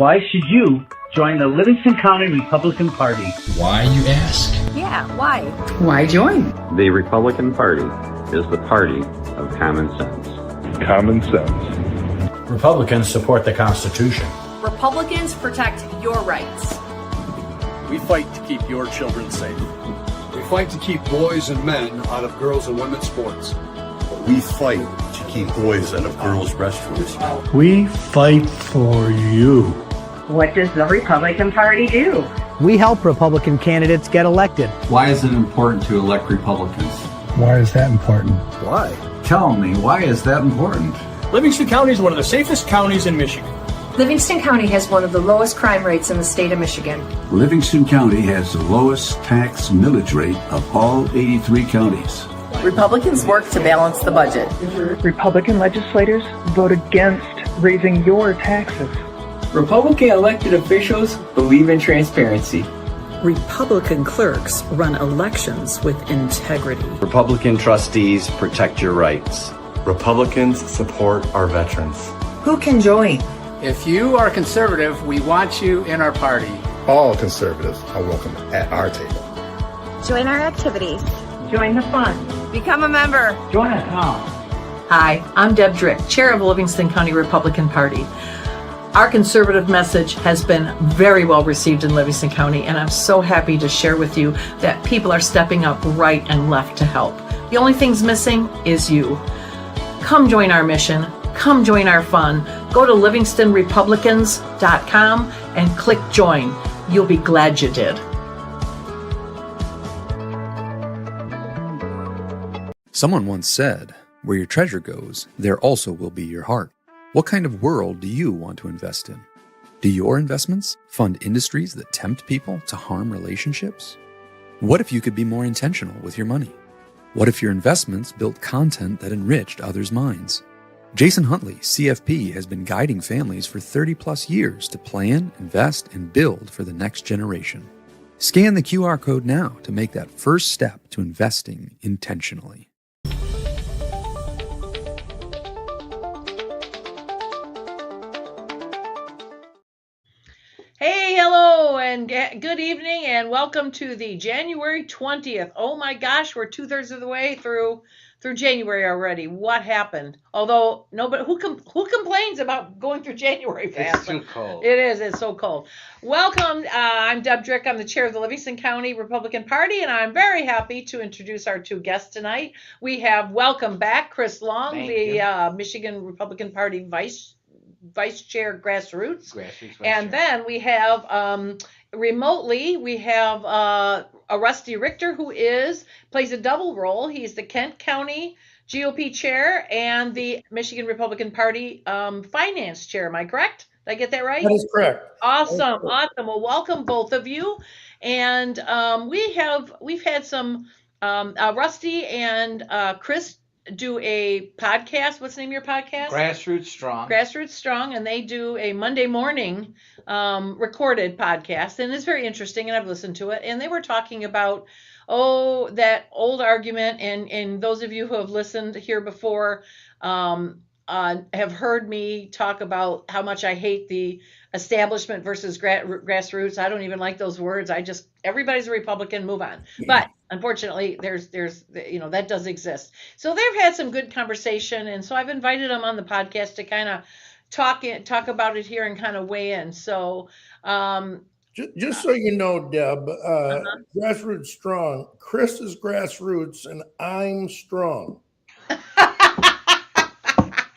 Why should you join the Livingston County Republican Party? Why, you ask? Yeah, why? Why join? The Republican Party is the party of common sense. Common sense. Republicans support the Constitution. Republicans protect your rights. We fight to keep your children safe. We fight to keep boys and men out of girls' and women's sports. We fight to keep boys out of girls' restrooms. We fight for you. What does the Republican Party do? We help Republican candidates get elected. Why is it important to elect Republicans? Why is that important? Why? Tell me, why is that important? Livingston County is one of the safest counties in Michigan. Livingston County has one of the lowest crime rates in the state of Michigan. Livingston County has the lowest tax millage rate of all 83 counties. Republicans work to balance the budget. Republican legislators vote against raising your taxes. Republican elected officials believe in transparency. Republican clerks run elections with integrity. Republican trustees protect your rights. Republicans support our veterans. Who can join? If you are conservative, we want you in our party. All conservatives are welcome at our table. Join our activities. Join the fun. Become a member. Join us now. Hi, I'm Deb Drick, Chair of the Livingston County Republican Party. Our conservative message has been very well received in Livingston County, and I'm so happy to share with you that people are stepping up right and left to help. The only thing's missing is you. Come join our mission. Come join our fun. Go to livingstonrepublicans.com and click join. You'll be glad you did. Someone once said, where your treasure goes, there also will be your heart. What kind of world do you want to invest in? Do your investments fund industries that tempt people to harm relationships? What if you could be more intentional with your money? What if your investments built content that enriched others' minds? Jason Huntley, CFP, has been guiding families for 30 plus years to plan, invest, and build for the next generation. Scan the QR code now to make that first step to investing intentionally. Hey, hello, and good evening, and welcome to the January 20th. Oh my gosh, we're 2/3 of the way through January already. What happened? Although nobody who complains about going through January fast. It's too cold. It is. It's so cold. Welcome. I'm Deb Drick. I'm the chair of the Livingston County Republican Party, and I'm very happy to introduce our two guests tonight. We have welcome back Chris Long, Michigan Republican Party Vice Chair Grassroots. And then we have remotely, we have a Rusty Richter, who plays a double role. He's the Kent County GOP chair and the Michigan Republican Party finance chair. Am I correct? Did I get that right? That is correct. Awesome. Well, welcome both of you. And we've had some Rusty and Chris do a podcast. What's the name of your podcast? Grassroots Strong, and they do a Monday morning recorded podcast, and it's very interesting, and I've listened to it. And they were talking about that old argument, and those of you who have listened here before have heard me talk about how much I hate the establishment versus grassroots. I don't even like those words. Everybody's a Republican, move on. But unfortunately, there's that does exist. So they've had some good conversation, and so I've invited them on the podcast to kind of talk about it here and kind of weigh in. So just so you know, Deb, Grassroots Strong, Chris is Grassroots, and I'm Strong.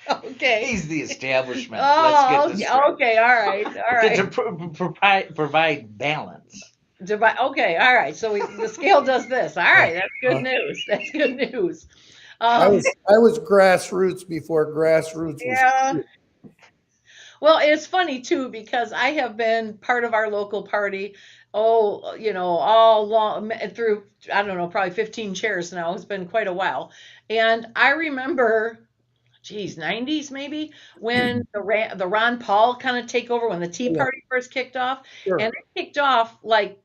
Okay. He's the establishment. Let's get this straight. Okay, all right. To provide balance. Okay, all right. So the scale does this. All right, that's good news. That's good news. I was Grassroots before Grassroots was. Well, it's funny too, because I have been part of our local party. All long through, I don't know, probably 15 chairs now. It's been quite a while, and I remember. 90s maybe, when the Ron Paul kind of takeover, when the Tea Party first kicked off. Sure. And it kicked off like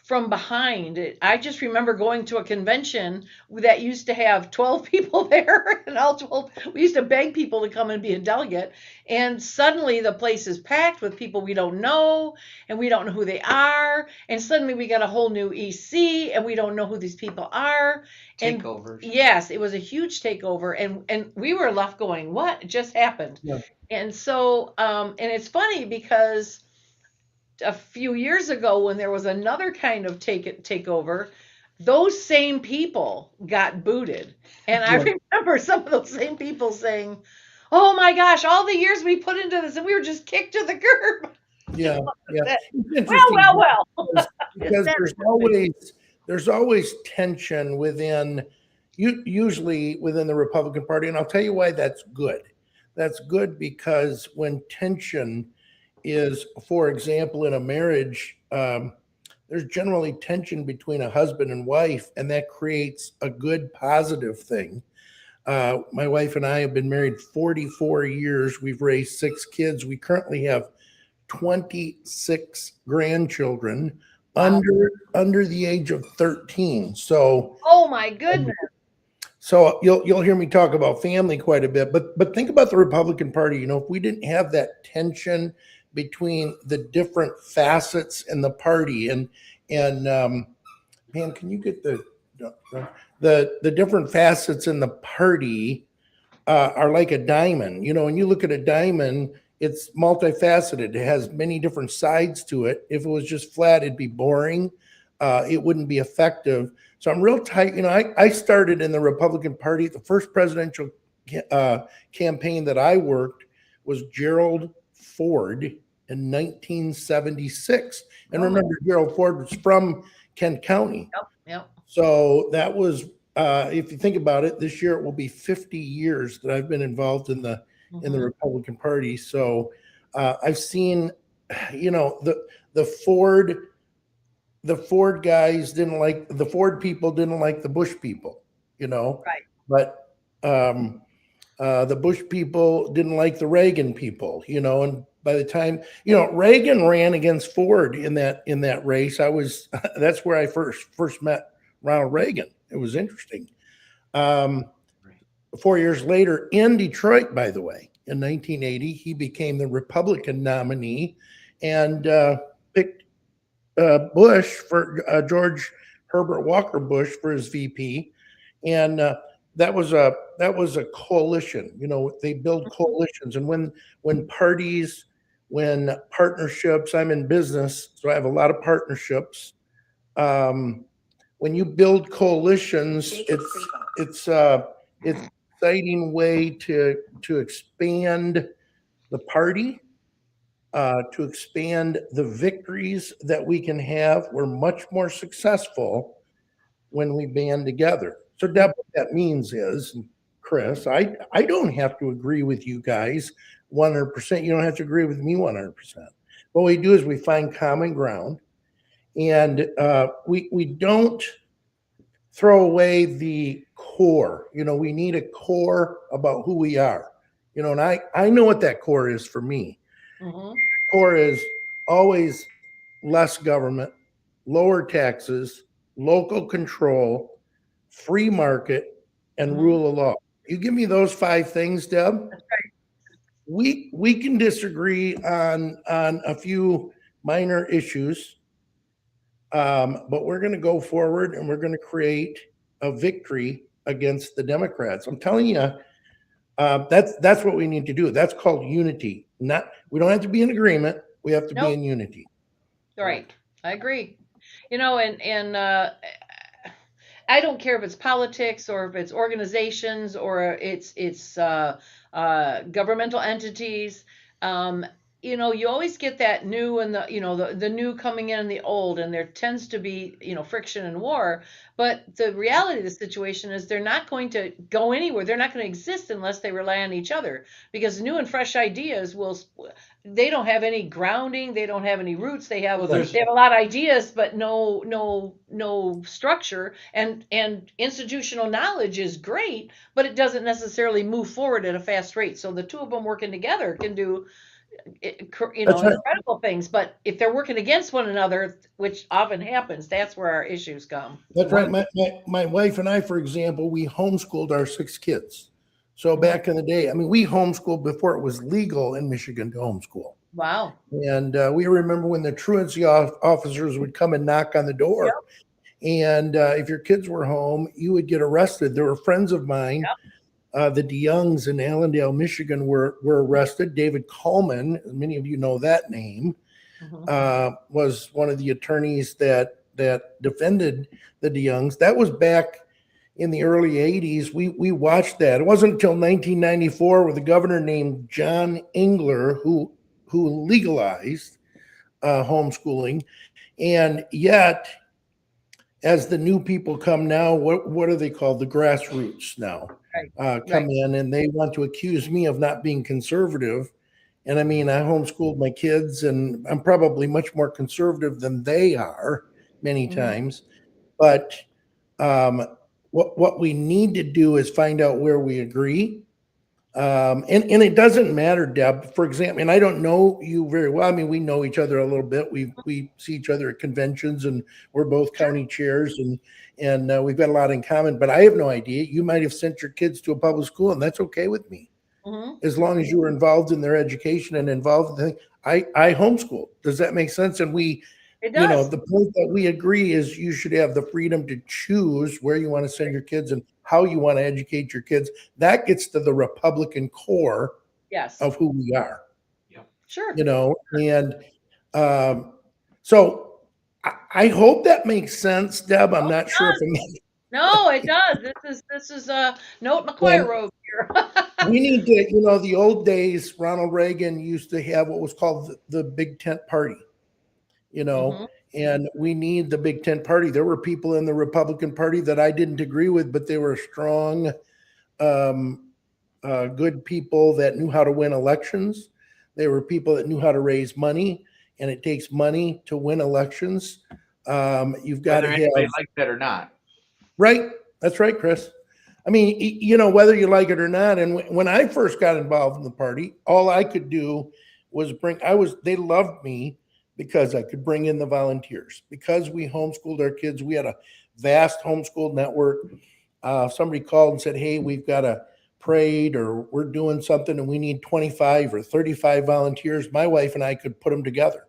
from behind. I just remember going to a convention that used to have 12 people there, and all 12, we used to beg people to come and be a delegate. And suddenly the place is packed with people we don't know, and we don't know who they are. And suddenly we got a whole new EC, and we don't know who these people are. Takeovers. Yes, it was a huge takeover, and we were left going, what just happened? Yeah. And so, and it's funny because a few years ago when there was another kind of takeover, those same people got booted. And I remember some of those same people saying, oh my gosh, all the years we put into this and we were just kicked to the curb. Yeah. Well. Because there's always tension within, usually within the Republican Party. And I'll tell you why that's good. That's good because when tension is, for example, in a marriage, there's generally tension between a husband and wife, and that creates a good, positive thing. My wife and I have been married 44 years. We've raised 6 kids. We currently have 26 grandchildren under the age of 13. So, oh my goodness. So you'll hear me talk about family quite a bit, but think about the Republican Party. You know, if we didn't have that tension between the different facets in the party, and man, can you get the different facets in the party are like a diamond. You know, when you look at a diamond, it's multifaceted. It has many different sides to it. If it was just flat, it'd be boring. It wouldn't be effective. So I'm real tight. You know, I started in the Republican Party. The first presidential campaign that I worked was Gerald Ford in 1976. And remember, Gerald Ford was from Kent County. Yep. So that was, if you think about it, this year it will be 50 years that I've been involved in the Republican Party. So I've seen, you know, the Ford guys didn't like, the Ford people didn't like the Bush people, you know, right? But the Bush people didn't like the Reagan people, you know, and by the time, you know, Reagan ran against Ford in that race, that's where I first met Ronald Reagan. It was interesting. 4 years later in Detroit, by the way, in 1980, he became the Republican nominee and picked Bush for George Herbert Walker Bush for his VP, and that was a coalition. You know, they build coalitions, and when partnerships. I'm in business, so I have a lot of partnerships. When you build coalitions, it's an exciting way to expand the party. To expand the victories that we can have. We're much more successful when we band together. So Deb, what that means is, Chris, I don't have to agree with you guys 100%. You don't have to agree with me 100%. What we do is we find common ground, and we don't throw away the core. You know, we need a core about who we are. You know, and I know what that core is for me. Mm-hmm. Core is always less government, lower taxes, local control, free market, and rule of law. You give me those 5 things, Deb. That's right. We can disagree on a few minor issues, but we're going to go forward and we're going to create a victory against the Democrats. I'm telling you, that's what we need to do. That's called unity. We don't have to be in agreement. We have to be in unity. Right. I agree. You know, and I don't care if it's politics or if it's organizations or it's governmental entities. You know, you always get that new and the new coming in and the old, and there tends to be, you know, friction and war. But the reality of the situation is they're not going to go anywhere. They're not going to exist unless they rely on each other, because new and fresh ideas they don't have any grounding. They don't have any roots. They have a lot of ideas, but no structure, and institutional knowledge is great, but it doesn't necessarily move forward at a fast rate. So the two of them working together can do incredible things. But if they're working against one another, which often happens, that's where our issues come. That's right. My wife and I, for example, we homeschooled our 6 kids. So back in the day, I mean, we homeschooled before it was legal in Michigan to homeschool. Wow. And we remember when the truancy officers would come and knock on the door. Yep. And if your kids were home, you would get arrested. There were friends of mine, the DeYoungs in Allendale, Michigan, were arrested. David Coleman, many of you know that name, was one of the attorneys that defended the DeYoungs. That was back in the early 80s. We watched that. It wasn't until 1994 with a governor named John Engler who legalized homeschooling. And yet, as the new people come now, what are they called? The grassroots now come in, and they want to accuse me of not being conservative. And I mean, I homeschooled my kids, and I'm probably much more conservative than they are many times. But what we need to do is find out where we agree. And it doesn't matter, Deb, for example, and I don't know you very well. I mean, we know each other a little bit. We see each other at conventions, and we're both county chairs, and we've got a lot in common, but I have no idea. You might have sent your kids to a public school, and that's okay with me. As long as you were involved in their education and involved in the thing. I homeschooled. Does that make sense? And it does. The point that we agree is you should have the freedom to choose where you want to send your kids and how you want to educate your kids. That gets to the Republican core of who we are. Sure. And so I hope that makes sense, Deb. I'm not sure if it makes. No, it does. This is Note McCoy Road here. We need to, the old days, Ronald Reagan used to have what was called the Big Tent Party, and we need the Big Tent Party. There were people in the Republican Party that I didn't agree with, but they were strong, good people that knew how to win elections. They were people that knew how to raise money, and it takes money to win elections. You've got to have like that or not. Right. That's right, Chris. I mean, whether you like it or not. And when I first got involved in the party, all I could do was they loved me because I could bring in the volunteers. Because we homeschooled our kids, we had a vast homeschool network. Somebody called and said, hey, we've got a parade or we're doing something and we need 25 or 35 volunteers. My wife and I could put them together.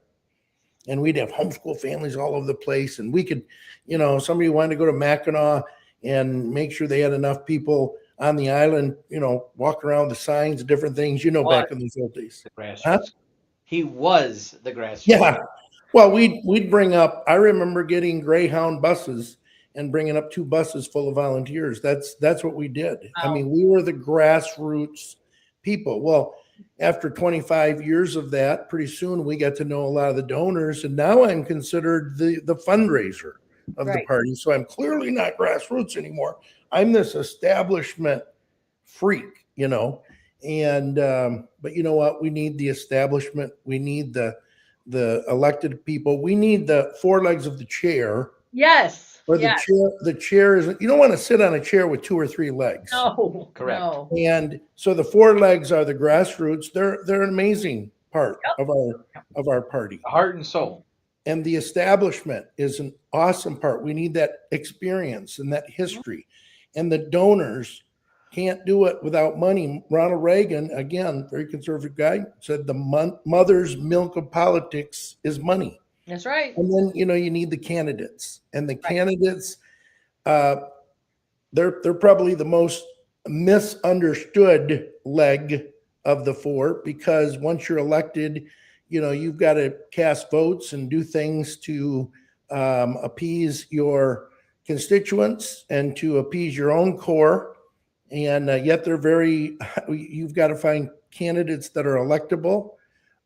And we'd have homeschool families all over the place. And we could, somebody wanted to go to Mackinac and make sure they had enough people on the island, walk around the signs, different things, back in those old days. He was the grassroots. Yeah. Well, we'd bring up, I remember getting Greyhound buses and bringing up 2 buses full of volunteers. That's what we did. Wow. I mean, we were the grassroots people. Well, after 25 years of that, pretty soon we got to know a lot of the donors, and now I'm considered the fundraiser of the party. So I'm clearly not grassroots anymore. I'm this establishment freak, and but you know what? We need the establishment. We need the elected people. We need the 4 legs of the chair. Yes. Or the chair is, you don't want to sit on a chair with 2 or 3 legs. No, correct. No. And so the 4 legs are the grassroots. They're an amazing part of our party. Heart and soul. And the establishment is an awesome part. We need that experience and that history. And the donors can't do it without money. Ronald Reagan, again, very conservative guy, said the mother's milk of politics is money. That's right. And then, you need the candidates. And the candidates, they're probably the most misunderstood leg of the 4, because once you're elected, you've got to cast votes and do things to appease your constituents and to appease your own core. And yet you've got to find candidates that are electable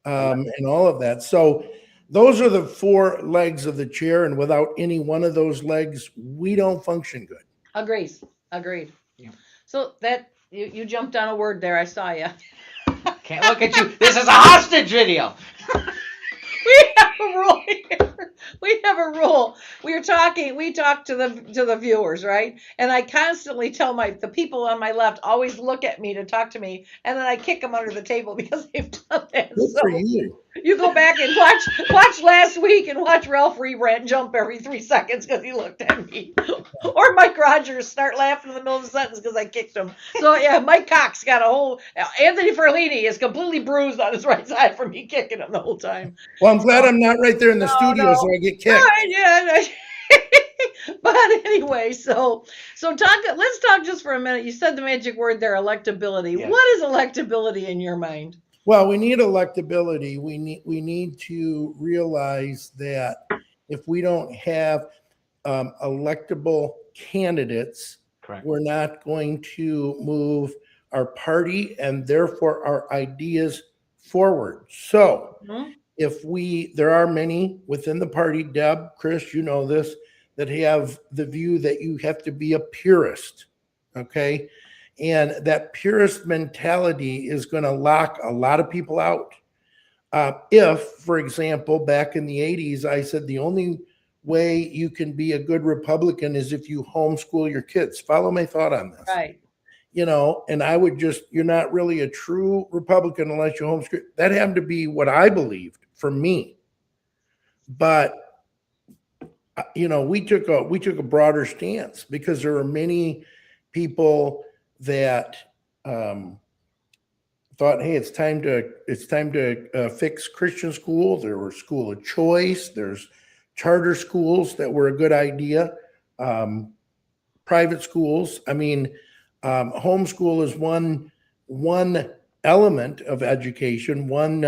and all of that. So those are the 4 legs of the chair. And without any one of those legs, we don't function good. Agreed. Yeah. So that you jumped on a word there. I saw you. Can't look at you. This is a hostage video. have a rule here. We have a rule. We talk to the viewers, right? And I constantly tell the people on my left always look at me to talk to me, and then I kick them under the table because they've done that. Good for you. You go back and watch last week and watch Ralph Rebrand jump every 3 seconds because he looked at me. Or Mike Rogers start laughing in the middle of the sentence because I kicked him. So yeah, Mike Cox got a whole, Anthony Ferlini is completely bruised on his right side from me kicking him the whole time. Well, I'm glad I'm not right there in the studio so I get kicked. Yeah. But anyway, so let's talk just for a minute. You said the magic word there, electability. Yeah. What is electability in your mind? Well, we need electability. We need to realize that if we don't have electable candidates, Correct. we're not going to move our party and therefore our ideas forward. So there are many within the party, Deb, Chris, you know this, that have the view that you have to be a purist, okay? And that purist mentality is going to lock a lot of people out. If, for example, back in the 80s, I said the only way you can be a good Republican is if you homeschool your kids. Follow my thought on this. Right. And I would you're not really a true Republican unless you homeschool. That happened to be what I believed for me. But, we took a broader stance because there were many people that thought, hey, it's time to fix Christian school. There were school of choice. There's charter schools that were a good idea. Private schools. I mean, homeschool is one element of education. One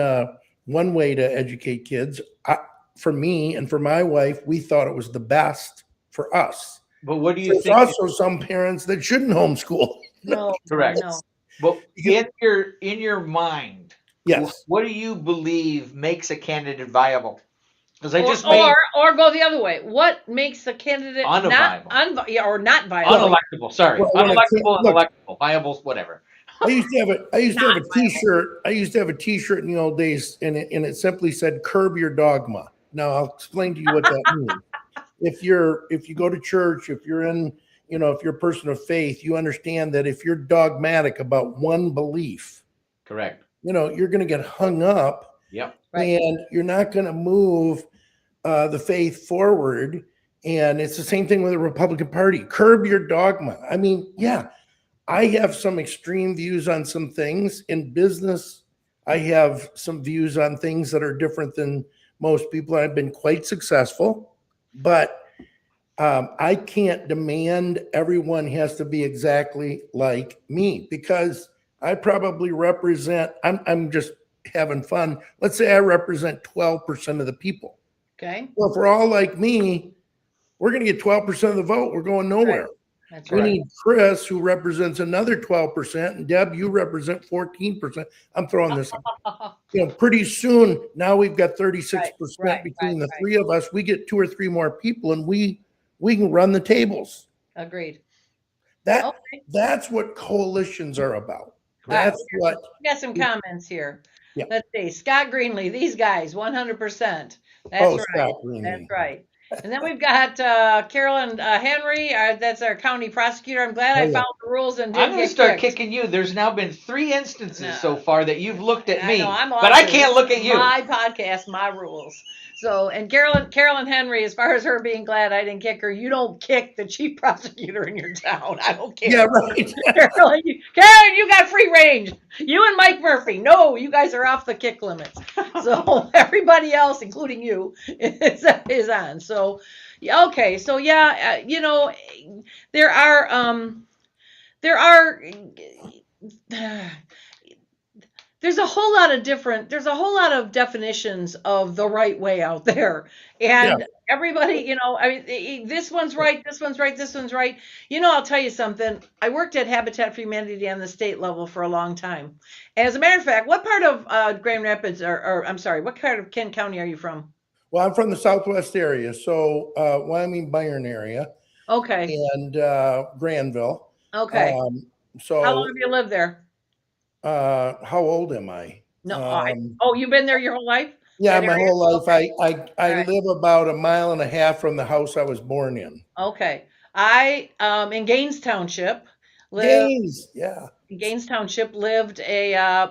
way to educate kids. For me and for my wife, we thought it was the best for us. But what do you There's think? also some parents that shouldn't homeschool. No, Correct. No. But in your mind, Yes. what do you believe makes a candidate viable? Because I Or, just made or go the other way. What makes a candidate not viable? unelectable. Sorry, Well, when it unelectable and look- electable, viable, whatever. I used to have a T-shirt. I used to have a T-shirt in the old days, and it simply said "Curb your dogma." Now I'll explain to you what that means. If you go to church, if you're in, if you're a person of faith, you understand that if you're dogmatic about one belief, Correct. you're going to get hung up, Yep. and you're not going to move the faith forward. And it's the same thing with the Republican Party. Curb your dogma. I mean, yeah, I have some extreme views on some things in business. I have some views on things that are different than most people. I've been quite successful, but I can't demand everyone has to be exactly like me because I probably represent, I'm just having fun. Let's say I represent 12% of the people. Okay. Well, if we're all like me, we're going to get 12% of the vote. We're going nowhere. Right. That's We right. need Chris, who represents another 12%, and Deb, you represent 14%. I'm throwing this out. Pretty soon, now we've got 36% between the three of us. We get 2 or 3 more people, and we can run the tables. Agreed. That's what coalitions are about. That's what. We got some comments here. Yeah. Let's see. Scott Greenlee, these guys, 100%. That's right. Scott Greenlee. That's right. And then we've got Carolyn Henry. That's our county prosecutor. I'm glad I found the rules and didn't I'm going to get start kicked. kicking you. There's now been 3 instances so far that you've looked at me, I know, I'm but I awesome. can't look at you. My podcast, my rules. So, and Carolyn Henry, as far as her being glad I didn't kick her, you don't kick the chief prosecutor in your town. I don't care. Yeah, right. Carolyn, you got free range. You and Mike Murphy. No, you guys are off the kick limits. So everybody else, including you, is on. So, yeah, okay. So yeah, there are. There's a whole lot of definitions of the right way out there. And everybody, this one's right, this one's right, this one's right. I'll tell you something. I worked at Habitat for Humanity on the state level for a long time. As a matter of fact, what part of Grand Rapids, what part of Kent County are you from? Well, I'm from the Southwest area, so Wyoming, Byron area. Okay. And Granville. Okay. So how long have you lived there? How old am I? No. You've been there your whole life? Yeah, that my area? whole life. I All right. live about 1.5 miles from the house I was born in. Okay. I in Gaines Township lived Gaines, yeah. Gaines Township lived a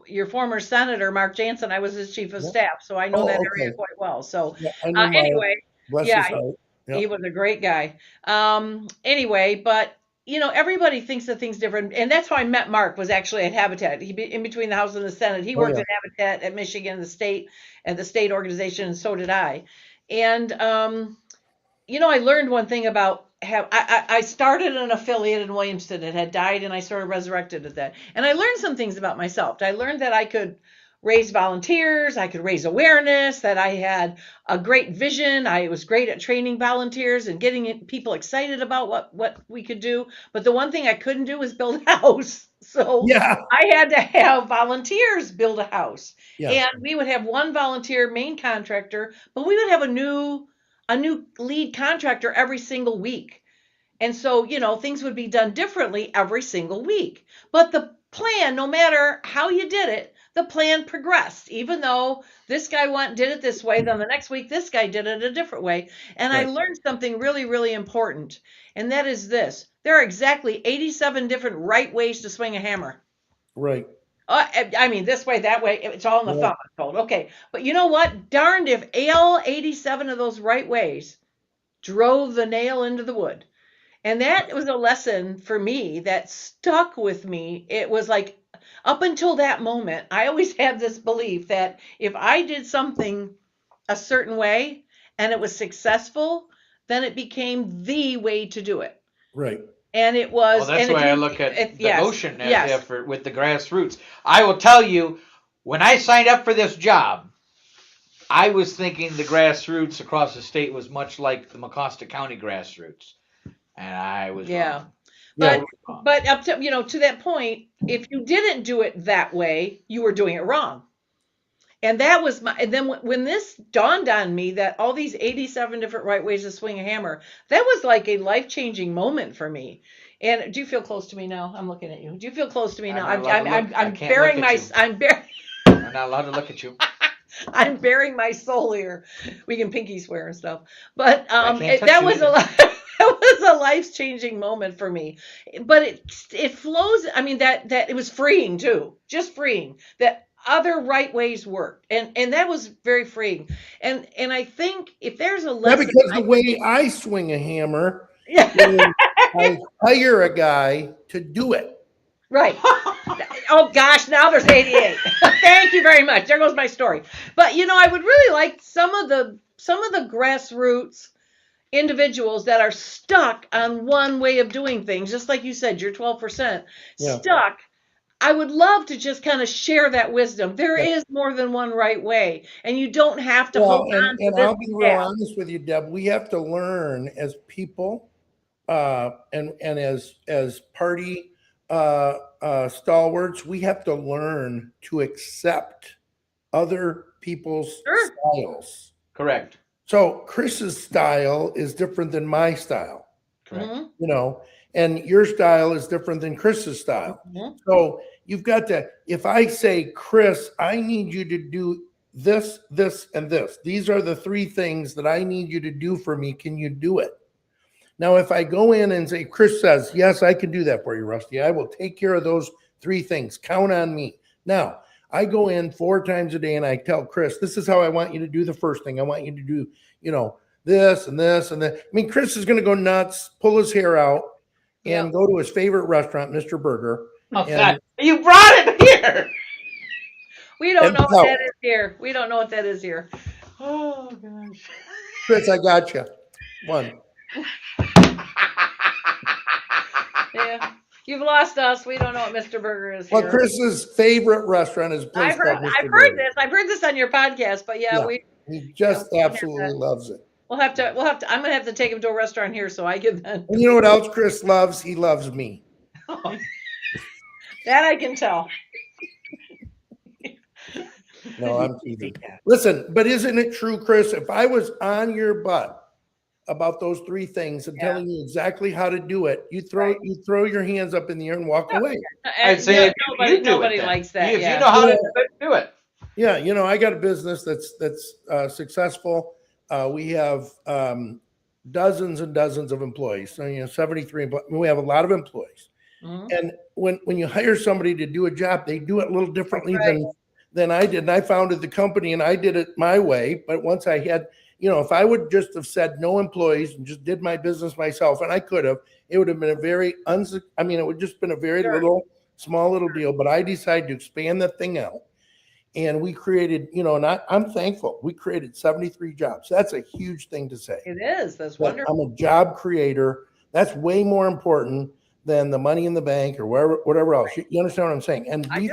your former senator Mark Jansen. I was his chief of staff, so I know Oh, that okay. area quite well. So Yeah, I know Mark. anyway, Bless yeah, his heart. he Yep. was a great guy. Anyway, but everybody thinks of things different, and that's how I met Mark. Was actually at Habitat. In between the House and the Senate. He worked yeah. at Habitat at Michigan, the state organization, and so did I. And I learned one thing about I started an affiliate in Williamston. It had died, and I sort of resurrected it then. And I learned some things about myself. I learned that I could raise volunteers, I could raise awareness, that I had a great vision. I was great at training volunteers and getting people excited about what we could do. But the one thing I couldn't do was build a house. So Yeah. I had to have volunteers build a house. Yeah. And we would have one volunteer main contractor, but we would have a new lead contractor every single week. And so, things would be done differently every single week. But the plan, no matter how you did it, the plan progressed. Even though this guy did it this way, then the next week this guy did it a different way. And I learned something really, really important. And that is this. There are exactly 87 different right ways to swing a hammer. Right. I mean, this way, that way, it's all in the thumb, it's called. Okay. But you know what? Darned if all 87 of those right ways drove the nail into the wood. And that was a lesson for me that stuck with me. It was like, up until that moment, I always had this belief that if I did something a certain way and it was successful, then it became the way to do it. Right. And it was. Well, that's and why I look at the yes, ocean yes. effort with the grassroots. I will tell you, when I signed up for this job, I was thinking the grassroots across the state was much like the Mecosta County grassroots, and I was wrong. But up to to that point, if you didn't do it that way, you were doing it wrong. And that was and then when this dawned on me that all these 87 different right ways to swing a hammer, that was like a life-changing moment for me. And do you feel close to me now? I'm looking at you. Do you feel close to me now? I'm bearing my I'm not allowed to look at you. I'm bearing my soul here. We can pinky swear and stuff. But can't touch that you was either. that was a life-changing moment for me. But it flows. I mean that it was freeing too. Just freeing that other right ways worked, and that was very freeing. And I think if there's a lesson, because the way I swing a hammer, Yeah. is I hire a guy to do it. Right. Oh gosh, now there's 88. Thank you very much. There goes my story. But I would really like some of the grassroots individuals that are stuck on one way of doing things, just like you said, you're 12% stuck. I would love to just kind of share that wisdom. There is more than one right way, and you don't have to hold on to and this I'll be real honest with you, Deb. We have to learn as people, and as party stalwarts, we have to learn to accept other people's styles. Correct. So Chris's style is different than my style. Correct. Mm-hmm. And your style is different than Chris's style. Mm-hmm. So you've got to, if I say, Chris, I need you to do this, this, and this. These are the 3 things that I need you to do for me. Can you do it? Now, if I go in and say, Chris says, yes, I can do that for you, Rusty. I will take care of those 3 things. Count on me. Now, I go in 4 times a day and I tell Chris, this is how I want you to do the first thing. I want you to do, this and this and that. I mean, Chris is going to go nuts, pull his hair out, and go to his favorite restaurant, Mr. Burger. Oh, God. You brought it here. We don't know what that is here. We don't know what that is here. Oh, gosh. Chris, I got you. 1. Yeah. You've lost us. We don't know what Mr. Burger is here. Well, Chris's favorite restaurant is a place I've heard this. I've heard this on your podcast, but he just absolutely loves it. We'll have to. I'm gonna have to take him to a restaurant here so I can then. And you know what else Chris loves? He loves me. That I can tell. No, I'm teasing. Listen, but isn't it true, Chris? If I was on your butt about those 3 things and telling you exactly how to do it, you throw your hands up in the air and walk away. I'd say nobody likes that. If you know how to do it. Yeah, I got a business that's successful. We have dozens and dozens of employees. So 73. We have a lot of employees. Mhm. And when you hire somebody to do a job, they do it a little differently than I did. And I founded the company and I did it my way. But once I had, if I would just have said no employees and just did my business myself, and I could have, it would have been a very it would just been a very small little deal. But I decided to expand that thing out. And we created, and I'm thankful. We created 73 jobs. That's a huge thing to say. It is. That's But wonderful. I'm a job creator. That's way more important than the money in the bank or whatever else. You understand what I'm saying? And I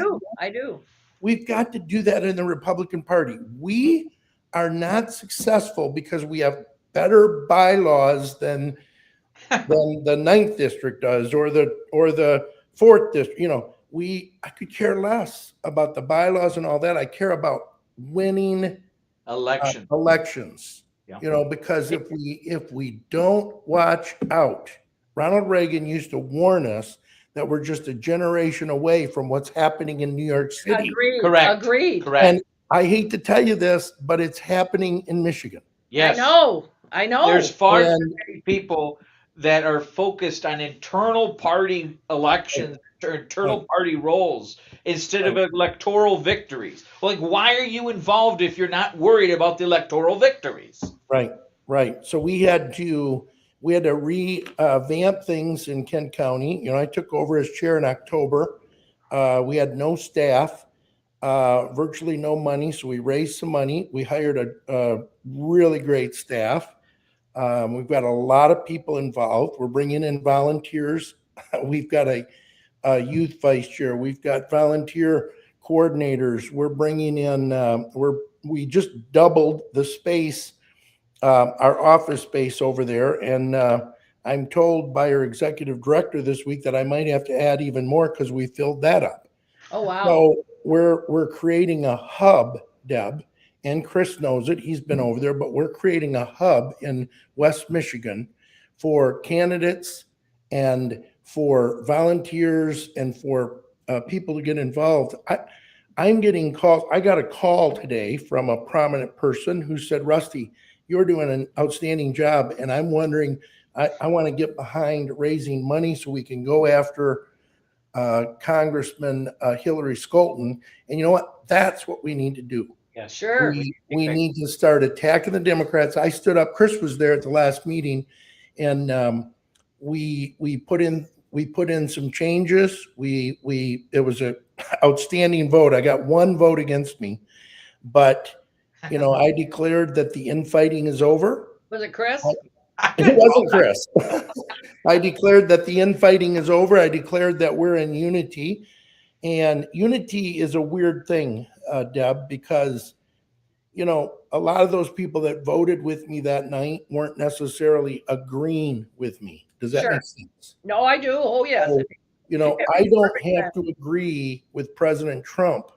do. we've got to do that in the Republican Party. We are not successful because we have better bylaws than the 9th district does or the 4th district. I could care less about the bylaws and all that. I care about winning elections. Yeah. Because if we don't watch out, Ronald Reagan used to warn us that we're just a generation away from what's happening in New York City. Agreed. Correct. Agreed. Correct. And I hate to tell you this, but it's happening in Michigan. Yes. I know. There's far And- too many people that are focused on internal party elections or internal party roles instead of electoral victories. Like, why are you involved if you're not worried about the electoral victories? Right. So we had to revamp things in Kent County. I took over as chair in October. We had no staff, virtually no money. So we raised some money. We hired a really great staff. We've got a lot of people involved. We're bringing in volunteers. We've got a youth vice chair. We've got volunteer coordinators. We're bringing in, we just doubled the space, our office space over there. And I'm told by our executive director this week that I might have to add even more because we filled that up. Oh, wow. So we're creating a hub, Deb, and Chris knows it. He's been over there, but we're creating a hub in West Michigan for candidates and for volunteers and for people to get involved. I'm getting calls. I got a call today from a prominent person who said, Rusty, you're doing an outstanding job. And I'm wondering, I want to get behind raising money so we can go after Congressman Hillary Scholten. And you know what? That's what we need to do. Yeah, sure. We need to start attacking the Democrats. I stood up. Chris was there at the last meeting, and we put in some changes. It was an outstanding vote. I got one vote against me, but I declared that the infighting is over. Was it Chris? It wasn't Chris. I declared that the infighting is over. I declared that we're in unity. And unity is a weird thing, Deb, because, a lot of those people that voted with me that night weren't necessarily agreeing with me. Does that make sense? No, I do. Oh, yes. So, I don't have to agree with President Trump,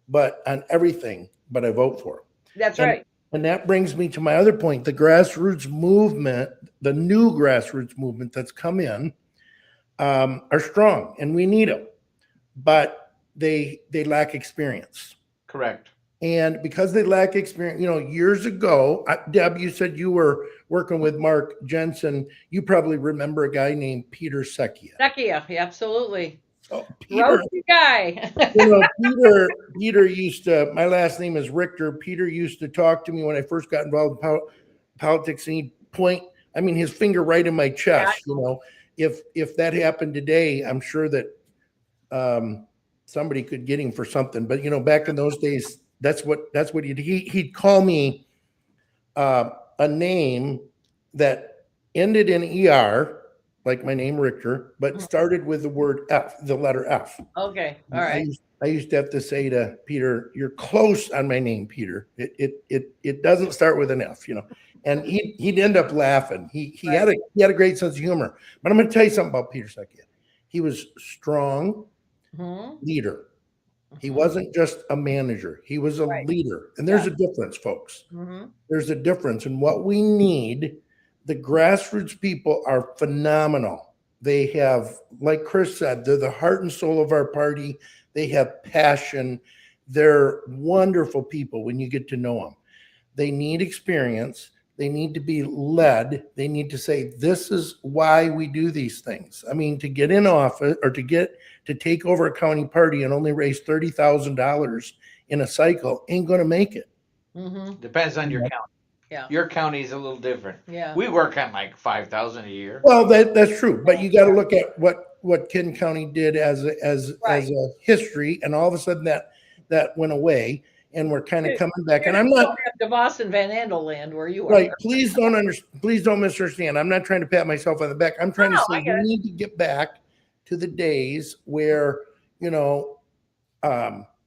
but on everything, but I vote for him. That's right. And that brings me to my other point. The grassroots movement, the new grassroots movement that's come in, are strong, and we need them. But they lack experience. Correct. And because they lack experience, years ago, Deb, you said you were working with Mark Jensen. You probably remember a guy named Peter Secchia. Secchia, yeah, absolutely. Oh, Peter, Roasty guy. Peter used to, my last name is Richter. Peter used to talk to me when I first got involved in politics, and he'd point, his finger right in my chest. If that happened today, I'm sure that somebody could get him for something. But back in those days, that's what he'd call me a name that ended in ER, like my name Richter, but started with the word F, the letter F. Okay, all right. I used to have to say to Peter, "You're close on my name, Peter. It doesn't start with an F, And he'd end up laughing. He had a great sense of humor. But I'm going to tell you something about Peter Secchia. He was strong leader. He wasn't just a manager. He was a leader. And there's a difference, folks. There's a difference. And what we need, the grassroots people are phenomenal. They have, like Chris said, they're the heart and soul of our party. They have passion. they're wonderful people when you get to know them. They need experience. They need to be led. They need to say, this is why we do these things. I mean, to get in office or to take over a county party and only raise $30,000 in a cycle ain't going to make it. Depends on your county. Yeah. Your county is a little different. Yeah. We work on like 5,000 a year. Well, that's true, but you got to look at what Ken County did as a history, and all of a sudden that went away, and we're kind of coming back. And I'm not DeVos and Van Andel land where you are. right. Please don't misunderstand. I'm not trying to pat myself on the back. I'm trying to say we need to get back to the days where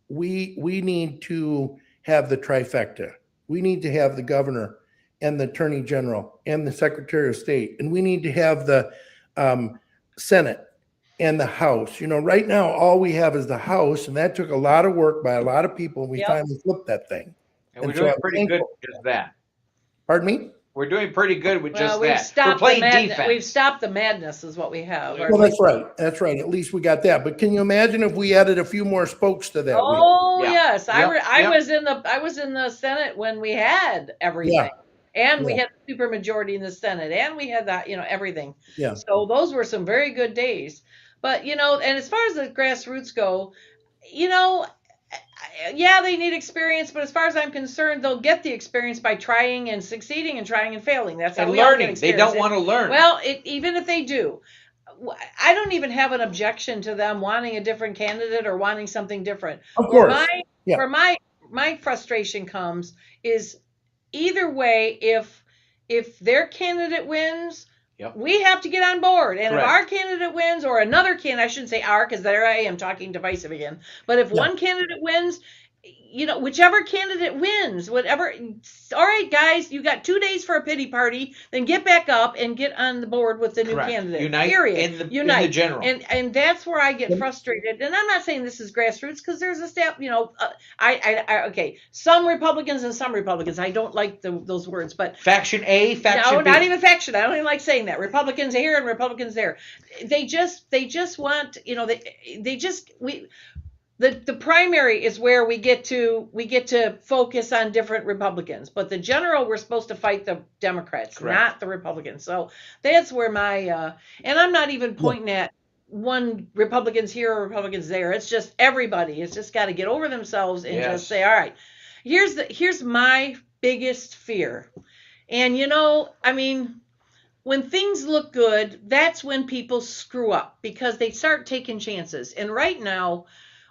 we need to have the trifecta. We need to have the governor and the attorney general and the secretary of state, and we need to have the Senate and the House. Right now, all we have is the House, and that took a lot of work by a lot of people. And we finally flipped that thing. And we're doing pretty good with just that. Pardon me? We're doing pretty good with just we've that. Stopped We're playing the defense. We've stopped the madness is what we have. Well, that's right. That's right. At least we got that. But can you imagine if we added a few more spokes to that? Oh, Yeah. yes. Yep. I was in the Senate when we had everything. Yeah. And we had a super majority in the Senate, and we had that, everything. Yeah. So those were some very good days. But, and as far as the grassroots go, yeah, they need experience, but as far as I'm concerned, they'll get the experience by trying and succeeding and trying and failing. That's how And we all get learning. They experience. don't want to learn. Well, even if they do, I don't even have an objection to them wanting a different candidate or wanting something different. Of course. Where my frustration comes is either way, if their candidate wins, we have to get on board. And Correct. if our candidate wins, or another candidate, I shouldn't say our, because there I am talking divisive again. But if one candidate wins, whichever candidate wins, whatever. All right, guys, you got 2 days for a pity party. Then get back up and get on the board with the new Correct. candidate. Unite Period. in the Unite. general. And that's where I get frustrated. And I'm not saying this is grassroots, because there's a step. Okay, some Republicans and some Republicans. I don't like those words, but Faction A, faction B. not even faction. I don't even like saying that. Republicans here and Republicans there. They just want, the primary is where we get to focus on different Republicans, but the general, we're supposed to fight the Democrats, Correct. not the Republicans. So that's where my and I'm not even pointing at one Republicans here or Republicans there. It's just everybody. It's just got to get over themselves and just say, all right, here's my biggest fear. And when things look good, that's when people screw up, because they start taking chances. And right now,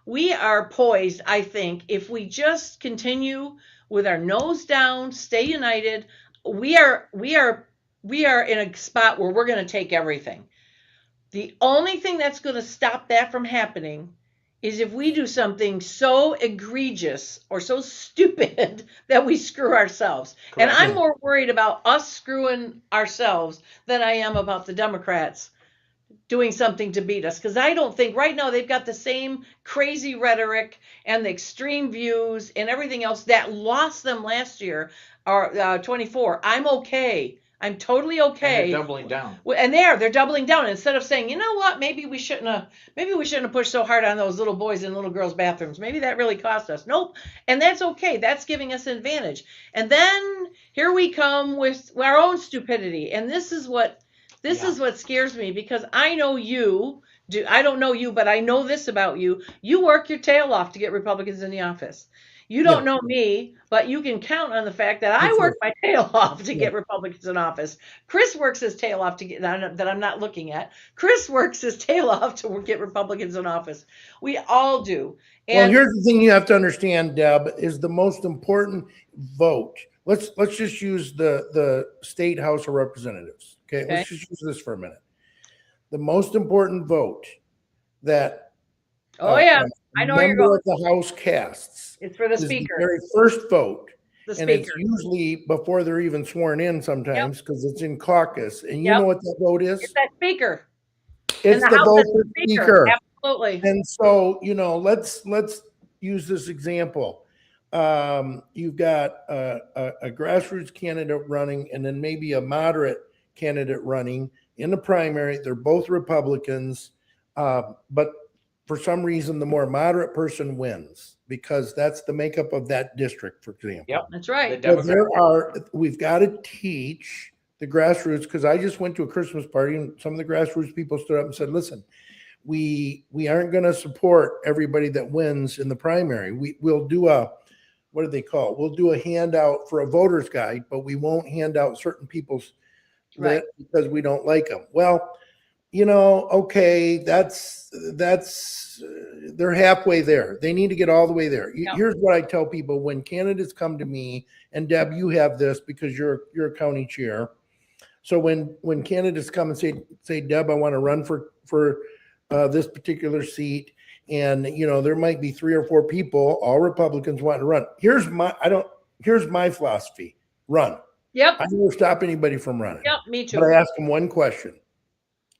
we are poised, I think, if we just continue with our nose down, stay united, we are in a spot where we're going to take everything. The only thing that's going to stop that from happening is if we do something so egregious or so stupid that we screw ourselves. Correct. And I'm more worried about us screwing ourselves than I am about the Democrats doing something to beat us, because I don't think right now they've got the same crazy rhetoric and the extreme views and everything else that lost them last year, or 24. I'm okay. I'm totally okay. And they're doubling down. And they're doubling down instead of saying, you know what, maybe we shouldn't have pushed so hard on those little boys and little girls' bathrooms. Maybe that really cost us. Nope. And that's okay. That's giving us an advantage. And then here we come with our own stupidity. And this is what scares me, because I know you do. I don't know you, but I know this about you. You work your tail off to get Republicans in the office. You don't know me, but you can count on the fact that I work my tail off to get Republicans in office. Chris works his tail off to get that I'm not looking at. Chris works his tail off to get Republicans in office. We all do. Well, here's the thing you have to understand, Deb, is the most important vote. Let's just use the state House of Representatives. Okay, let's just use this for a minute. The most important vote that I know where you're going. The House casts. It's for the speaker. The very first vote. The and speaker. it's usually before they're even sworn in sometimes, because it's in caucus. And you know what that vote is? It's that speaker. It's the vote for speaker. Absolutely. And so, let's use this example. You've got a grassroots candidate running, and then maybe a moderate candidate running in the primary. They're both Republicans, but for some reason, the more moderate person wins because that's the makeup of that district, for example. Yep, That's right. The We've got to teach the grassroots, because I just went to a Christmas party and some of the grassroots people stood up and said, listen, we aren't going to support everybody that wins in the primary. We'll do what do they call it? We'll do a handout for a voter's guide, but we won't hand out certain people's Right. because we don't like them. Well, okay, that's they're halfway there. They need to get all the way there. Yeah. Here's what I tell people when candidates come to me, and Deb, you have this because you're a county chair. So when candidates come and say, Deb, I want to run for this particular seat, and there might be 3 or 4 people, all Republicans, want to run. Here's my philosophy: run. Yep. I never stop anybody from running. Yep. Me too. But I ask them one question: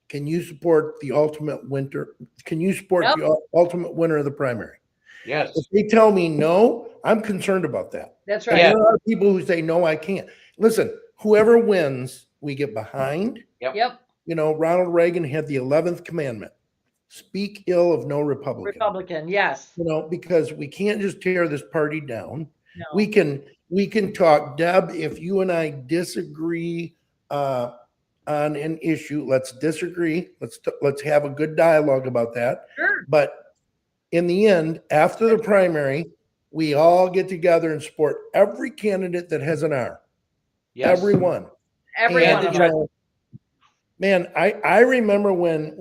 can you support the ultimate winner? Can you support the ultimate winner of the primary? Yes. If they tell me no, I'm concerned about that. That's And right. there are people who say no, I can't. Listen, whoever wins, we get behind. Yep. Ronald Reagan had the 11th commandment: speak ill of no Republican. Republican. Yes. Because we can't just tear this party down. No. We can talk. Deb, if you and I disagree on an issue, let's disagree. Let's have a good dialogue about that. Sure. But in the end, after the primary, we all get together and support every candidate that has an R. Yes. Everyone. Every And, one of you them. know, man, I remember when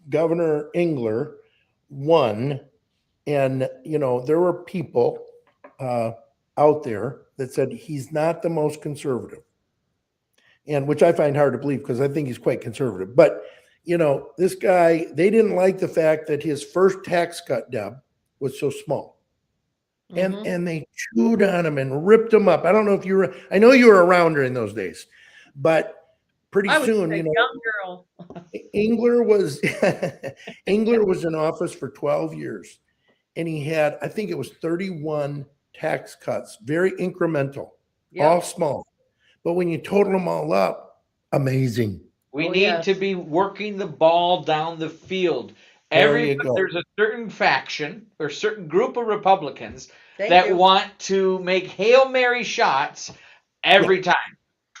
Governor Engler won, and there were people out there that said he's not the most conservative, and which I find hard to believe because I think he's quite conservative. But this guy, they didn't like the fact that his first tax cut, Deb, was so small. And they chewed on him and ripped him up. I don't know if I know you were around during those days, but pretty I was soon, a young girl. Engler was in office for 12 years, and he had, I think it was 31 tax cuts, very incremental, all small. But when you total them all up, amazing. We need to be working the ball down the field. There's a certain faction or certain group of Republicans that want to make Hail Mary shots every time.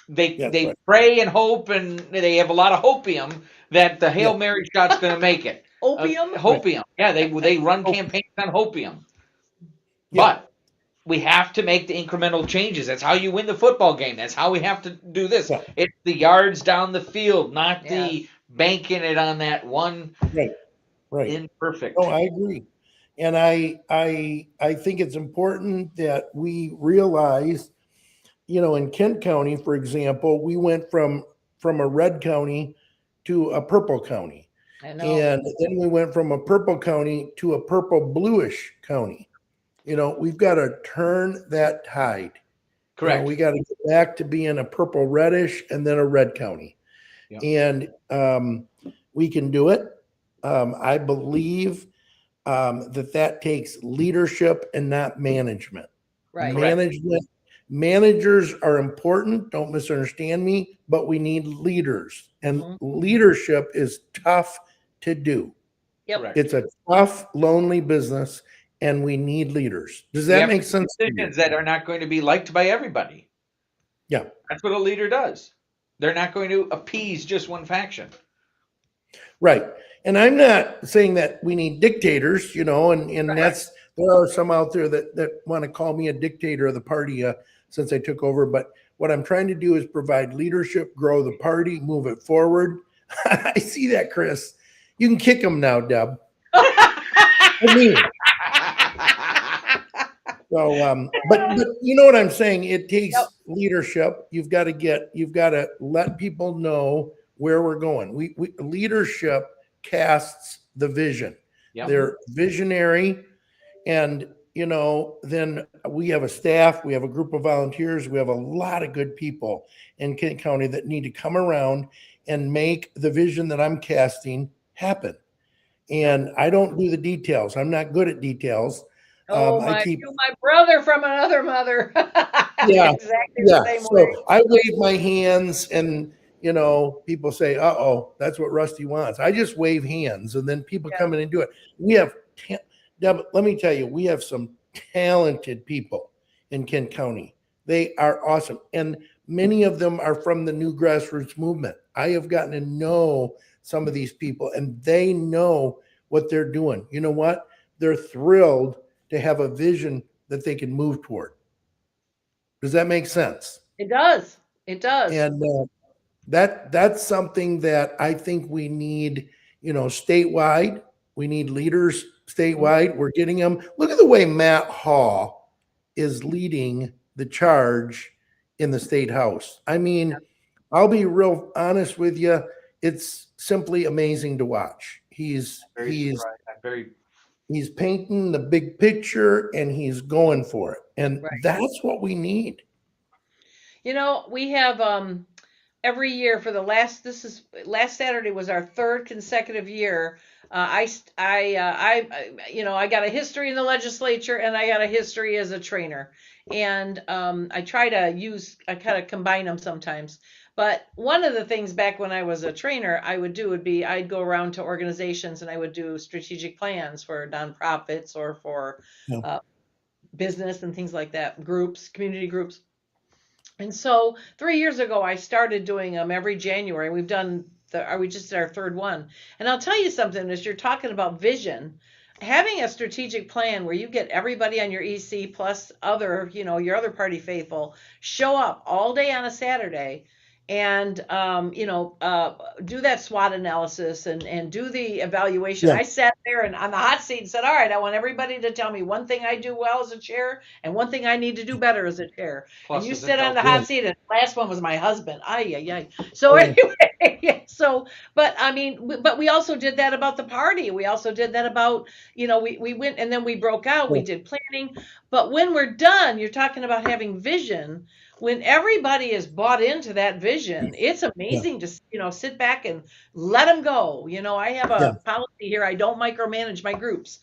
They pray and hope, and they have a lot of hopium that the Hail Mary shot's going to make it. Opium? Hopium. Yeah, they run campaigns on hopium. But we have to make the incremental changes. That's how you win the football game. That's how we have to do this. It's the yards down the field, not the banking it on that one. Right. Imperfect. Oh, I agree. And I think it's important that we realize, in Kent County, for example, we went from a red county to a purple county. I know. And then we went from a purple county to a purple bluish county. We've got to turn that tide. Correct. We got to get back to being a purple reddish and then a red county. And we can do it. I believe that takes leadership and not management. Right. Managers are important. Don't misunderstand me, but we need leaders, and leadership is tough to do. Yep. It's a tough, lonely business, and we need leaders. Does that make sense? Decisions that are not going to be liked by everybody. Yeah. That's what a leader does. They're not going to appease just one faction. Right. And I'm not saying that we need dictators, and that's, there are some out there that want to call me a dictator of the party since I took over. But what I'm trying to do is provide leadership, grow the party, move it forward. I see that, Chris. You can kick them now, Deb. I mean, so, but you know what I'm saying? It takes leadership. You've got to let people know where we're going. We leadership casts the vision. They're visionary, and then we have a staff, we have a group of volunteers, we have a lot of good people in Kent County that need to come around and make the vision that I'm casting happen. And I don't do the details. I'm not good at details. Oh, my brother from another mother. Yeah. Exactly the same way. So I wave my hands, and you know, people say, uh-oh, that's what Rusty wants. I just wave hands and then people come in and do it. We have, Deb, let me tell you, we have some talented people in Kent County. They are awesome. And many of them are from the new grassroots movement. I have gotten to know some of these people and they know what they're doing. You know what? They're thrilled to have a vision that they can move toward. Does that make sense? It does. It does. And that's something that I think we need, you know, statewide. We need leaders statewide. We're getting them. Look at the way Matt Hall is leading the charge in the state house. I mean, I'll be real honest with you. It's simply amazing to watch. He's painting the big picture and he's going for it. And that's what we need. You know, we have every year for the last Saturday was our third consecutive year. I got a history in the legislature and I got a history as a trainer. And I kind of combine them sometimes. But one of the things back when I was a trainer, I'd go around to organizations and I would do strategic plans for nonprofits or for business and things like that, groups, community groups. And so 3 years ago, I started doing them every January. We just did our third one. And I'll tell you something, as you're talking about vision, having a strategic plan where you get everybody on your EC plus other, your other party faithful, show up all day on a Saturday and, do that SWOT analysis and do the evaluation. I sat there and on the hot seat and said, all right, I want everybody to tell me one thing I do well as a chair and one thing I need to do better as a chair. Plus, and you sit on the hot seat, and the last one was my husband. So anyway, but we also did that about the party. We also did that about, we went and then we broke out, we did planning. But when we're done, you're talking about having vision. When everybody is bought into that vision, it's amazing to, sit back and let them go. I have a policy here. I don't micromanage my groups.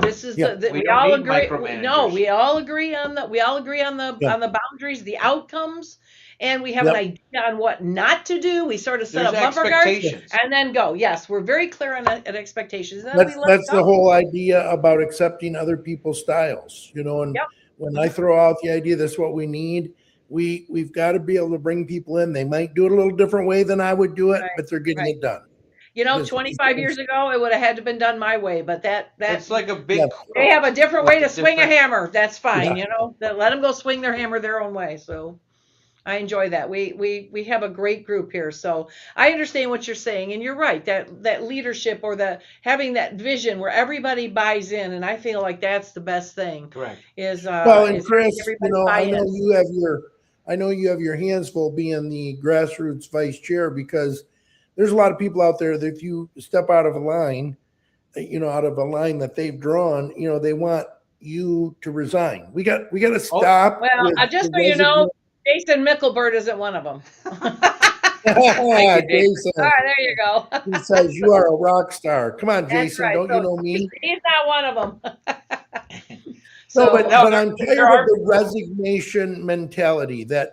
This is we all agree. No, we all agree on the boundaries, the outcomes, and we have an idea on what not to do. We sort of set up bumper guards and then go. Yes, we're very clear on expectations. That's the whole idea about accepting other people's styles, and when I throw out the idea that's what we need, we've got to be able to bring people in. They might do it a little different way than I would do it, but they're getting it done. 25 years ago, it would have had to been done my way, but that's like a big. They have a different way to swing a hammer. That's fine. Let them go swing their hammer their own way. So I enjoy that. We have a great group here. So I understand what you're saying, and you're right. That leadership or having that vision where everybody buys in, and I feel like that's the best thing. Correct. Is and Chris, I know you have your hands full being the grassroots vice chair, because there's a lot of people out there that if you step out of a line, out of a line that they've drawn, they want you to resign. We got to stop. Well, just so you know, Jason Mickelbert isn't one of them. Jason. All right, there you go. He says you are a rock star. Come on, Jason. Right. Don't you know me? He's not one of them. But I'm tired of the resignation mentality that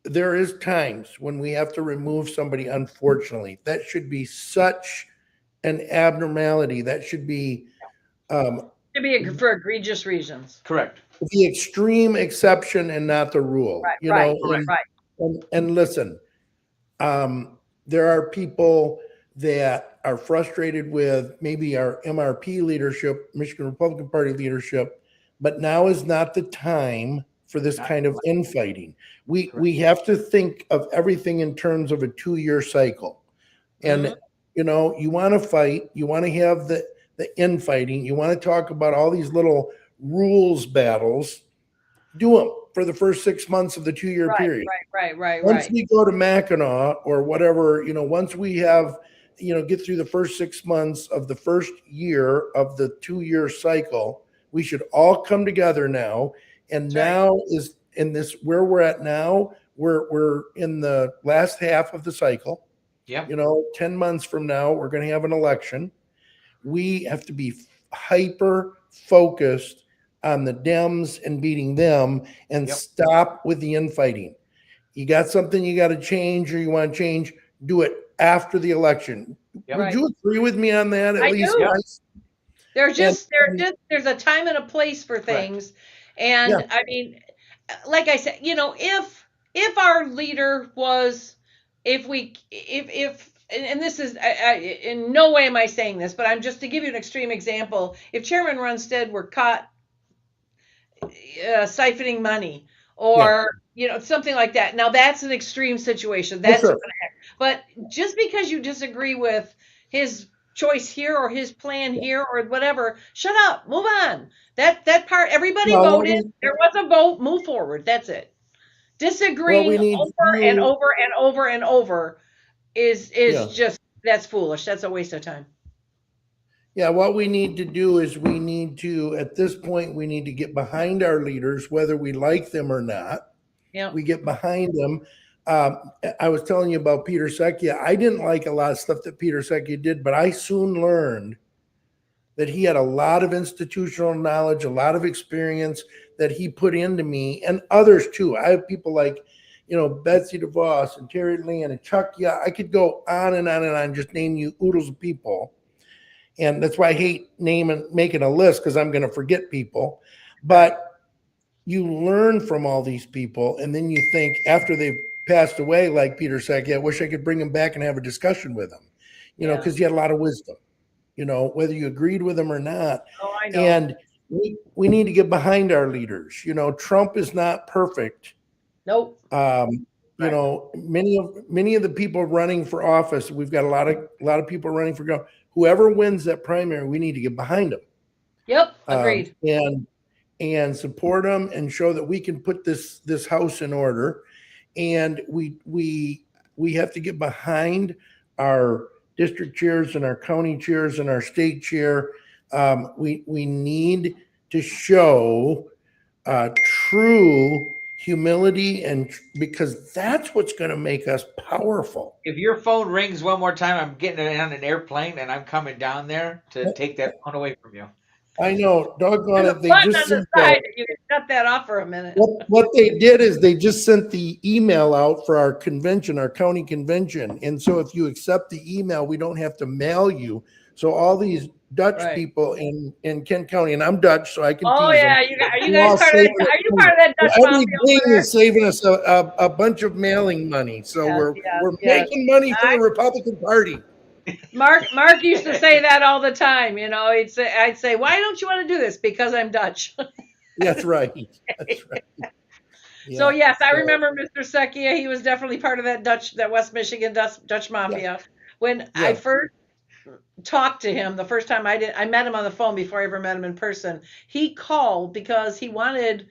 there is times when we have to remove somebody, unfortunately. That should be such an abnormality. That should be for egregious reasons. Correct. The extreme exception and not the rule. Right. And listen, there are people that are frustrated with maybe our MRP leadership, Michigan Republican Party leadership, but now is not the time for this kind of infighting. We have to think of everything in terms of a 2-year cycle. And, you want to fight, you want to have the infighting, you want to talk about all these little rules battles, do them for the first 6 months of the 2-year period. Right. Once we go to Mackinac or whatever, once we have, get through the first 6 months of the first year of the 2-year cycle, we should all come together now. And now is in this where we're at now, we're in the last half of the cycle. Yeah. 10 months from now, we're going to have an election. We have to be hyper focused on the Dems and beating them and stop with the infighting. You got something you got to change or you want to change, do it after the election. Would you agree with me on that? At least do. There's a time and a place for things. And I mean, like I said, if our leader was, and this is, in no way am I saying this, but I'm just to give you an extreme example. If Chairman Runstead were caught siphoning money or, something like that. Now that's an extreme situation. That's but just because you disagree with his choice here or his plan here or whatever, shut up, move on. That part, everybody voted. There was a vote, move forward. That's it. Disagreeing over and over and over and over is just, that's foolish. That's a waste of time. Yeah, what we need to do is at this point, we need to get behind our leaders, whether we like them or not. Yeah. We get behind them. I was telling you about Peter Secchia. I didn't like a lot of stuff that Peter Secchia did, but I soon learned that he had a lot of institutional knowledge, a lot of experience that he put into me and others too. I have people like, Betsy DeVos and Terry Land and Chuck. Yeah, I could go on and on and on, just name you oodles of people. And that's why I hate making a list, because I'm going to forget people. But you learn from all these people, and then you think after they've passed away, like Peter Secchia, I wish I could bring him back and have a discussion with him, because he had a lot of wisdom, whether you agreed with him or not. Oh, I know. And we need to get behind our leaders. Trump is not perfect. Nope. Many of the people running for office, we've got a lot of people running for government. Whoever wins that primary, we need to get behind them. Yep, agreed. And support them and show that we can put this house in order. And we have to get behind our district chairs and our county chairs and our state chair. We need to show true humility, and because that's what's going to make us powerful. If your phone rings one more time, I'm getting on an airplane and I'm coming down there to take that phone away from you. I know, doggone it. They just sent you can cut that off for a minute. What they did is they just sent the email out for our convention, our county convention. And so if you accept the email, we don't have to mail you. So all these Dutch people in Kent County, and I'm Dutch, so I can. Oh tease yeah, them. are you guys part of that Dutch mafia? Everything is saving us a bunch of mailing money. So we're making money for the Republican Party. Mark used to say that all the time. I'd say, why don't you want to do this? Because I'm Dutch. That's right. That's right. Yeah. So yes, I remember Mr. Secchia. He was definitely part of that West Michigan Dutch mafia. Yeah. When I first talked to him, the first time I met him on the phone before I ever met him in person. He called because he wanted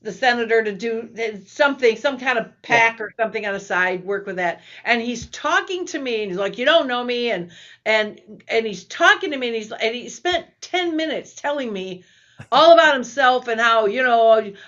the senator to do something, some kind of PAC or something on the side, work with that. And he's talking to me and he's like, you don't know me. And he's talking to me and he spent 10 minutes telling me all about himself and how,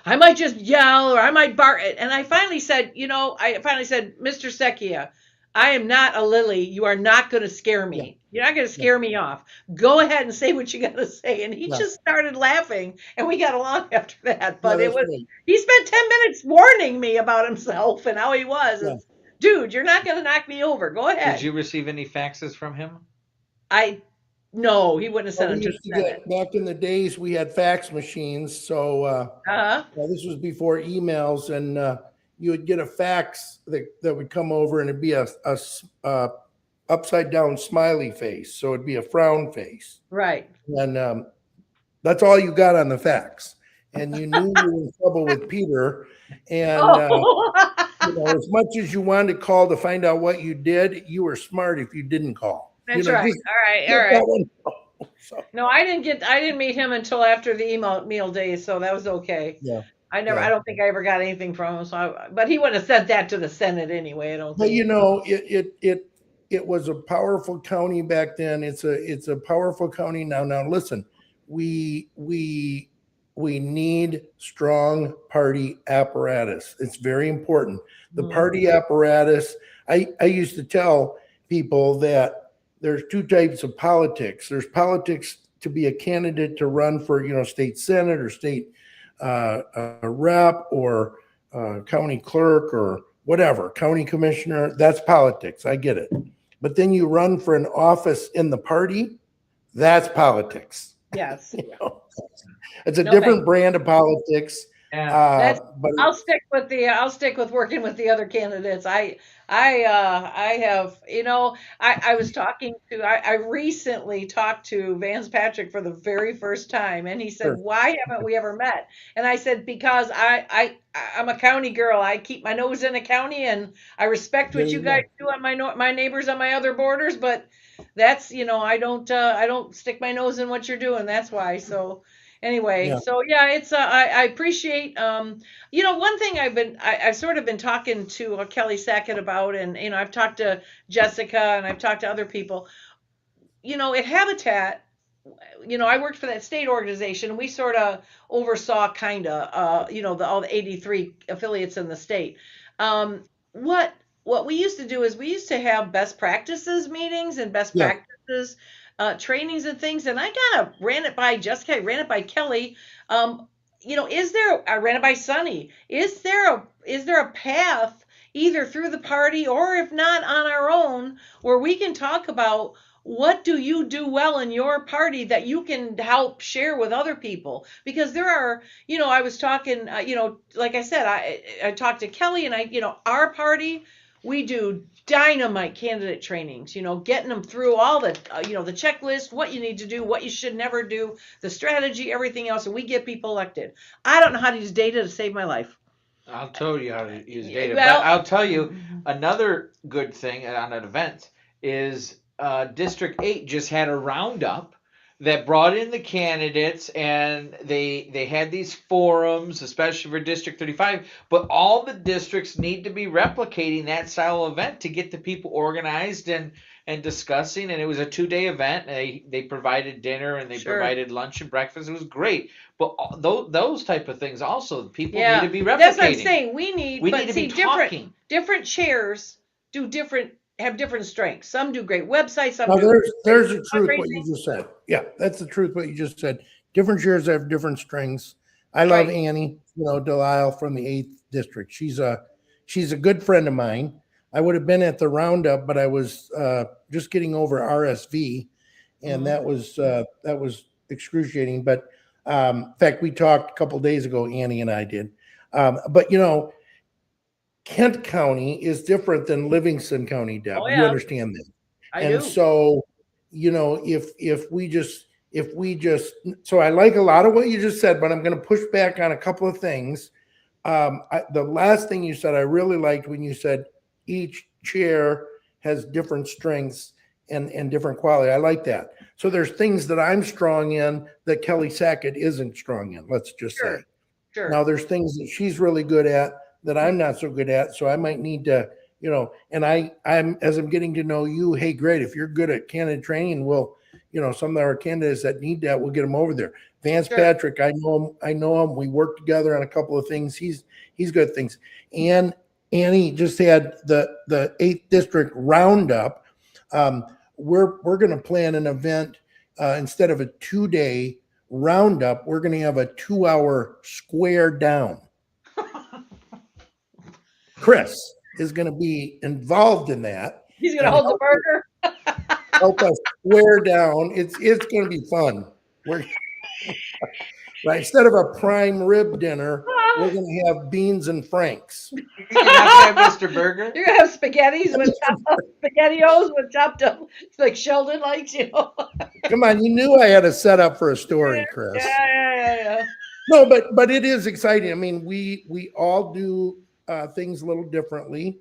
I might just yell or I might bark. And I finally said, Mr. Secchia, I am not a lily. You are not going to scare me. Yeah. You're not going to scare me off. Go ahead and say what you got to say. And he just started laughing, and we got along after that. But he spent 10 minutes warning me about himself and how he was. Yeah. Dude, you're not going to knock me over. Go ahead. Did you receive any faxes from him? No, he wouldn't have sent them to the Senate. Back in the days, we had fax machines. So this was before emails, and you would get a fax that would come over, and it'd be a upside down smiley face. So it'd be a frown face. Right. And that's all you got on the fax. And you knew you were in trouble with Peter. And as much as you wanted to call to find out what you did, you were smart if you didn't call. That's right. All right. No, I didn't meet him until after the email days, so that was okay. Yeah. I don't think I ever got anything from him. But he wouldn't have sent that to the Senate anyway. I don't think. But it was a powerful county back then. It's a powerful county now. Now listen, we need strong party apparatus. It's very important. The party apparatus. I used to tell people that there's two types of politics. There's politics to be a candidate to run for, state senate or state rep or county clerk or whatever, county commissioner, that's politics. I get it. But then you run for an office in the party, that's politics. Yes. It's a different brand of politics. Yeah. But I'll stick with working with the other candidates. I have, I recently talked to Vance Patrick for the very first time, and he said, "Why haven't we ever met?" And I said, "Because I'm a county girl. I keep my nose in the county, and I respect what you guys do on my neighbors on my other borders, but that's, I don't stick my nose in what you're doing. That's why." So anyway, it's I appreciate one thing I've sort of been talking to Kelly Sackett about, and I've talked to Jessica and I've talked to other people. At Habitat, I worked for that state organization, and we sort of oversaw all the 83 affiliates in the state. What we used to do is we used to have best practices meetings and best practices trainings and things, and I kind of ran it by Jessica, I ran it by Kelly. I ran it by Sunny. Is there a path either through the party or if not on our own where we can talk about what do you do well in your party that you can help share with other people? Because there are, I was talking, like I said, I talked to Kelly, and our party, we do dynamite candidate trainings, getting them through all the, the checklist, what you need to do, what you should never do, the strategy, everything else, and we get people elected. I don't know how to use data to save my life. I'll tell you how to use data. Well, but I'll tell you another good thing on an event is District 8 just had a roundup that brought in the candidates, and they had these forums, especially for District 35, but all the districts need to be replicating that style of event to get the people organized and discussing. And it was a 2-day event. They provided dinner, and they provided lunch and breakfast. It was great. But those type of things also, people need to be replicating. That's what I'm saying. We need to be talking. Different chairs have different strengths. Some do great websites. Some there's the truth what you just said. Yeah, that's the truth what you just said. Different chairs have different strengths. I love Annie, Delisle from the 8th district. She's a good friend of mine. I would have been at the roundup, but I was just getting over RSV, and that was excruciating. But in fact, we talked a couple of days ago. Annie and I did. But Kent County is different than Livingston County, Deb. Oh, yeah. You understand that. I do. So, if we just, so I like a lot of what you just said, but I'm going to push back on a couple of things. The last thing you said, I really liked when you said each chair has different strengths and different quality. I like that. So there's things that I'm strong in that Kelly Sackett isn't strong in. Let's just say. Sure. Now there's things that she's really good at that I'm not so good at. So I might need to, and I'm as I'm getting to know you, hey, great. If you're good at candidate training, we'll, some of our candidates that need that, we'll get them over there. Vance Patrick, I know him. We work together on a couple of things. He's good at things. And Annie just had the 8th district roundup. We're going to plan an event instead of a 2-day roundup. We're going to have a 2-hour square down. Chris is going to be involved in that. He's going to hold the burger. Help us square down. It's going to be fun. Right, instead of a prime rib dinner, we're going to have beans and franks. You're going to have Mr. Burger? You're going to have spaghettios with chopped up, like Sheldon likes, Come on, you knew I had a setup for a story, Chris. Yeah. No, but it is exciting. I mean, we all do things a little differently.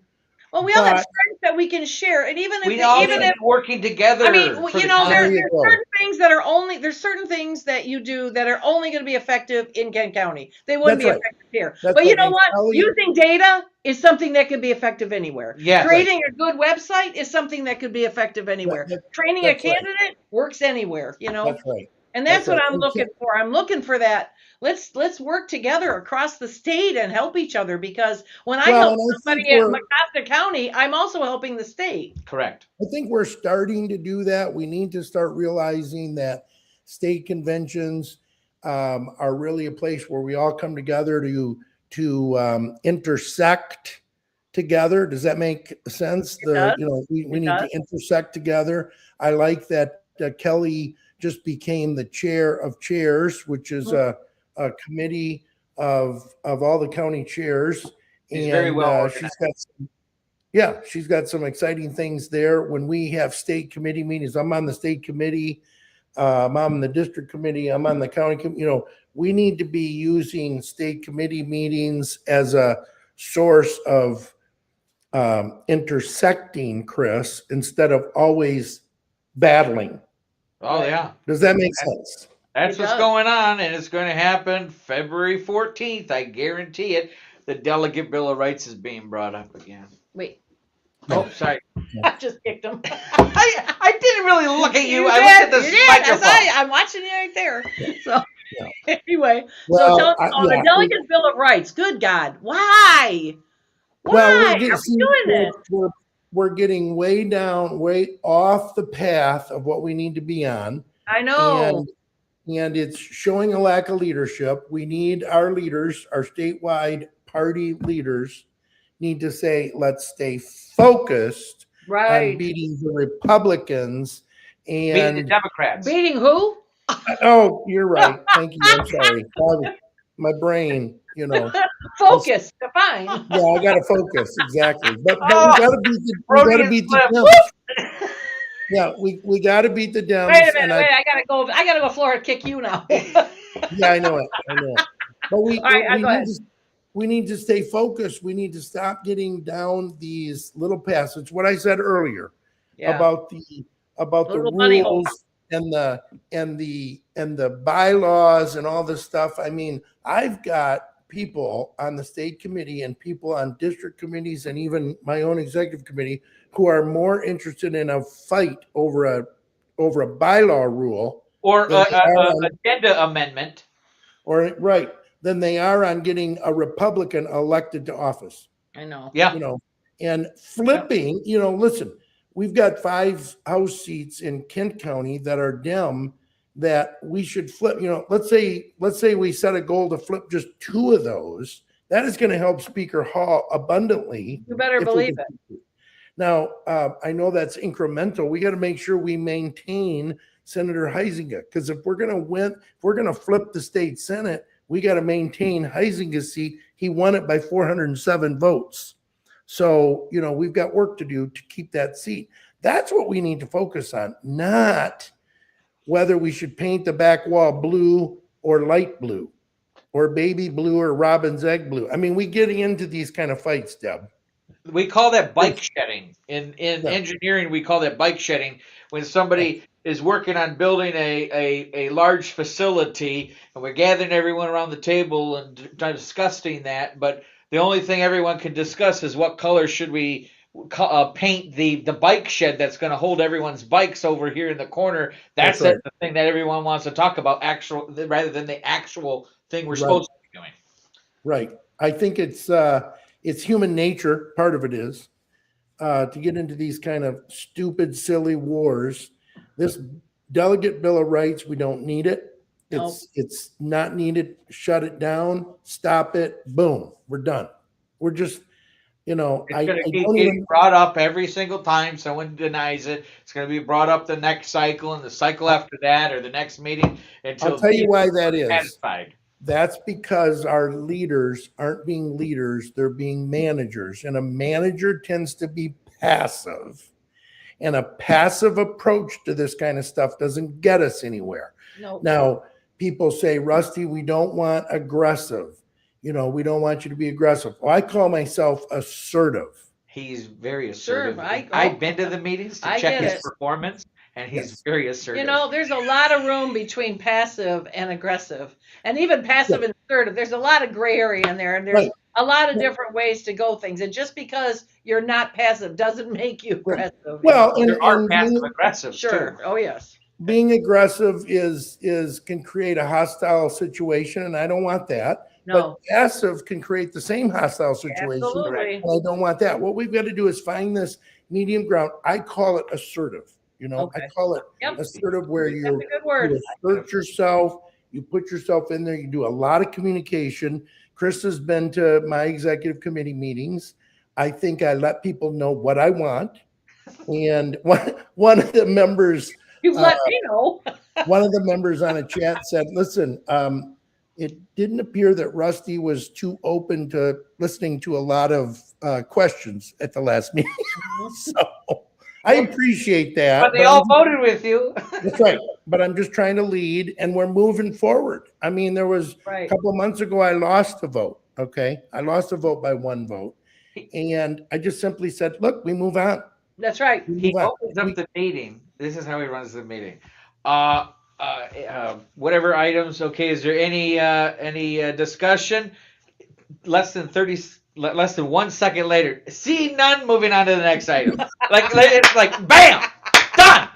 Well, we all have strengths that we can share, and even if working together. I mean, there's certain things that are there's certain things that you do that are only going to be effective in Kent County. They wouldn't be effective here. But you know what? Using data is something that can be effective anywhere. Yeah. Creating a good website is something that could be effective anywhere. Training a candidate works anywhere. That's right. And that's what I'm looking for. I'm looking for that. Let's work together across the state and help each other, because when I help somebody in Mecosta County, I'm also helping the state. Correct. I think we're starting to do that. We need to start realizing that state conventions are really a place where we all come together to intersect together. Does that make sense? We need to intersect together. I like that Kelly just became the chair of chairs, which is a committee of all the county chairs. She's very well she's got some exciting things there. When we have state committee meetings, I'm on the state committee, I'm on the district committee, I'm on the county committee. We need to be using state committee meetings as a source of intersecting, Chris, instead of always battling. Oh yeah. Does that make sense? That's what's going on, and it's going to happen February 14th. I guarantee it. The Delegate Bill of Rights is being brought up again. Wait. Oh, sorry. I just kicked him. I didn't really look at you. I did, looked at this microphone. I'm watching you right there. So anyway, Well, so the Delegate Bill of Rights. Good God, why? Why are we doing this? We're getting way off the path of what we need to be on. I know. And it's showing a lack of leadership. We need our leaders, our statewide party leaders, need to say, let's stay focused on beating the Republicans and beating the Democrats. Beating who? Oh, you're right. Thank you. I'm sorry. My brain, Focus. Define. Yeah, I got to focus exactly. But we got to beat the Dems. Yeah, we got to beat the Dems. Wait a minute. I gotta go Florida kick you now. Yeah, I know it. But we need to stay focused. We need to stop getting down these little paths. It's what I said earlier about the rules and the bylaws and all this stuff. I mean, I've got people on the state committee and people on district committees and even my own executive committee who are more interested in a fight over a bylaw rule or an agenda amendment, than they are on getting a Republican elected to office. I know. Yeah. And flipping. Listen, we've got 5 House seats in Kent County that are Dem that we should flip. Let's say we set a goal to flip just 2 of those. That is going to help Speaker Hall abundantly. You better believe it. Now, I know that's incremental. We got to make sure we maintain Senator Huizenga, because if we're going to win, if we're going to flip the state Senate, we got to maintain Huizenga's seat. He won it by 407 votes. So, we've got work to do to keep that seat. That's what we need to focus on, not whether we should paint the back wall blue or light blue or baby blue or robin's egg blue. I mean, we get into these kind of fights, Deb. We call that bike shedding. In engineering, we call that bike shedding. When somebody is working on building a large facility and we're gathering everyone around the table and discussing that, but the only thing everyone can discuss is what color should we paint the bike shed that's going to hold everyone's bikes over here in the corner. That's the thing that everyone wants to talk about, rather than the actual thing we're supposed to be doing. Right. I think it's human nature. Part of it is to get into these kind of stupid, silly wars. This Delegate Bill of Rights, we don't need it. It's not needed. Shut it down. Stop it. Boom. We're done. We're just, it's going to keep getting brought up every single time someone denies it. It's going to be brought up the next cycle and the cycle after that, or the next meeting. Until I'll tell you why that is. Satisfied. That's because our leaders aren't being leaders, they're being managers. And a manager tends to be passive. And a passive approach to this kind of stuff doesn't get us anywhere. No. Now, people say, Rusty, we don't want aggressive. We don't want you to be aggressive. Well, I call myself assertive. He's very assertive. Sure, I've been to the meetings to check his performance, and he's very assertive. There's a lot of room between passive and aggressive, and even passive and assertive. There's a lot of gray area in there, and there's a lot of different ways to go things. And just because you're not passive doesn't make you aggressive. Well, there are passive aggressive. Sure. Too. Oh yes. Being aggressive can create a hostile situation, and I don't want that. No. But passive can create the same hostile situation. Absolutely. And I don't want that. What we've got to do is find this medium ground. I call it assertive. You know, Okay. I call it Yep. assertive, where That's you a good word. assert yourself, you put yourself in there, you do a lot of communication. Chris has been to my executive committee meetings. I think I let people know what I want. And one of the members, You've let me know. one of the members on a chat said, listen, it didn't appear that Rusty was too open to listening to a lot of questions at the last meeting. So I appreciate that. But they all voted with you. That's right. But I'm just trying to lead, and we're moving forward. I mean, there was Right. a couple of months ago, I lost a vote. Okay. I lost a vote by 1 vote. And I just simply said, look, we move on. That's right. We He move on. opens up the meeting. This is how he runs the meeting. Whatever items. Okay, is there any discussion? Less than 1 second later. See none. Moving on to the next item. It's like bam, done.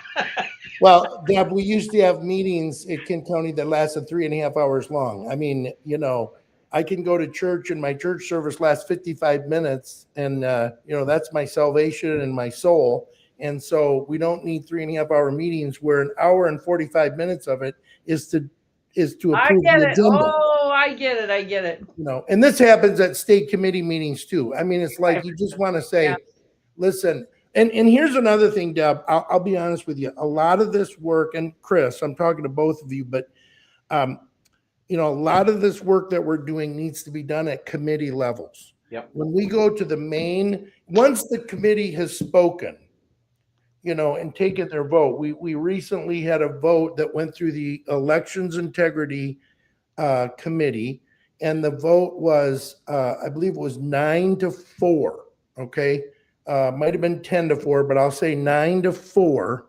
Well, Deb, we used to have meetings at Kent County that lasted 3.5 hours long. I mean, you know, I can go to church and my church service lasts 55 minutes, and you know, that's my salvation and my soul. And so we don't need 3.5 hour meetings where 1 hour and 45 minutes of it is to approve I get the it. agenda. Oh, I get it. I get it. You know, and this happens at state committee meetings too. I mean, it's like you just want to say, Yeah. listen, and here's another thing, Deb. I'll be honest with you. A lot of this work, and Chris, I'm talking to both of you, but you know, a lot of this work that we're doing needs to be done at committee levels. Yep. When we go to the main, once the committee has spoken, you know, and taken their vote, we recently had a vote that went through the Elections Integrity Committee, and the vote was, I believe it was 9-4. Okay, might have been 10-4, but I'll say 9-4.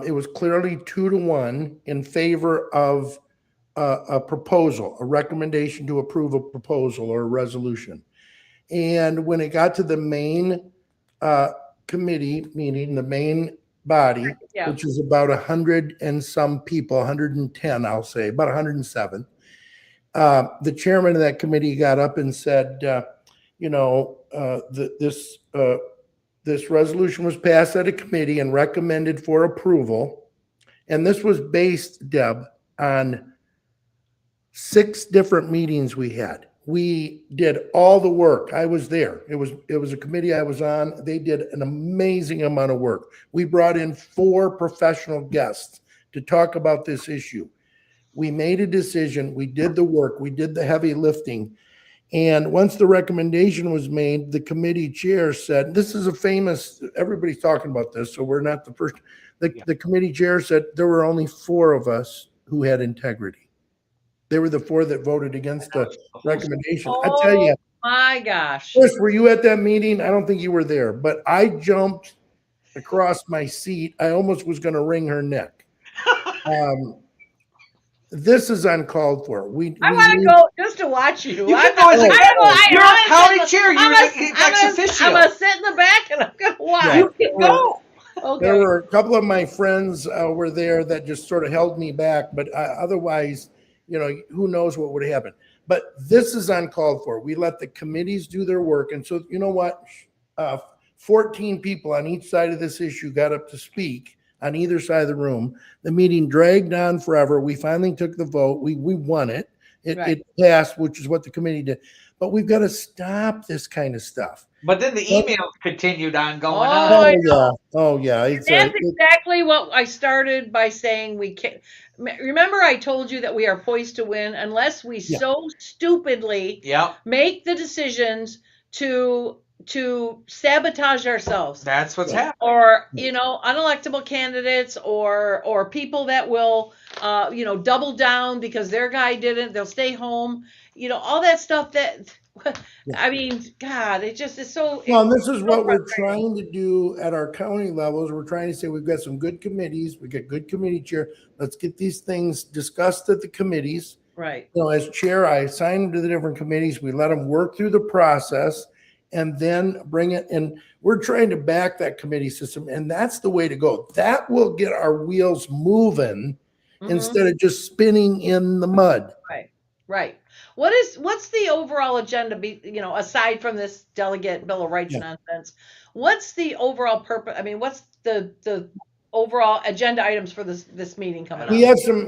It was clearly 2-1 in favor of a proposal, a recommendation to approve a proposal or a resolution. And when it got to the main committee meeting, the main body, Yeah. which is about 100 and some people, 110, I'll say, about 107. The chairman of that committee got up and said, you know, this resolution was passed at a committee and recommended for approval. And this was based, Deb, on 6 different meetings we had. We did all the work. I was there. It was a committee I was on. They did an amazing amount of work. We brought in 4 professional guests to talk about this issue. We made a decision. We did the work. We did the heavy lifting. And once the recommendation was made, the committee chair said, this is a famous, everybody's talking about this, so we're not the first. The committee chair said there were only 4 of us who had integrity. They were the 4 that voted against the recommendation. I tell you, My gosh. Chris, were you at that meeting? I don't think you were there, but I jumped across my seat. I almost was going to wring her neck. This is uncalled for. I want to go just to watch you. You can go as you're a county chair. You're ex officio. I'm going to sit in the back and I'm going to watch. Yeah. You can go. Okay. There were a couple of my friends were there that just sort of held me back, but otherwise, you know, who knows what would happen. But this is uncalled for. We let the committees do their work. And so, you know what? 14 people on each side of this issue got up to speak on either side of the room. The meeting dragged on forever. We finally took the vote. We won it. It passed, which is what the committee did. But we've got to stop this kind of stuff. But then the emails continued on going on. I know. Oh, yeah. That's exactly what I started by saying. We can't. Remember, I told you that we are poised to win unless we so stupidly make the decisions to sabotage ourselves. That's what's happening. Or, you know, unelectable candidates or people that will, you know, double down because their guy didn't. They'll stay home. You know, all that stuff that. I mean, God, it just is so. Well, this is what we're trying to do at our county levels. We're trying to say we've got some good committees. We got good committee chair. Let's get these things discussed at the committees. Right. You know, as chair, I assign them to the different committees. We let them work through the process and then bring it. And we're trying to back that committee system. And that's the way to go. That will get our wheels moving instead of just spinning in the mud. Right. Right. What's the overall agenda aside from this delegate Bill of Rights nonsense? What's the overall purpose? I mean, what's the overall agenda items for this meeting coming up?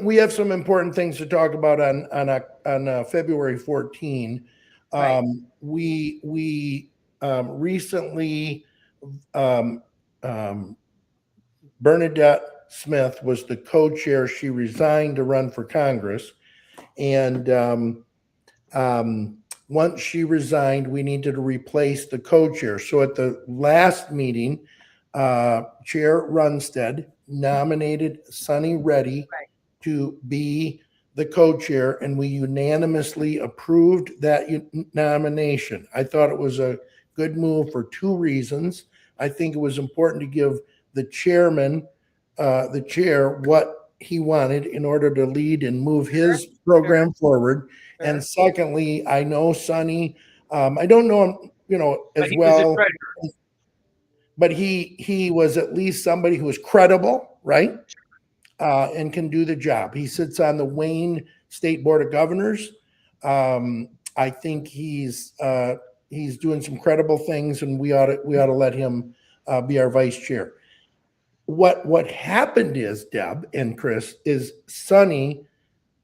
We have some important things to talk about on February 14. Right. We recently Bernadette Smith was the co-chair. She resigned to run for Congress. And once she resigned, we needed to replace the co-chair. So at the last meeting, Chair Runstead nominated Sunny Reddy to be the co-chair, and we unanimously approved that nomination. I thought it was a good move for two reasons. I think it was important to give the chairman, the chair, what he wanted in order to lead and move his program forward. And secondly, I know Sunny, I don't know him, as well, but he was at least somebody who was credible, right? And can do the job. He sits on the Wayne State Board of Governors. I think he's doing some credible things, and we ought to let him be our vice chair. What happened is, Deb and Chris, is Sunny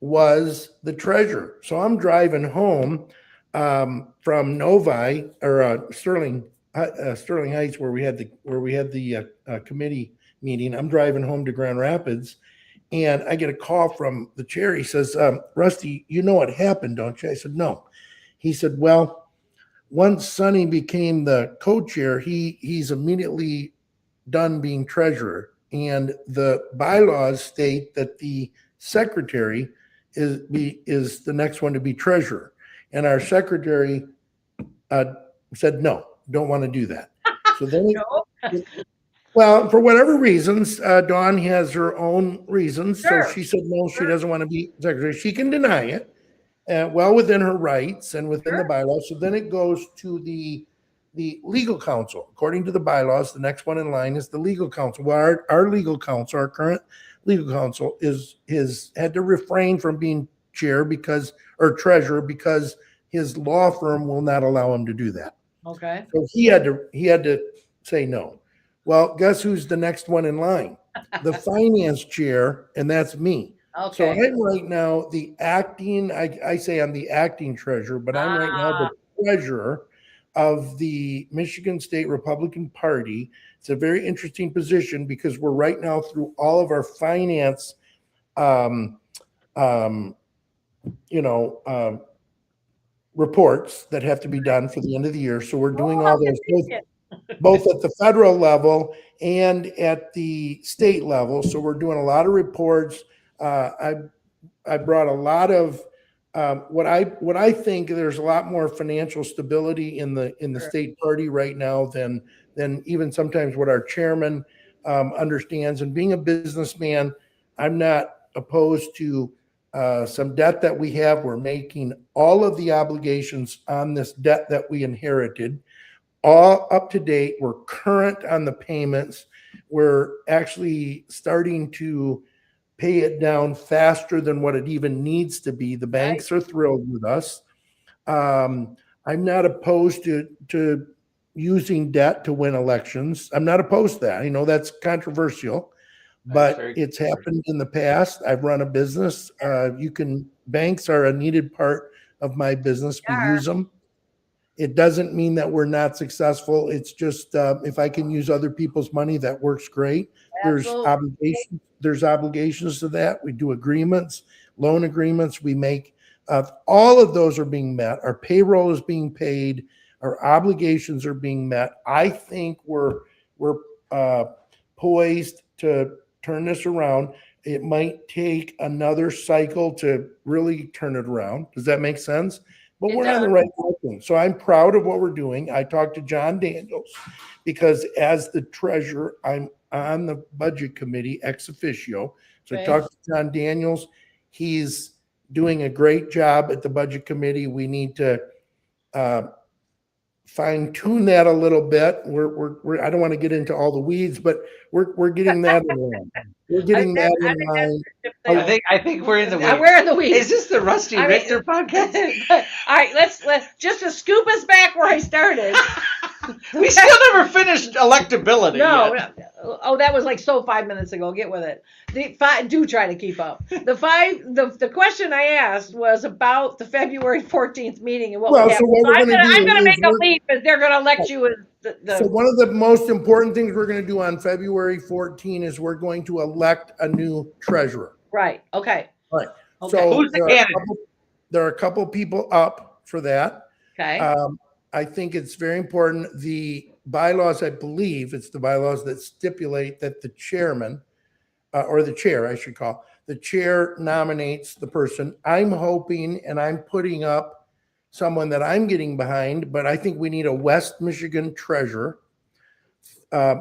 was the treasurer. So I'm driving home from Novi or Sterling Heights, where we had the committee meeting. I'm driving home to Grand Rapids, and I get a call from the chair. He says, "Rusty, you know what happened, don't you?" I said, "No." He said, "Well, once Sunny became the co-chair, he's immediately done being treasurer, and the bylaws state that the secretary is the next one to be treasurer, and our secretary said no, don't want to do that." So then well, for whatever reasons, Dawn has her own reasons. Sure. So she said no, she doesn't want to be secretary. She can deny it, well within her rights and within the bylaws. So then it goes to the legal counsel. According to the bylaws, the next one in line is the legal counsel. Well, our legal counsel, our current legal counsel, is had to refrain from being chair or treasurer because his law firm will not allow him to do that. Okay. So he had to say no. Well, guess who's the next one in line? The finance chair, and that's me. Okay. So I'm right now the acting, I say I'm the acting treasurer, but I'm right now the treasurer of the Michigan State Republican Party. It's a very interesting position because we're right now through all of our finance, reports that have to be done for the end of the year. So we're doing all those both at the federal level and at the state level. So we're doing a lot of reports. I brought a lot of what I think there's a lot more financial stability in the state party right now than even sometimes what our chairman understands. And being a businessman, I'm not opposed to some debt that we have. We're making all of the obligations on this debt that we inherited all up to date. We're current on the payments. We're actually starting to pay it down faster than what it even needs to be. The banks are thrilled with us. I'm not opposed to using debt to win elections. I'm not opposed to that. I know that's controversial, but it's happened in the past. I've run a business. Banks are a needed part of my business. We use them. It doesn't mean that we're not successful. It's just if I can use other people's money, that works great. Absolutely. There's obligations to that. We do agreements, loan agreements. We make all of those are being met. Our payroll is being paid. Our obligations are being met. I think we're poised to turn this around. It might take another cycle to really turn it around. Does that make sense? But we're on the right direction. So I'm proud of what we're doing. I talked to John Daniels because as the treasurer, I'm on the budget committee ex officio. So I talked to John Daniels. He's doing a great job at the budget committee. We need to fine tune that a little bit. We're I don't want to get into all the weeds, but we're getting that in line. We're getting that in line. I think we're in the weeds. We're in the weeds. Is this the Rusty Richter podcast? All right, let's just to scoop us back where I started. We still never finished electability. No, yet. oh, that was like 5 minutes ago. Get with it. Do try to keep up. The question I asked was about the February 14th meeting and what we have. So what we're I'm going to make a leap because they're going to elect you as So one of the most important things we're going to do on February 14 is we're going to elect a new treasurer. Right. Okay. All right. Okay. So Who's the candidate? there are a couple people up for that. Okay. I think it's very important. The bylaws, I believe it's the bylaws that stipulate that the chairman, or the chair, I should call, the chair nominates the person. I'm hoping, and I'm putting up someone that I'm getting behind, but I think we need a West Michigan treasurer.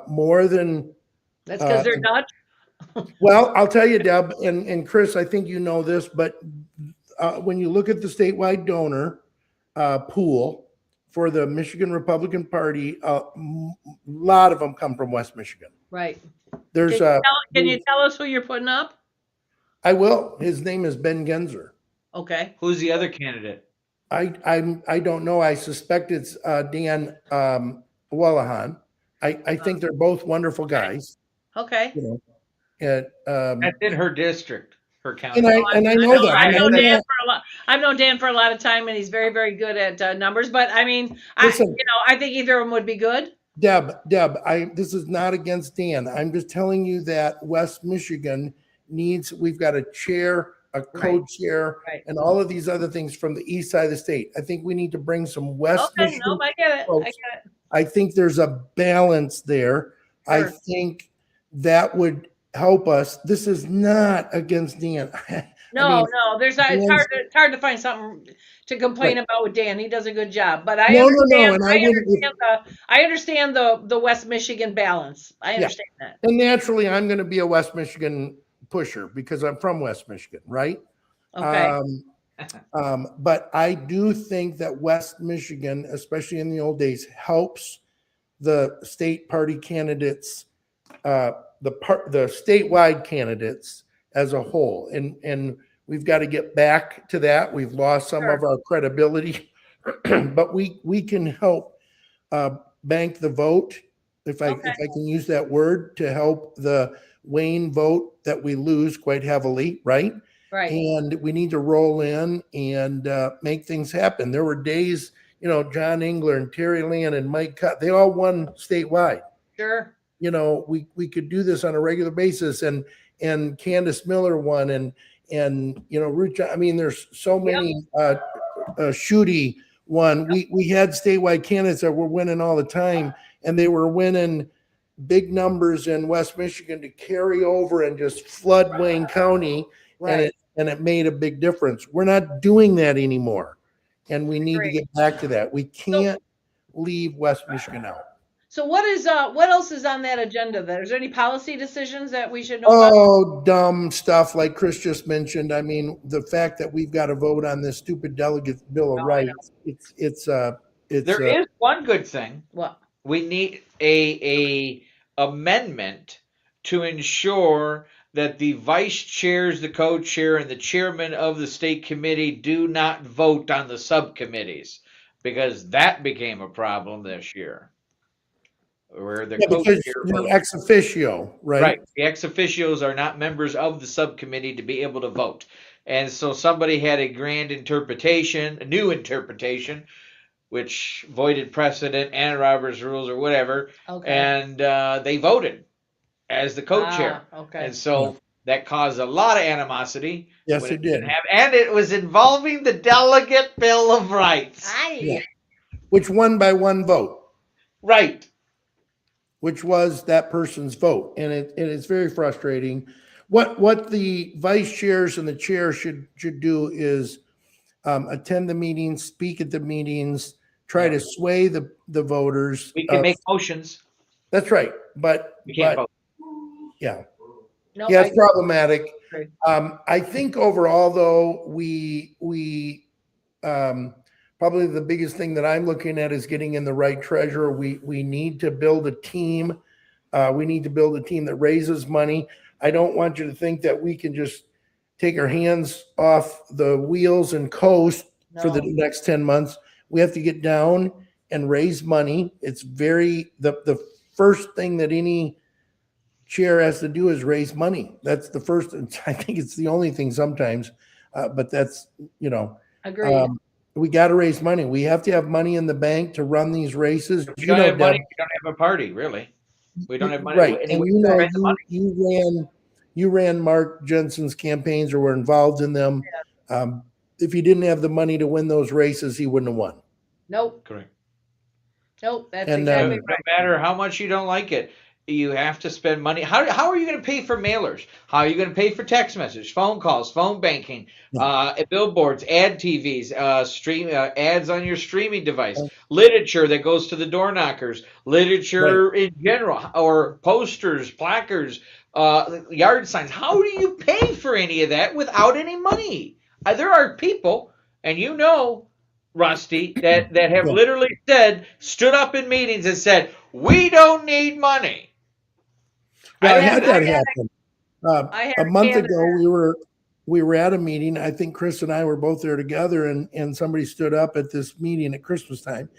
More than That's because they're Dutch. well, I'll tell you, Deb, and Chris, I think you know this, but when you look at the statewide donor pool for the Michigan Republican Party, a lot of them come from West Michigan. Right. There's Can you tell us who you're putting up? I will. His name is Ben Genzer. Okay. Who's the other candidate? I don't know. I suspect it's Dan Wallahan. I think they're both wonderful guys. Okay. You know, and That's in her district, her county. and I know that. I've known Dan for a lot of time, and he's very, very good at numbers. But I mean, Listen, I think either of them would be good. Deb, this is not against Dan. I'm just telling you that West Michigan needs, we've got a chair, a co-chair, Right. and all of these other things from the east side of the state. I think we need to bring some West Michigan. No, I get it. folks. I think there's a balance there. I Sure. think that would help us. This is not against Dan. No, it's hard to find something to complain about with Dan. He does a good job, but I No, understand. and I understand the West Michigan balance. I understand that. And naturally, I'm going to be a West Michigan pusher because I'm from West Michigan, right? Okay. But I do think that West Michigan, especially in the old days, helps the state party candidates, the statewide candidates as a whole. And we've got to get back to that. We've lost some of our credibility, but we can help bank the vote, if I can use that word, to help the Wayne vote that we lose quite heavily, right? Right. And we need to roll in and make things happen. There were days, John Engler and Terry Land and Mike Cutt, they all won statewide. Sure. We could do this on a regular basis, and Candace Miller won, and Ruth. I mean, there's so many. Shooty won. We had statewide candidates that were winning all the time, and they were winning big numbers in West Michigan to carry over and just flood Wayne County, Right. and it made a big difference. We're not doing that anymore, and we need to get back to that. We can't leave West Michigan out. So what else is on that agenda? Is there any policy decisions that we should know about? Oh, dumb stuff like Chris just mentioned. I mean, the fact that we've got to vote on this stupid delegate Bill of Rights. It's There is one good thing. What? We need a amendment to ensure that the vice chairs, the co-chair, and the chairman of the state committee do not vote on the subcommittees, because that became a problem this year. Where the because you're ex officio, right? Right. The ex officios are not members of the subcommittee to be able to vote. And so somebody had a a new interpretation, which voided precedent and Robert's rules or whatever. Okay. And they voted as the co-chair. Okay. And so that caused a lot of animosity. Yes, it did. And it was involving the Delegate Bill of Rights. Yeah. Which won by one vote. Right. Which was that person's vote. And it's very frustrating. What the vice chairs and the chair should do is attend the meetings, speak at the meetings, try to sway the voters. We can make motions. That's right. But we can't vote. Yeah. No, it's problematic. Right. I think overall, though, we probably the biggest thing that I'm looking at is getting in the right treasurer. We need to build a team. We need to build a team that raises money. I don't want you to think that we can just take our hands off the wheels and coast for the next 10 months. We have to get down and raise money. It's the first thing that any chair has to do is raise money. That's the first. I think it's the only thing sometimes, but that's, Agreed. We got to raise money. We have to have money in the bank to run these races. If we don't have money, we don't have a party, really. We don't have money. Right. And you ran Mark Jensen's campaigns or were involved in them. Yeah. If he didn't have the money to win those races, he wouldn't have won. Nope. Correct. Nope. That's And, exactly No right. matter how much you don't like it, you have to spend money. How are you going to pay for mailers? How are you going to pay for text messages, phone calls, phone banking, billboards, ad TVs, stream ads on your streaming device, literature that goes to the door knockers, literature in general, or posters, placards, yard signs? How do you pay for any of that without any money? There are people, and Rusty, that have literally stood up in meetings and said, we don't need money. Well, I had that happen. A month ago, we were at a meeting. I think Chris and I were both there together, and somebody stood up at this meeting at Christmas time,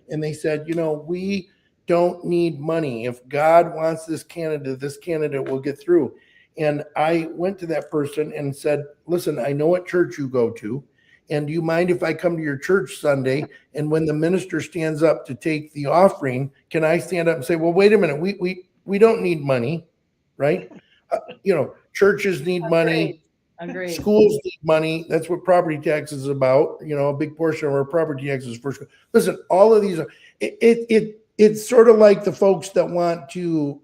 and they said, we don't need money. If God wants this candidate will get through. And I went to that person and said, listen, I know what church you go to. And do you mind if I come to your church Sunday? And when the minister stands up to take the offering, can I stand up and say, well, wait a minute, we don't need money, right? Churches need money. Agreed. Schools need money. That's what property tax is about. A big portion of our property tax is for school. Listen, all of these are, it's sort of like the folks that want to,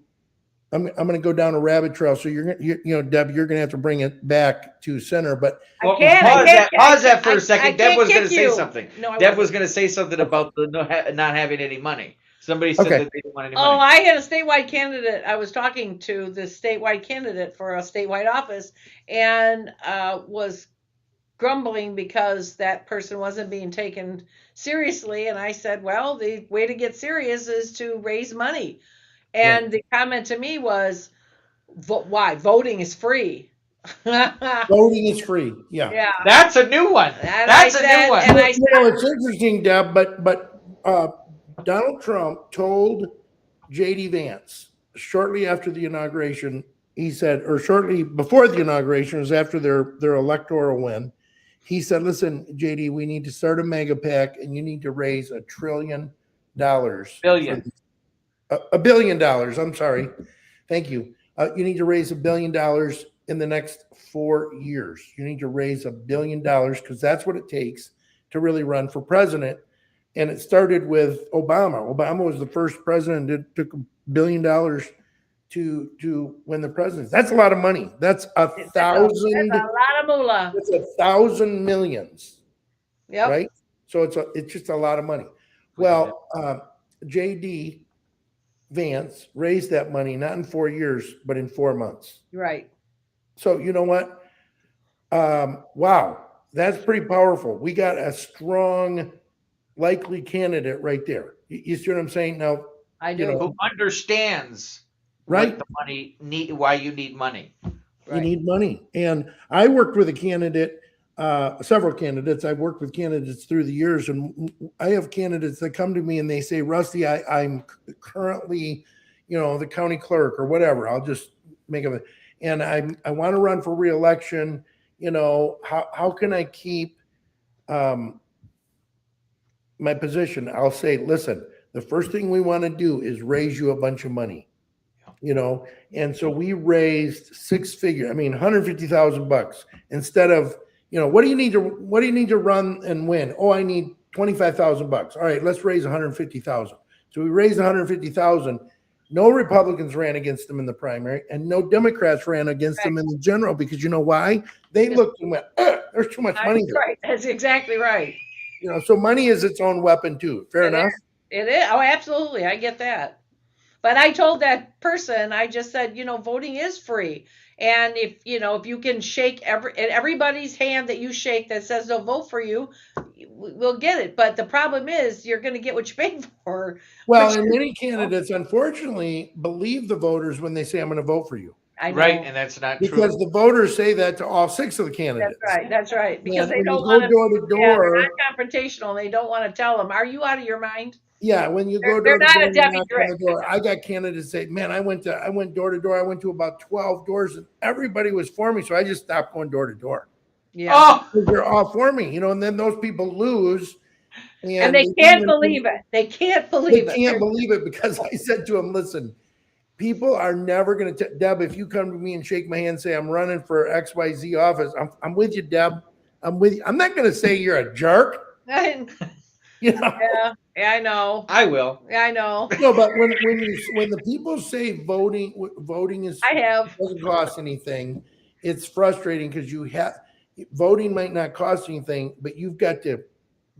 I'm going to go down a rabbit trail. So Deb, you're going to have to bring it back to center. But pause that for a second. Deb was going to say something. Deb was going to say something about the not having any money. Somebody said that they didn't want any money. Oh, I had a statewide candidate. I was talking to the statewide candidate for a statewide office and was grumbling because that person wasn't being taken seriously. And I said, well, the way to get serious is to raise money. And the comment to me was, why? Voting is free. Voting is free. Yeah. That's a new one. That's a new one. And I said, it's interesting, Deb, but Donald Trump told J.D. Vance shortly after the inauguration, he said, or shortly before the inauguration, it was after their electoral win, he said, listen, J.D., we need to start a mega PAC and you need to raise $1 trillion. Billion. $1 billion. I'm sorry. Thank you. You need to raise $1 billion in the next 4 years. You need to raise $1 billion because that's what it takes to really run for president. And it started with Obama. Obama was the first president that took $1 billion to win the presidency. That's a lot of money. That's that's a lot of moolah. It's 1,000 millions. Yep. Right. So it's just a lot of money. Well, J.D. Vance raised that money not in 4 years, but in 4 months. Right. So you know what? Wow, that's pretty powerful. We got a strong, likely candidate right there. You see what I'm saying? Now, I do. Who understands right? What the money why you need money. You need money. And I worked with a candidate, several candidates. I've worked with candidates through the years, and I have candidates that come to me and they say, Rusty, I'm currently, the county clerk or whatever. I'll just make it. And I want to run for reelection. How can I keep my position? I'll say, listen, the first thing we want to do is raise you a bunch of money. And so we raised $150,000 instead of, what do you need to run and win? Oh, I need $25,000. All right, let's raise $150,000. So we raised $150,000. No Republicans ran against them in the primary, and no Democrats ran against them in the general, because you know why? They looked and went, there's too much money here. Right. That's exactly right. So money is its own weapon too. Fair enough? It is. Oh, absolutely. I get that. But I told that person, I just said, voting is free. And if you can shake everybody's hand that you shake that says they'll vote for you, we'll get it. But the problem is you're going to get what you paid for. Well, and many candidates, unfortunately, believe the voters when they say, I'm going to vote for you. I know. Right, and that's not true. Because the voters say that to all 6 of the candidates. That's right. Because And they when don't you want go to door to door. they're not confrontational. They don't want to tell them, are you out of your mind? Yeah, when you go They're door to not door, a and Debbie knock on the Grick. door. I got candidates say, man, I went door to door. I went to about 12 doors and everybody was for me. So I just stopped going door to door. Yeah. Oh, They're all for me, and then those people lose. And they can't believe it. They can't believe They it. can't believe it because I said to them, listen, people are never going to, Deb, if you come to me and shake my hand and say, I'm running for XYZ office, I'm with you, Deb. I'm with you. I'm not going to say you're a jerk. Yeah, I know. I will. Yeah, I know. No, but when the people say voting doesn't cost anything, it's frustrating because voting might not cost anything, but you've got to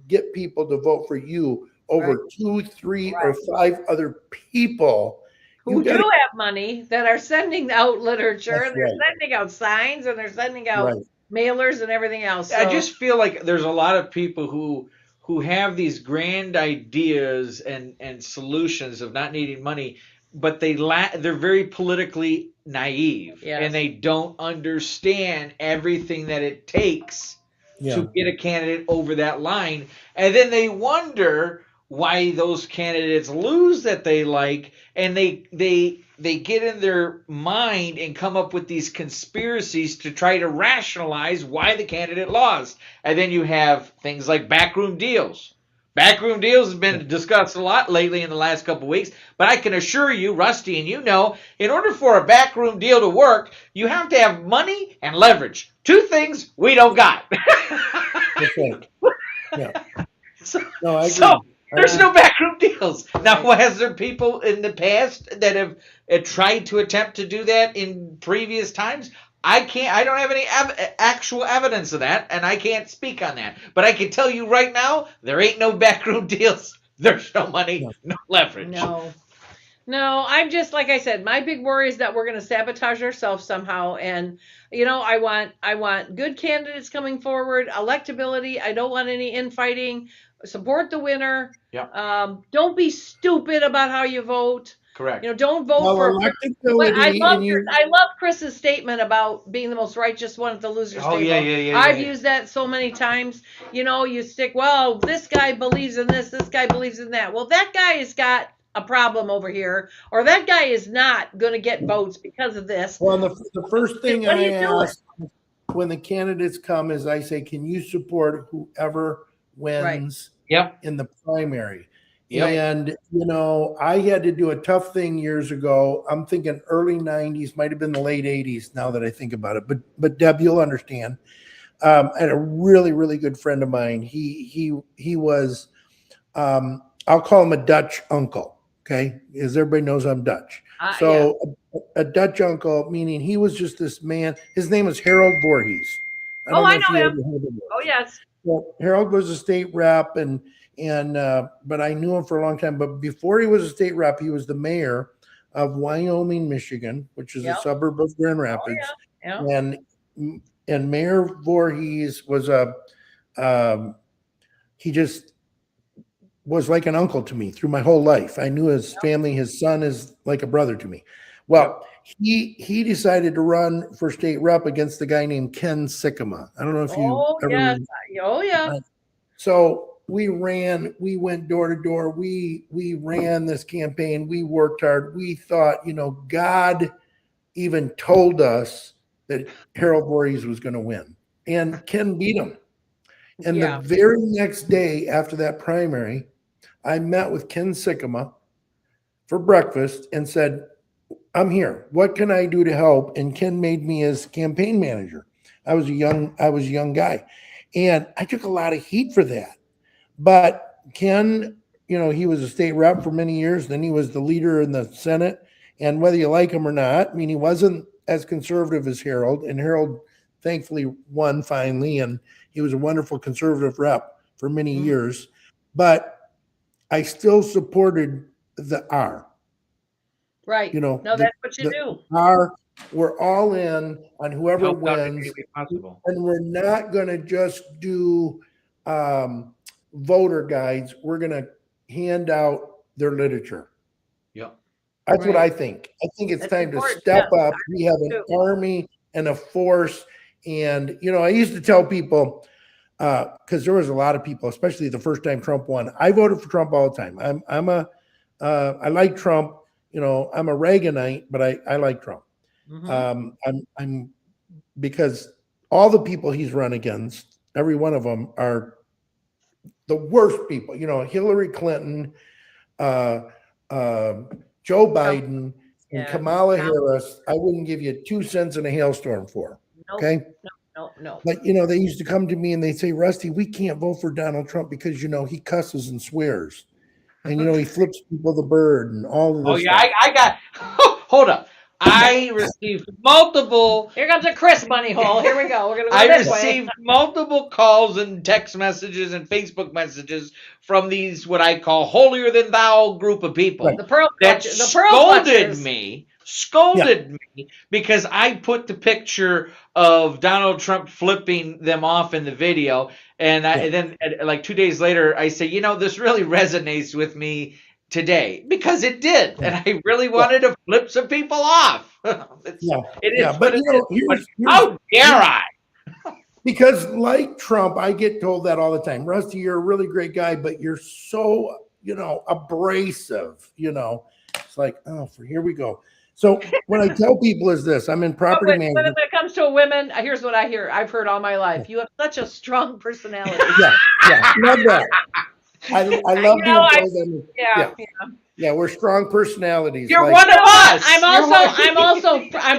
get people to vote for you over 2, 3, or 5 other people who do have money that are sending out literature, That's and they're right. sending out signs, and they're sending out Right. mailers and everything else. I So- just feel like there's a lot of people who have these grand ideas and solutions of not needing money, but they're very politically naive, Yes. and they don't understand everything that it takes to get a candidate over that line, and then they wonder why those candidates lose that they like, and they get in their mind and come up with these conspiracies to try to rationalize why the candidate lost. And then you have things like backroom deals. Backroom deals has been discussed a lot lately in the last couple of weeks, but I can assure you, Rusty, and in order for a backroom deal to work, you have to have money and leverage. 2 things we don't got. That's right. Yeah. No, I agree. There's no backroom deals. Now, has there people in the past that have tried to attempt to do that in previous times? I don't have any actual evidence of that, and I can't speak on that. But I can tell you right now, there ain't no backroom deals. There's no money, no leverage. No, I'm just, like I said, my big worry is that we're going to sabotage ourselves somehow. And, I want good candidates coming forward, electability. I don't want any infighting. Support the winner. Yeah. Don't be stupid about how you vote. Correct. Don't vote for. electability. I love Chris's statement about being the most righteous one at the loser's table. Yeah. I've used that so many times. You stick, well, this guy believes in this guy believes in that. Well, that guy has got a problem over here, or that guy is not going to get votes because of this. Well, the first thing What are I you doing? ask when the candidates come is I say, can you support whoever wins in the primary? Yep. And, I had to do a tough thing years ago. I'm thinking early 90s, might have been the late 80s now that I think about it. But Deb, you'll understand. I had a really, really good friend of mine. He was, I'll call him a Dutch uncle. Okay. As everybody knows, I'm Dutch. A Dutch uncle, meaning he was just this man. His name was Harold Voorhees. I know him. Oh, yes. Well, Harold was a state rep, but I knew him for a long time. But before he was a state rep, he was the mayor of Wyoming, Michigan, which is a suburb of Grand Rapids. And Mayor Voorhees was he just was like an uncle to me through my whole life. I knew his family. His son is like a brother to me. Well, he decided to run for state rep against a guy named Ken Sikkema. I don't know if you ever. Oh, yeah. So we went door to door. We ran this campaign. We worked hard. We thought, God even told us that Harold Voorhees was going to win, and Ken beat him. And the very next day after that primary, I met with Ken Sikkema for breakfast and said, I'm here. What can I do to help? And Ken made me his campaign manager. I was a young guy, and I took a lot of heat for that. But Ken, he was a state rep for many years. Then he was the leader in the Senate. And whether you like him or not, he wasn't as conservative as Harold. And Harold thankfully won finally. And he was a wonderful conservative rep for many years. But I still supported the R. Right. No, that's what you do. We're all in on whoever Help out in wins, any way possible. and we're not going to just do voter guides. We're going to hand out their literature. Yep. That's what I think. I think it's time to step up. We have an army and a force. And, I used to tell people, because there was a lot of people, especially the first time Trump won. I voted for Trump all the time. I like Trump. I'm a Reaganite, but I like Trump. I'm because all the people he's run against, every one of them are the worst people. Hillary Clinton, Joe Biden, and Kamala Harris. I wouldn't give you 2 cents in a hailstorm for. Okay. No. But they used to come to me and they say, Rusty, we can't vote for Donald Trump because he cusses and swears, and he flips people the bird and all of this. Oh yeah, I got. Hold up. I received multiple. Here comes a Chris money hole. Here we go. We're gonna go I this way. received multiple calls and text messages and Facebook messages from these what I call holier than thou group of people The Pearl that Clutch- the Pearl scolded Clutchers. me because I put the picture of Donald Trump flipping them off in the video, and then like 2 days later I say, this really resonates with me today because it did, and I really wanted to flip some people off. It is. But how dare I? Because like Trump, I get told that all the time. Rusty, you're a really great guy, but you're so abrasive. It's like, here we go. So what I tell people is this: I'm in property When management. it comes to women, here's what I hear. I've heard all my life. You have such a strong personality. Yeah, love that. I love being told that. Yeah, we're strong personalities. You're one of us.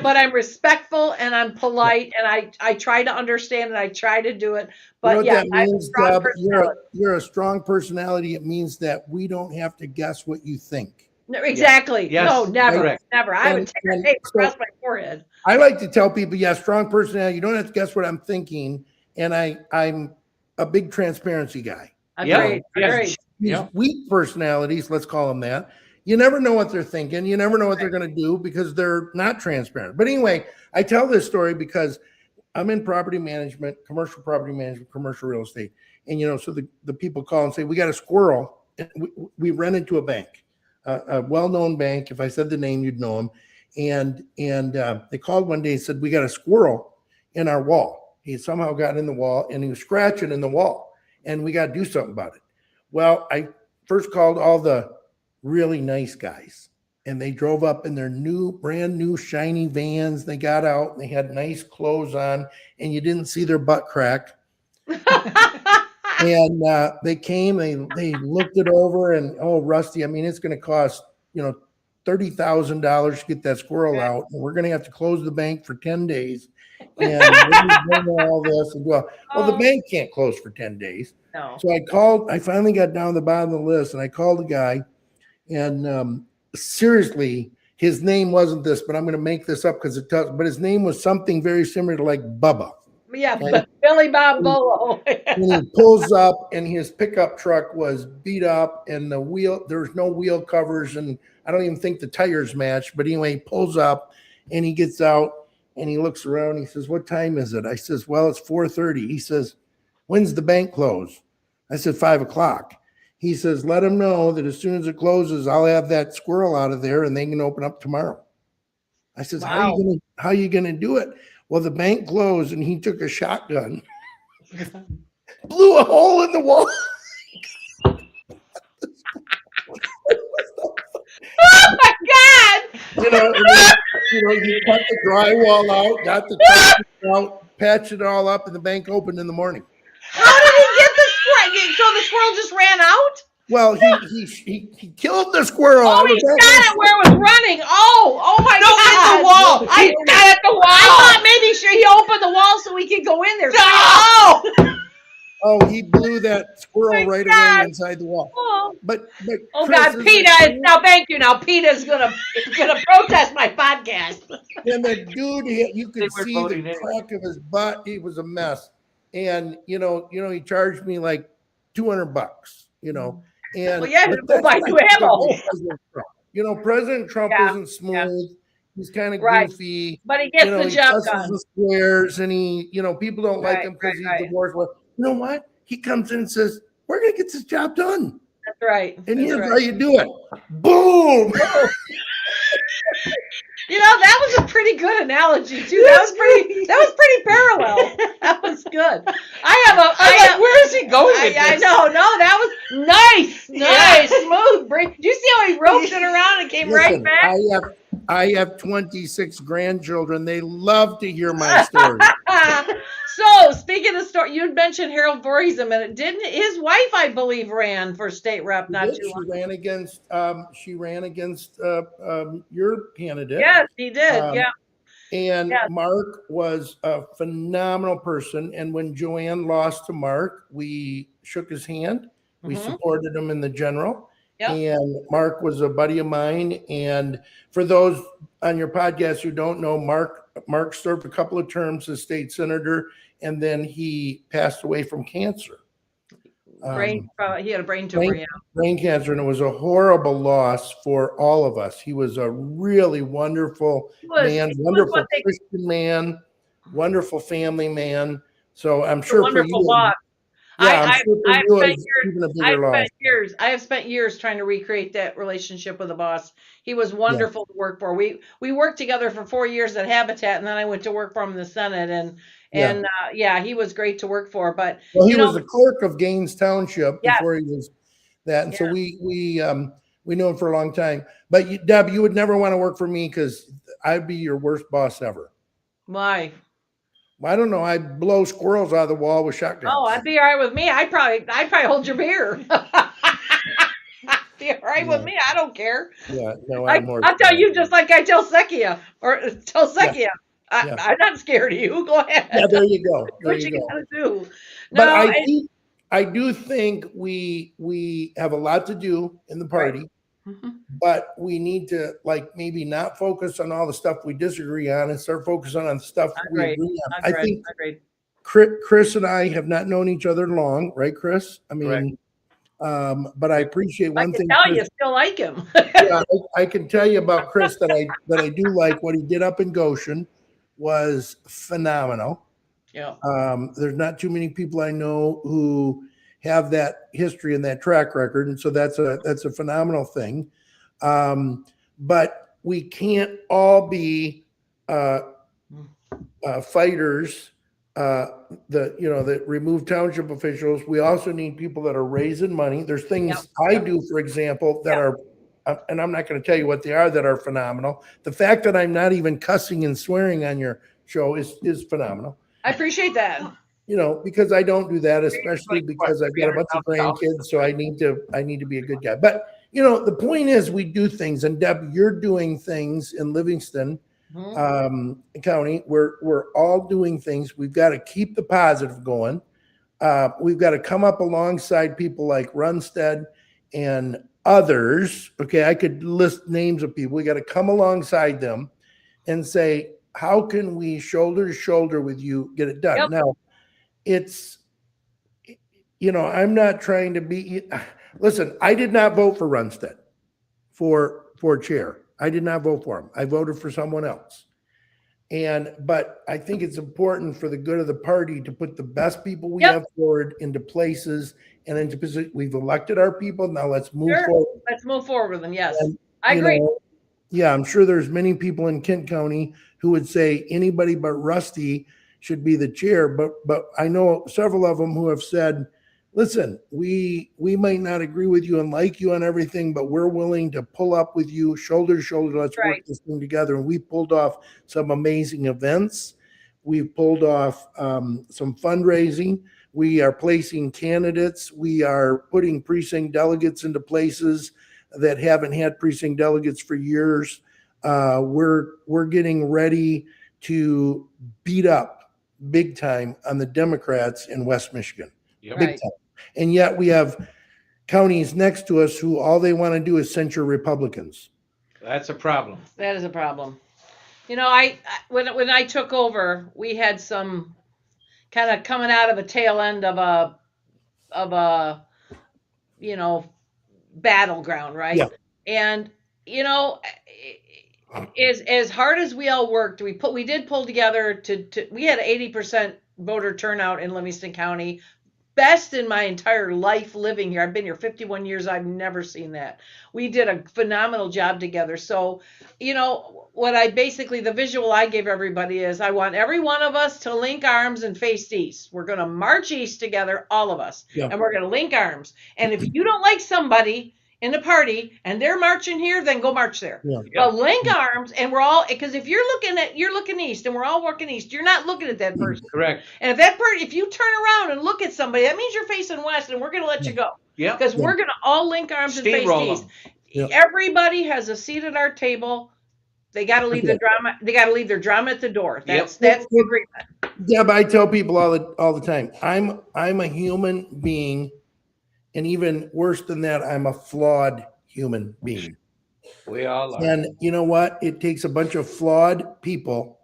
But I'm respectful and I'm polite and I try to understand and I try to do it. But that I have a means, strong Deb, personality. you're a strong personality. It means that we don't have to guess what you think. No, exactly. Yes. No, never, Correct. never. I have a And- ticker and tape so- across my forehead. I like to tell people, strong personality. You don't have to guess what I'm thinking. And I'm a big transparency guy. Agreed. Agreed. These weak personalities, let's call them that. You never know what they're thinking. You never know what they're going to do because they're not transparent. But anyway, I tell this story because I'm in property management, commercial property management, commercial real estate. And, so the people call and say, we got a squirrel. We rented to a bank, a well-known bank. If I said the name, you'd know them. And they called one day and said, we got a squirrel in our wall. He somehow got in the wall and he was scratching in the wall and we got to do something about it. Well, I first called all the really nice guys and they drove up in their brand new shiny vans. They got out and they had nice clothes on and you didn't see their butt crack. And they came, they looked it over and, Rusty, it's going to cost, $30,000 to get that squirrel out. And we're going to have to close the bank for 10 days. And we're doing all this. And well, the bank can't close for 10 days. No. So I finally got down to the bottom of the list and I called the guy and seriously, his name wasn't this, but I'm going to make this up because but his name was something very similar to like Bubba. Yeah, but Billy Bob Bolo. And he pulls up and his pickup truck was beat up and there's no wheel covers and I don't even think the tires match. But anyway, he pulls up and he gets out and he looks around. He says, what time is it? I says, well, it's 4:30. He says, when's the bank close? I said, 5:00. He says, let him know that as soon as it closes, I'll have that squirrel out of there and they can open up tomorrow. I says, how are you gonna do it? Well, the bank closed and he took a shotgun, blew a hole in the wall. Oh my God! You cut the drywall out, got the carpet out, patched it all up, and the bank opened in the morning. How did he get the squirrel? So the squirrel just ran out? Well, he killed the squirrel. Oh, he got it where it was running. Oh my God! In the wall. He got at the wall. I thought maybe he opened the wall so we could go in there. No! Oh, he blew that squirrel right away inside the wall. Oh, but oh Chris, God, PETA! Now, thank you. Now, PETA's gonna protest my podcast. And the dude, you could were see voting the in. crack of his butt. He was a mess. And he charged me like $200. And Well, yeah, but go buy that's new what I ammo. think of President Trump. President Trump isn't smooth. He's kind of Right. goofy. But he gets the he job cusses done. and swears, and people don't like Right, him because right, he's divorced. Well, you know what? He comes in and says, "We're gonna get this job done." That's right. And That's here's right. how you do it. Boom. That was a pretty good analogy too. That was pretty parallel. That was good. Where is he going with I this? know. No, that was nice, smooth break. Do you see how he roped it around and came right Listen, back? I have 26 grandchildren. They love to hear my story. So, speaking of story, you'd mentioned Harold Voorhees a minute. Didn't his wife, I believe, ran for state rep not too long? She ran against your candidate. Yes, he did. And Yes. Mark was a phenomenal person. And when Joanne lost to Mark, we shook his hand. We supported him in the general. Yep. And Mark was a buddy of mine. And for those on your podcast who don't know, Mark served a couple of terms as state senator, and then he passed away from cancer. He had a brain tumor. Brain cancer, and it was a horrible loss for all of us. He was a really wonderful man, wonderful Christian man, wonderful family man. So I'm sure for you, boss. I'm sure for you it's even a bigger loss. I have spent years trying to recreate that relationship with the boss. He was wonderful to work for. We worked together for 4 years at Habitat, and then I went to work for him in the Senate. And he was great to work for. But he was the clerk of Gaines Township before he was that, and so we knew him for a long time. But Deb, you would never want to work for me because I'd be your worst boss ever. Why? I don't know. I'd blow squirrels out of the wall with shotguns. Oh, that'd be all right with me. I'd probably hold your beer. Be all right with me. I don't care. Yeah, no, I'll tell you just like I tell Sekia or tell Sekia. Yeah. I'm not scared of you. Go ahead. Yeah, there you go. What you gotta do? But I do think we have a lot to do in the party. Right. But we need to maybe not focus on all the stuff we disagree on and start focusing on the stuff we agree on. I think Chris and I have not known each other long, right, Chris? I mean, but I appreciate one thing. I can tell you still like him. I can tell you about Chris that I do like. What he did up in Goshen was phenomenal. Yeah. There's not too many people I know who have that history and that track record, and so that's a phenomenal thing. But we can't all be fighters. That remove township officials. We also need people that are raising money. There's things I do, for example, that are, and I'm not going to tell you what they are, that are phenomenal. The fact that I'm not even cussing and swearing on your show is phenomenal. I appreciate that. Because I don't do that, especially because I've got a bunch of grandkids, so I need to be a good guy. But the point is, we do things, and Deb, you're doing things in Livingston County. We're all doing things. We've got to keep the positive going. We've got to come up alongside people like Runstead and others. Okay, I could list names of people. We got to come alongside them and say, how can we shoulder to shoulder with you get it done? Yep. Now, it's, I'm not trying to be, listen, I did not vote for Runstead for chair. I did not vote for him. I voted for someone else. But I think it's important for the good of the party to put the best people we have forward into places and into position. We've elected our people. Now let's move forward. Let's move forward with them. Yes. And, I agree. I'm sure there's many people in Kent County who would say anybody but Rusty should be the chair. But I know several of them who have said, listen, we might not agree with you and like you on everything, but we're willing to pull up with you shoulder to shoulder. Let's work this thing together. And we pulled off some amazing events. We've pulled off some fundraising. We are placing candidates. We are putting precinct delegates into places that haven't had precinct delegates for years. We're getting ready to beat up big time on the Democrats in West Michigan. Big time. And yet we have counties next to us who all they want to do is censure Republicans. That's a problem. That is a problem. When I took over, we had some kind of coming out of a tail end of a battleground, right? Yeah. And is as hard as we all worked, we did pull together to we had 80% voter turnout in Livingston County. Best in my entire life living here. I've been here 51 years. I've never seen that. We did a phenomenal job together. So, you know, the visual I gave everybody is I want every one of us to link arms and face east. We're going to march east together, all of us, and we're going to link arms. And if you don't like somebody in the party and they're marching here, then go march there. But link arms, and we're all, because if you're looking east and we're all working east, you're not looking at that person. Correct. And if you turn around and look at somebody, that means you're facing west, and we're going to let you go. Yeah. Because we're going to all link arms and face east. Everybody has a seat at our table. They got to leave the drama. They got to leave their drama at the door. That's the agreement. Yeah, but I tell people all the time, I'm a human being. And even worse than that, I'm a flawed human being. We all are. And you know what? It takes a bunch of flawed people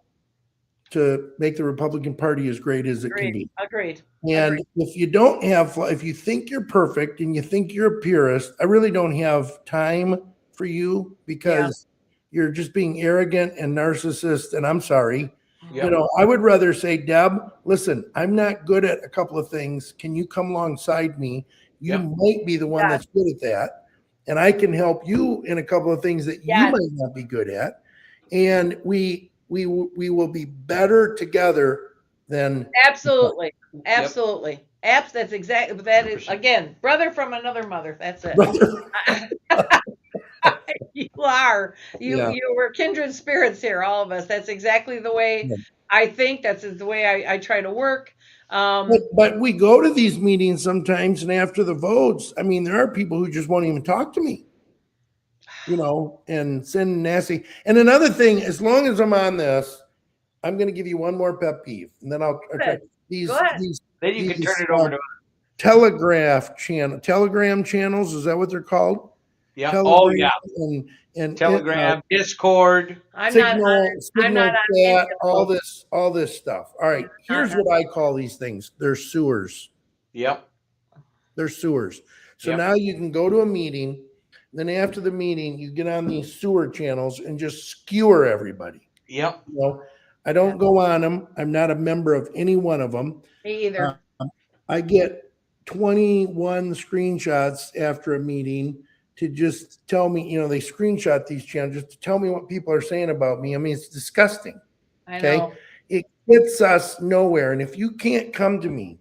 to make the Republican Party as great as it can be. Agreed. And if you don't have, if you think you're perfect and you think you're a purist, I really don't have time for you because you're just being arrogant and narcissist. And I'm sorry. You know, I would rather say, Deb, listen, I'm not good at a couple of things. Can you come alongside me? You might be the one that's good at that. And I can help you in a couple of things that you might not be good at. And we will be better together than. Absolutely. Absolutely. That's exactly, that is, again, brother from another mother. That's it. You were kindred spirits here, all of us. That's exactly the way I think. That's the way I try to work. But we go to these meetings sometimes, and after the votes, I mean, there are people who just won't even talk to me, you know, and send nasty. And another thing, as long as I'm on this, I'm going to give you one more pet peeve, and then I'll try these. Then you can turn it over to Telegram channels. Is that what they're called? Yeah. Telegram and Telegram, Discord, Signal, chat, all this stuff. All right. Here's what I call these things. They're sewers. Yep. They're sewers. So now you can go to a meeting. Then after the meeting, you get on these sewer channels and just skewer everybody. Yep. You know, I don't go on them. I'm not a member of any one of them. Me either. I get 21 screenshots after a meeting to just tell me, you know, they screenshot these channels just to tell me what people are saying about me. I mean, it's disgusting. I know. It gets us nowhere. And if you can't come to me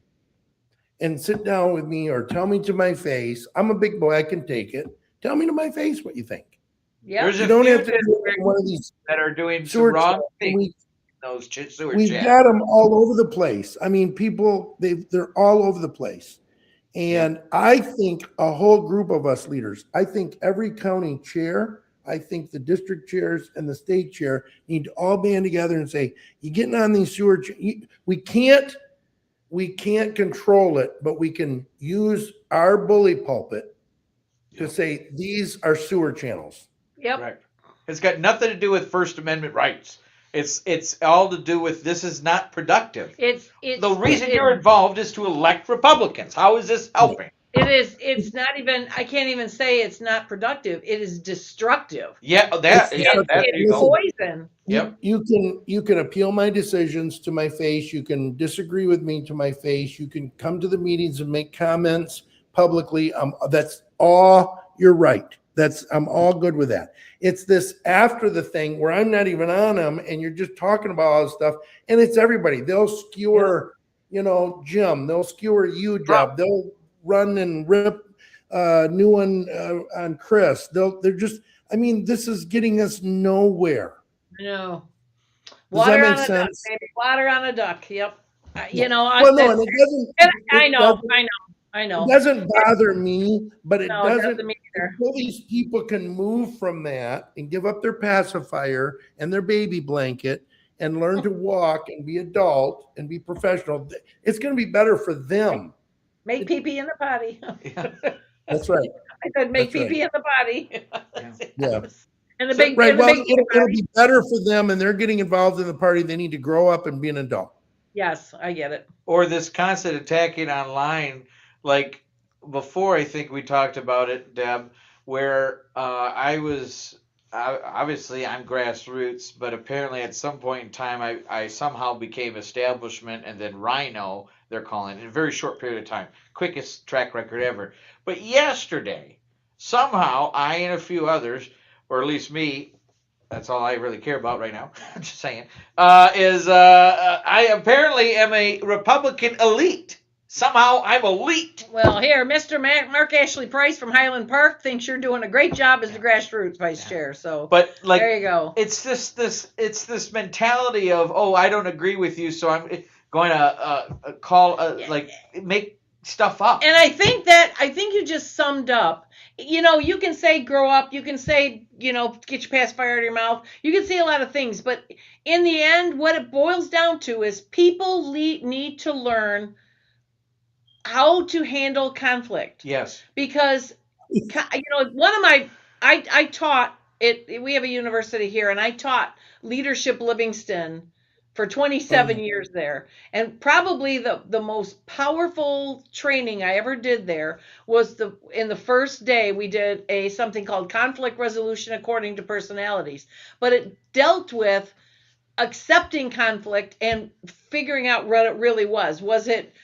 and sit down with me or tell me to my face, I'm a big boy, I can take it. Tell me to my face what you think. Yeah. There's you a don't few have to do one of these that are doing some wrong things. We've got them all over the place. I mean, people, they're all over the place. And I think a whole group of us leaders, I think every county chair, I think the district chairs and the state chair need to all band together and say, you're getting on these sewer, we can't control it, but we can use our bully pulpit to say these are sewer channels. Yep. Right. It's got nothing to do with First Amendment rights. It's all to do with this is not productive. It's the reason you're involved is to elect Republicans. How is this helping? It's not even, I can't even say it's not productive. It is destructive. It's poison. Yep. You can appeal my decisions to my face. You can disagree with me to my face. You can come to the meetings and make comments publicly. That's all you're right. I'm all good with that. It's this after the thing where I'm not even on them and you're just talking about all this stuff. And it's everybody. They'll skewer, you know, Jim. They'll skewer you, Deb. They'll run and rip new one on Chris. They're just, I mean, this is getting us nowhere. No. Does that make sense? Duck, baby. Water on a duck. Yep. You know, well, no, and it doesn't. I know. It doesn't bother me, but it doesn't. It doesn't me either. Until these people can move from that and give up their pacifier and their baby blanket and learn to walk and be adult and be professional, it's going to be better for them. Make pee-pee in the potty. That's right. I said make pee-pee in the potty. Yeah. And the big, right. and the Well, big it'll be better for them, and they're getting involved in the party. They need to grow up and be an adult. Yes, I get it. Or this constant attacking online. Like before, I think we talked about it, Deb, where I was obviously I'm grassroots, but apparently at some point in time I somehow became establishment and then Rhino, they're calling it, in a very short period of time. Quickest track record ever. But yesterday, somehow I and a few others, or at least me, that's all I really care about right now, I'm just saying, I apparently am a Republican elite. Somehow I'm elite. Well, here, Mr. Mark Ashley Price from Highland Park thinks you're doing a great job as the grassroots vice chair. So, but like, there you go. It's this mentality of, oh, I don't agree with you, so I'm going to make stuff up. And I think you just summed up. You know, you can say grow up, you can say, you know, get your pacifier out of your mouth. You can say a lot of things, but in the end, what it boils down to is people need to learn how to handle conflict. Yes. Because, you know, I taught it. We have a university here, and I taught Leadership Livingston for 27 years there. And probably the most powerful training I ever did there was in the first day we did something called conflict resolution according to personalities. But it dealt with accepting conflict and figuring out what it really was. Was it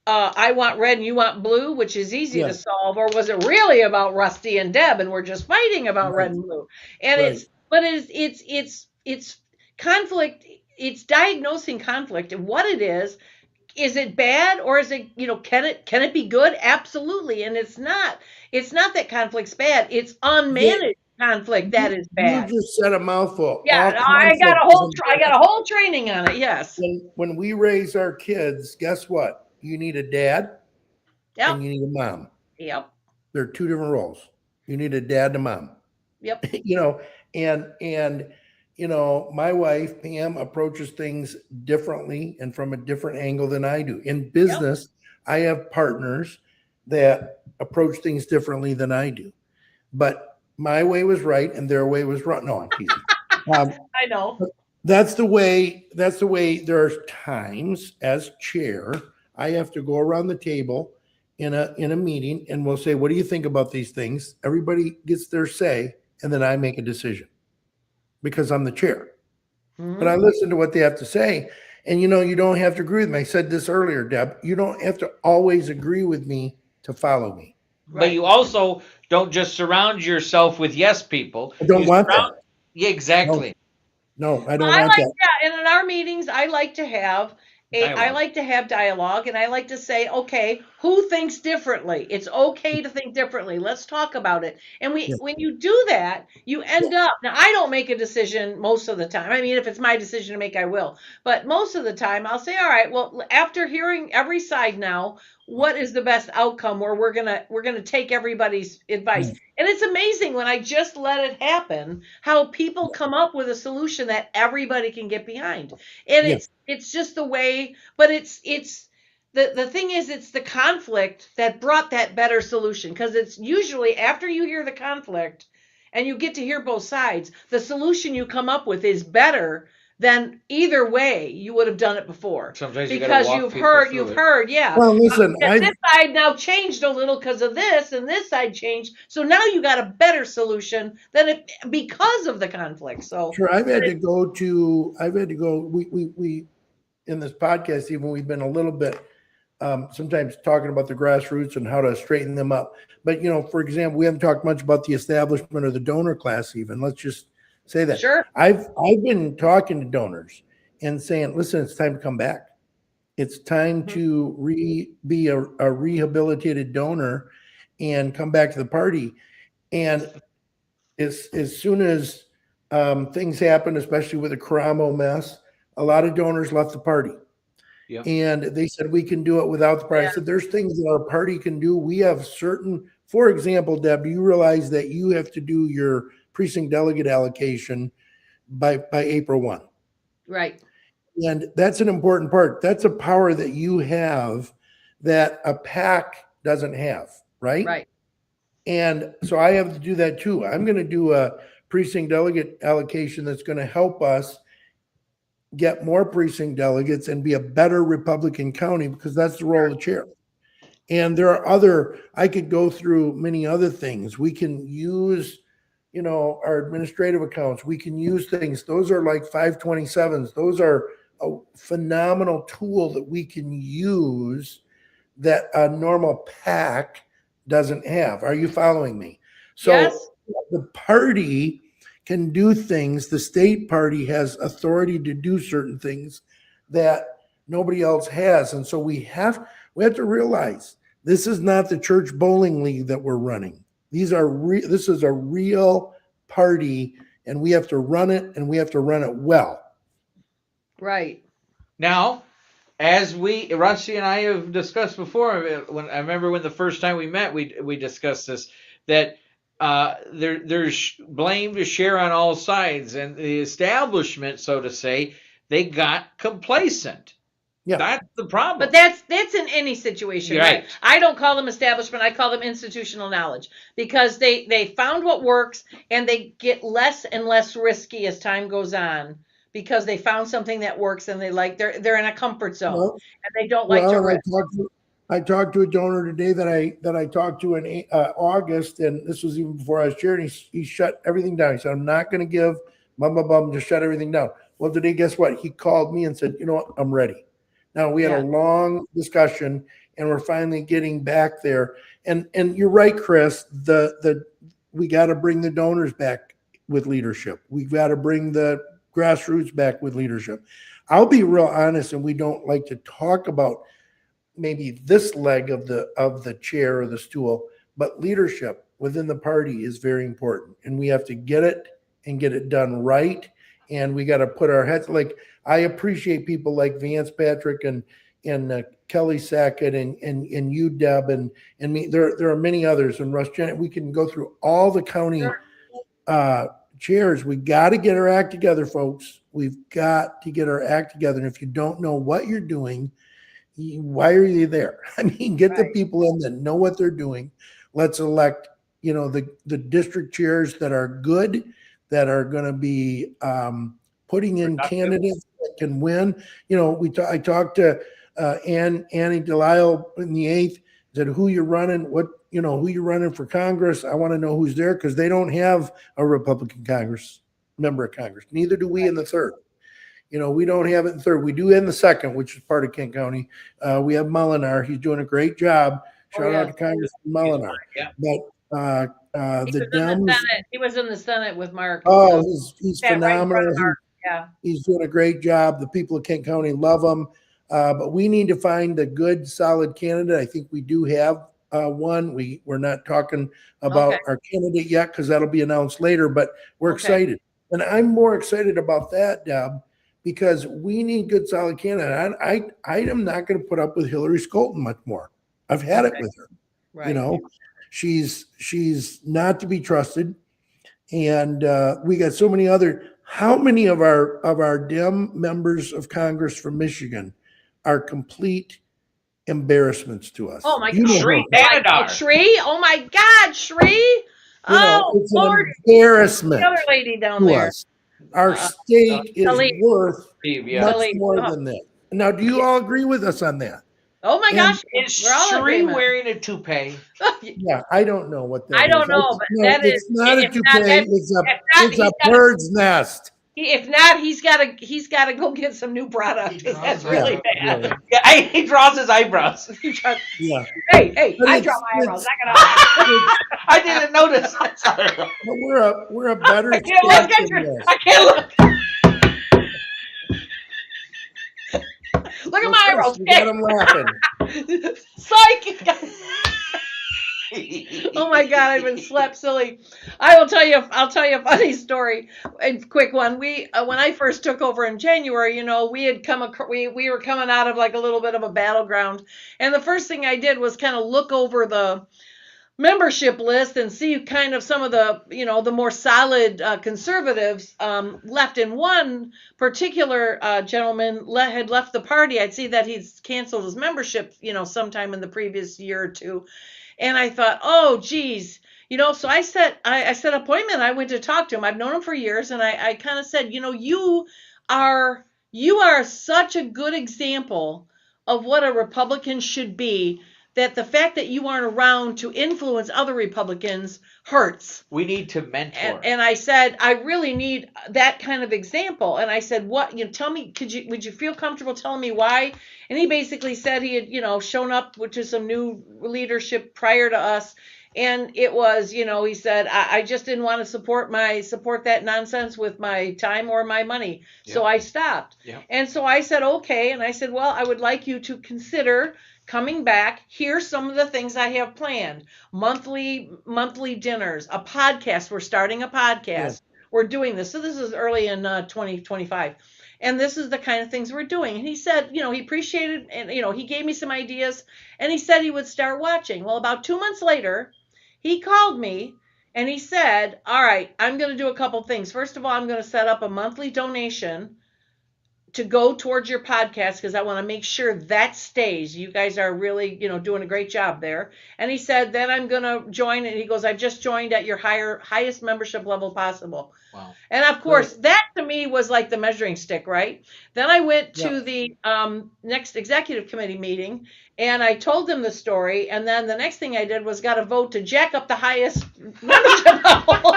I want red and you want blue, which is easy to solve, or was it really about Rusty and Deb and we're just fighting about red and blue? And it's conflict. It's diagnosing conflict and what it is. Is it bad or is it, you know, can it be good? Absolutely. And it's not that conflict's bad. It's unmanaged conflict that is bad. You just said a mouthful. Yeah, I got a whole training on it. Yes. When we raise our kids, guess what? You need a dad and you need a mom. Yep. They're two different roles. You need a dad and a mom. Yep. You know, and you know, my wife, Pam, approaches things differently and from a different angle than I do. In business, I have partners that approach things differently than I do. But my way was right and their way was wrong. No, I'm teasing. I know. That's the way there are times as chair, I have to go around the table in a meeting and we'll say, what do you think about these things? Everybody gets their say, and then I make a decision because I'm the chair. Mm-hmm. But I listen to what they have to say. And you know, you don't have to agree with me. I said this earlier, Deb. You don't have to always agree with me to follow me. But you also don't just surround yourself with yes people. I don't want that. Yeah, exactly. No, I don't want that. Yeah, and in our meetings, I like to have dialogue, and I like to say, okay, who thinks differently? It's okay to think differently. Let's talk about it. And when you do that, you end up, now I don't make a decision most of the time. I mean, if it's my decision to make, I will. But most of the time I'll say, all right, well, after hearing every side now, what is the best outcome where we're gonna take everybody's advice? And it's amazing when I just let it happen, how people come up with a solution that everybody can get behind. And it's just the way, but it's the thing is, it's the conflict that brought that better solution, because it's usually after you hear the conflict and you get to hear both sides, the solution you come up with is better than either way you would have done it before. Sometimes because you've heard, yeah. Well, listen, this side now changed a little because of this, and this side changed. So now you got a better solution because of the conflict. So sure, I've had to go. We in this podcast, even we've been a little bit sometimes talking about the grassroots and how to straighten them up. But you know, for example, we haven't talked much about the establishment or the donor class. Even let's just say that. Sure. I've been talking to donors and saying, listen, it's time to come back. It's time to be a rehabilitated donor and come back to the party. And as soon as things happen, especially with the Karamo mess, a lot of donors left the party. Yeah. And they said, we can do it without the party. Yeah. I said, there's things that our party can do. We have for example, Deb, you realize that you have to do your precinct delegate allocation by April 1. Right. And that's an important part. That's a power that you have that a PAC doesn't have, right? Right. And so I have to do that too. I'm going to do a precinct delegate allocation that's going to help us get more precinct delegates and be a better Republican county, because that's the role of the chair. And there are I could go through many other things. We can use, our administrative accounts. We can use things. Those are like 527s. Those are a phenomenal tool that we can use that a normal PAC doesn't have. Are you following me? So Yes. the party can do things. The state party has authority to do certain things that nobody else has. And so we have to realize this is not the church bowling league that we're running. This is a real party, and we have to run it, and we have to run it well. Right. Now, as Rusty and I have discussed before, when I remember when the first time we met, we discussed this, that there's blame to share on all sides, and the establishment, so to say, they got complacent. Yeah, that's the problem. But that's in any situation, Right. right? I don't call them establishment. I call them institutional knowledge, because they found what works, and they get less and less risky as time goes on, because they found something that works, and they're in a comfort zone, and they don't like to risk. I talked to a donor today that I talked to in August, and this was even before I was sharing. He shut everything down. He said, "I'm not going to give just shut everything down." Well, today, guess what? He called me and said, "You know what? I'm ready." Now, we had a long discussion, and we're finally getting back there. And you're right, Chris. We got to bring the donors back with leadership. We've got to bring the grassroots back with leadership. I'll be real honest, and we don't like to talk about maybe this leg of the chair or the stool, but leadership within the party is very important, and we have to get it done right. And we got to put our heads, like, I appreciate people like Vance Patrick and Kelly Sackett and you, Deb, and me. There are many others, and Russ Janet. We can go through all the county chairs. We got to get our act together, folks. We've got to get our act together. And if you don't know what you're doing, why are you there? I mean, get the people in that know what they're doing. Let's elect, the district chairs that are good, that are going to be putting in candidates that can win. I talked to Annie Delisle in the 8th, said, who you're running, who you're running for Congress. I want to know who's there, because they don't have a Republican member of Congress. Neither do we in the 3rd. We don't have it in the 3rd. We do in the 2nd, which is part of Kent County. We have Molinar. He's doing a great job. Shout out to Congressman Molinar. Yeah. But the Dems. He was in the Senate with Mark. Oh, he's phenomenal. Yeah. He's doing a great job. The people of Kent County love him. But we need to find a good, solid candidate. I think we do have one. We're not talking about our candidate yet, because that'll be announced later, but we're excited. And I'm more excited about that, Deb, because we need good, solid candidate. I am not going to put up with Hillary Skolton much more. I've had it with her. Right. She's not to be trusted. And we got so many other. How many of our Dem members of Congress from Michigan are complete embarrassments to us? Oh my God, Shree! Oh my God, Shree! It's an embarrassment. The other lady down there. Us. Our state is worth much more than that. Now, do you all agree with us on that? Oh my gosh! Is Shree wearing a toupee? Yeah, I don't know what that is. I don't know, but it's not a toupee. It's a bird's nest. If not, he's got to go get some new product. That's really bad. Yeah, he draws his eyebrows. Yeah. Hey, I draw my eyebrows. I didn't notice. Sorry. But we're a better. I can't look. Look at my eyebrows. You got him laughing. Psych. Oh my God, I've been slapped silly. I'll tell you a funny story, a quick one. When I first took over in January, we were coming out of like a little bit of a battleground, and the first thing I did was kind of look over the membership list and see kind of some of the, the more solid conservatives left. And one particular gentleman had left the party. I'd see that he's canceled his membership, sometime in the previous year or two. And I thought, oh, geez, so I set an appointment. I went to talk to him. I've known him for years. And I kind of said, you are such a good example of what a Republican should be, that the fact that you aren't around to influence other Republicans hurts. We need to mentor. And I said, I really need that kind of example. And I said, what, tell me, would you feel comfortable telling me why? And he basically said he had, shown up to some new leadership prior to us. And it was, he said, I just didn't want to support that nonsense with my time or my money. Yeah. So I stopped. Yeah. And so I said, okay. And I said, well, I would like you to consider coming back. Here's some of the things I have planned. Monthly dinners, a podcast. We're starting a podcast. Yeah. We're doing this. So this is early in 2025. And this is the kind of things we're doing. And he said, he appreciated, and, he gave me some ideas, and he said he would start watching. Well, about 2 months later, he called me and he said, all right, I'm going to do a couple things. First of all, I'm going to set up a monthly donation to go towards your podcast because I want to make sure that stays. You guys are really, doing a great job there. And he said, then I'm going to join. And he goes, I've just joined at your highest membership level possible. Wow. And of course, that to me was like the measuring stick, right? Then I went to the next executive committee meeting and I told them the story. And then the next thing I did was got a vote to jack up the highest membership level.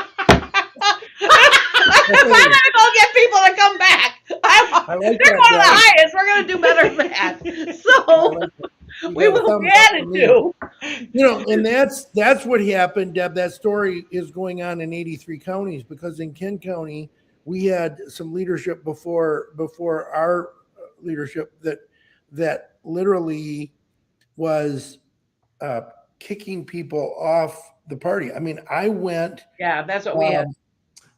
I'm going to go get people to come back. They're one of the highest. We're going to do better than that. So we will be added to. And that's what happened, Deb. That story is going on in 83 counties because in Kent County, we had some leadership before our leadership that literally was kicking people off the party. I mean, I went. Yeah, that's what we had.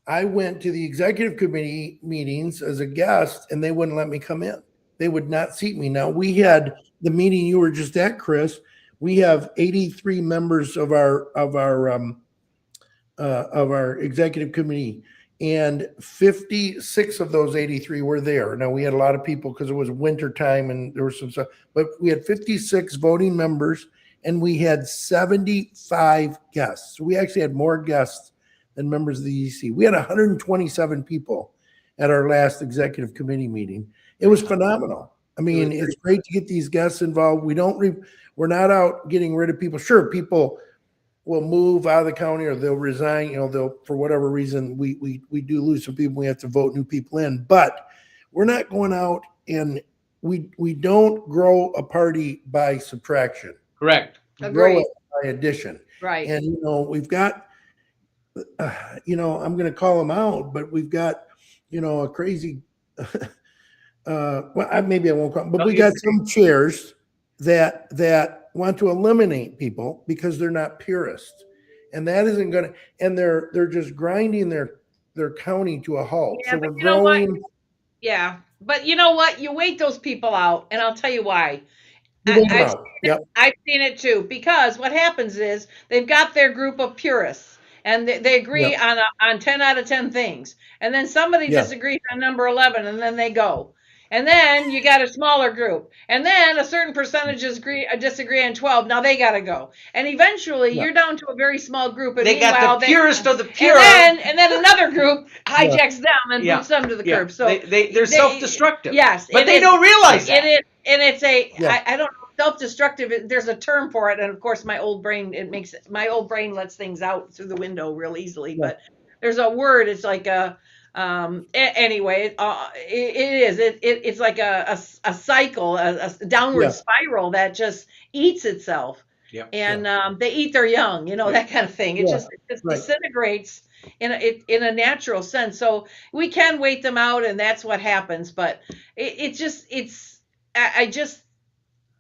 I went to the executive committee meetings as a guest and they wouldn't let me come in. They would not seat me. Now we had the meeting you were just at, Chris. We have 83 members of our executive committee, and 56 of those 83 were there. Now we had a lot of people because it was winter time and there was some stuff, but we had 56 voting members and we had 75 guests. So we actually had more guests than members of the EDC. We had 127 people at our last executive committee meeting. It was phenomenal. I mean, it's great to get these guests involved. We're not out getting rid of people. Sure, people will move out of the county or they'll resign. They'll, for whatever reason, we do lose some people. We have to vote new people in, but we're not going out and we don't grow a party by subtraction. Correct. We grow it by addition. Right. And we've got. I'm going to call them out, but we've got, a crazy, maybe I won't call them, but we got some chairs that want to eliminate people because they're not purists, and that isn't going to, and they're just grinding their county to a halt. Yeah, so but we're you know growing. what? Yeah, but you know what? You wait those people out, and I'll tell you why. I've seen it too, because what happens is they've got their group of purists. And they agree on 10 out of 10 things. And then somebody disagrees on number 11, and then they go. And then you got a smaller group. And then a certain percentage disagree on 12. Now they got to go. And eventually you're down to a very small group. And they got the purest of the pure. And then another group hijacks them and puts them to the curb. So they're self-destructive. Yes. But they don't realize that. And it's I don't know. Self-destructive, there's a term for it, and of course my old brain lets things out through the window real easily, but there's a word. It's like anyway, it's like a cycle, a downward spiral that just eats itself. And they eat their young, that kind of thing. It just disintegrates in a natural sense. So we can wait them out, and that's what happens. But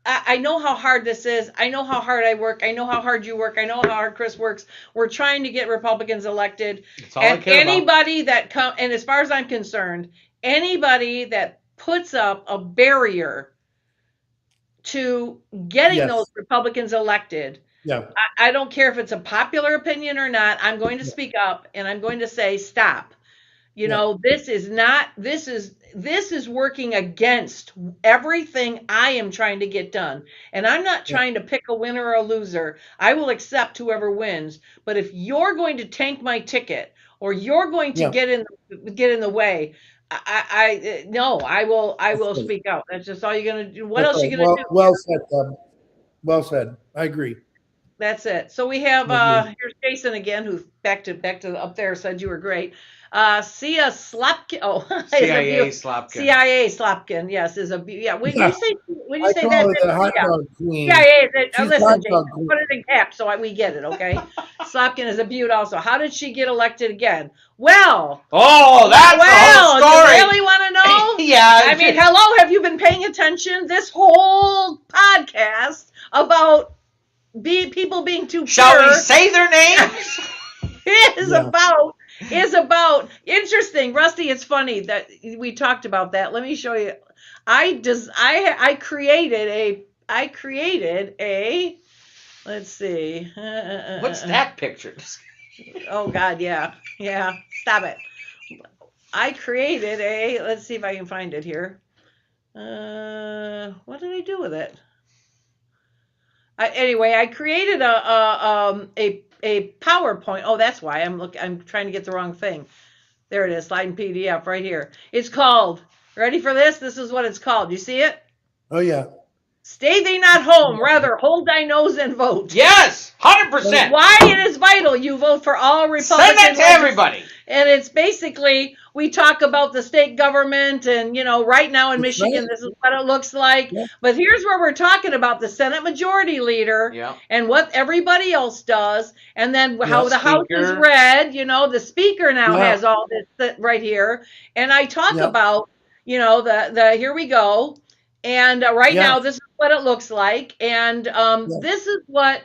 I know how hard this is. I know how hard I work. I know how hard you work. I know how hard Chris works. We're trying to get Republicans elected. And anybody that and as far as I'm concerned, anybody that puts up a barrier to getting those Republicans elected, I don't care if it's a popular opinion or not, I'm going to speak up and I'm going to say, stop. This is working against everything I am trying to get done. And I'm not trying to pick a winner or a loser. I will accept whoever wins. But if you're going to tank my ticket or you're going to get in the way, I will speak out. That's just all you're going to do. What else are you going to do? Well said, Deb. Well said. I agree. That's it. So we have here's Jason again, who back to up there said you were great. Sia Slopkin. Oh, CIA Slopkin. CIA Slopkin. Yes, is a When you say call her the hot dog queen. CIA. She's Listen, hot Jason, dog queen. put it in caps so we get it. Okay. Slopkin is a beaut. Also, how did she get elected again? Well. Oh, that's the whole story. You really want to know? Yeah. I mean, hello. Have you been paying attention? This whole podcast about people being too Shall pure we say their names? is about interesting. Rusty, it's funny that we talked about that. Let me show you. I created a let's see. What's that picture? Oh God, yeah. Stop it. I created let's see if I can find it here. What did I do with it? Anyway, I created a PowerPoint. Oh, that's why I'm trying to get the wrong thing. There it is, sliding PDF right here. It's called, ready for this? This is what it's called. You see it? Oh, yeah. Stay thee not home, rather hold thy nose and vote. Yes, 100%. Why it is vital you vote for all Republican. Send that to everybody. And it's basically, we talk about the state government and, right now in Michigan, this is what it looks like. Yeah. But here's where we're talking about the Senate Majority Leader and what everybody else does. And then how the House is read, the Speaker now has all this right here. And I talk about, the here we go. And right now, this is what it looks like. And this is what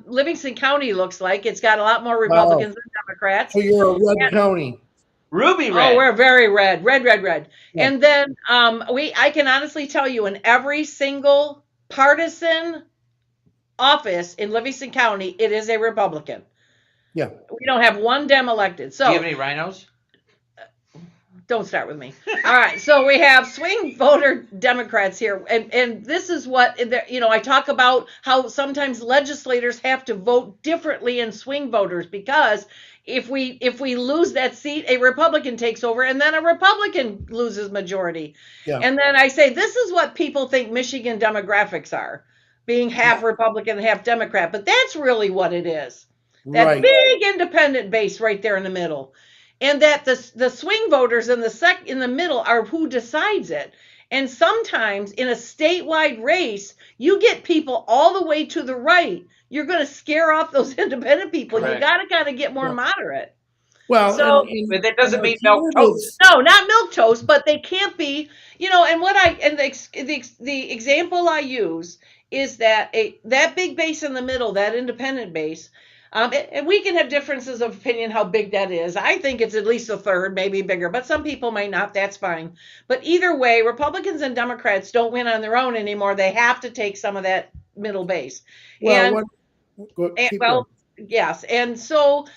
Livingston County looks like. It's got a lot more Republicans than Democrats. So you're a red county. Ruby red. Oh, we're very red. Red. Yeah. And then I can honestly tell you, in every single partisan office in Livingston County, it is a Republican. Yeah. We don't have one Dem elected. So do you have any rhinos? Don't start with me. All right. So we have swing voter Democrats here. And this is what, I talk about how sometimes legislators have to vote differently in swing voters, because if we lose that seat, a Republican takes over and then a Republican loses majority. Yeah. And then I say, this is what people think Michigan demographics are, being half Republican, half Democrat. But that's really what it is. That big independent base right there in the middle. And that the swing voters in the middle are who decides it. And sometimes in a statewide race, you get people all the way to the right. You're going to scare off those independent people. Right. You got to kind of get more moderate. Well, so, but that doesn't mean milk toast. No, not milk toast, but they can't be. And the example I use is that that big base in the middle, that independent base. And we can have differences of opinion how big that is. I think it's at least a third, maybe bigger, but some people might not. That's fine. But either way, Republicans and Democrats don't win on their own anymore. They have to take some of that middle base. Yes. And so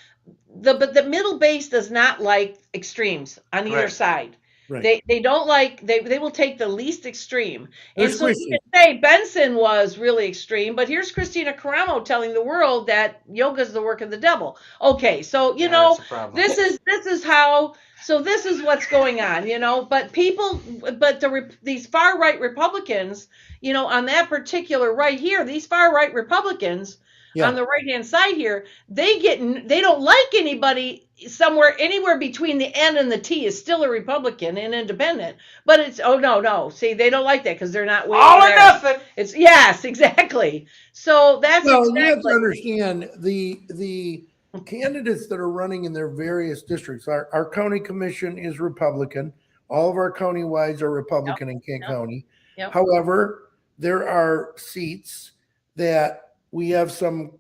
the middle base does not like extremes on either side. Right. They don't like, they will take the least extreme. And so you can say Benson was really extreme, but here's Christina Caramo telling the world that yoga is the work of the devil. Okay, so this is how, so this is what's going on, but these far right Republicans, on that particular right here, these far right Republicans on the right hand side here, they don't like anybody anywhere between the N and the T is still a Republican and independent, but it's no. See, they don't like that because they're not all or nothing. It's yes, exactly. So that's you have to understand the candidates that are running in their various districts. Our county commission is Republican. All of our county-wides are Republican in Kent County. Yep. However, there are seats that we have some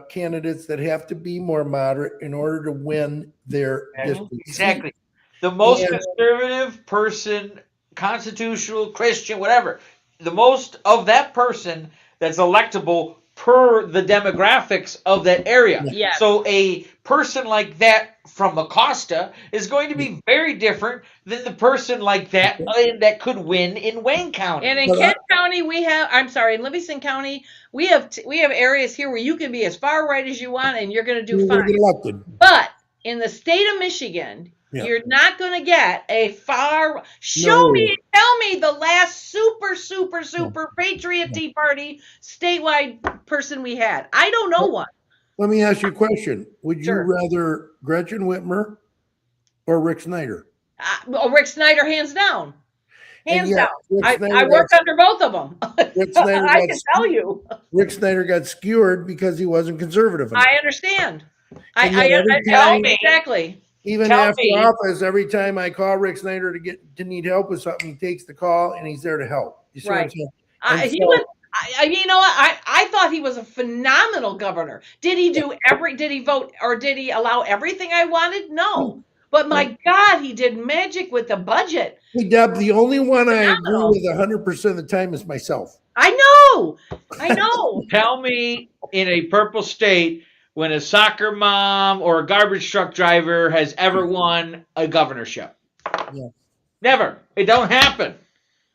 candidates that have to be more moderate in order to win their district. Exactly. The most conservative person, constitutional, Christian, whatever, the most of that person that's electable per the demographics of that area. Yeah. So a person like that from Acosta is going to be very different than the person like that that could win in Wayne County. And in Kent County, in Livingston County, we have areas here where you can be as far right as you want and you're going to do fine. Get elected. But in the state of Michigan, Yeah. You're not going to get a tell me the last super Patriot Tea Party statewide person we had. I don't know one. Let me ask you a question. Would you Sure. rather Gretchen Whitmer or Rick Snyder? Rick Snyder, hands down. Hands And yet, down. Rick I Snyder worked under both of them. Rick Snyder I got can tell you. Rick Snyder got skewered because he wasn't conservative enough. I understand. And yet every time- Exactly. Even Tell after me. office, every time I call Rick Snyder to need help with something, he takes the call and he's there to help. You see what I'm Right. saying? And He so- was. You know what? I thought he was a phenomenal governor. Did he did he vote or did he allow everything I wanted? No. But my God, he did magic with the budget. Hey, Deb, the only one I agree Phenomenal. with 100% of the time is myself. I know. Tell me in a purple state when a soccer mom or a garbage truck driver has ever won a governorship. Yeah. Never. It don't happen.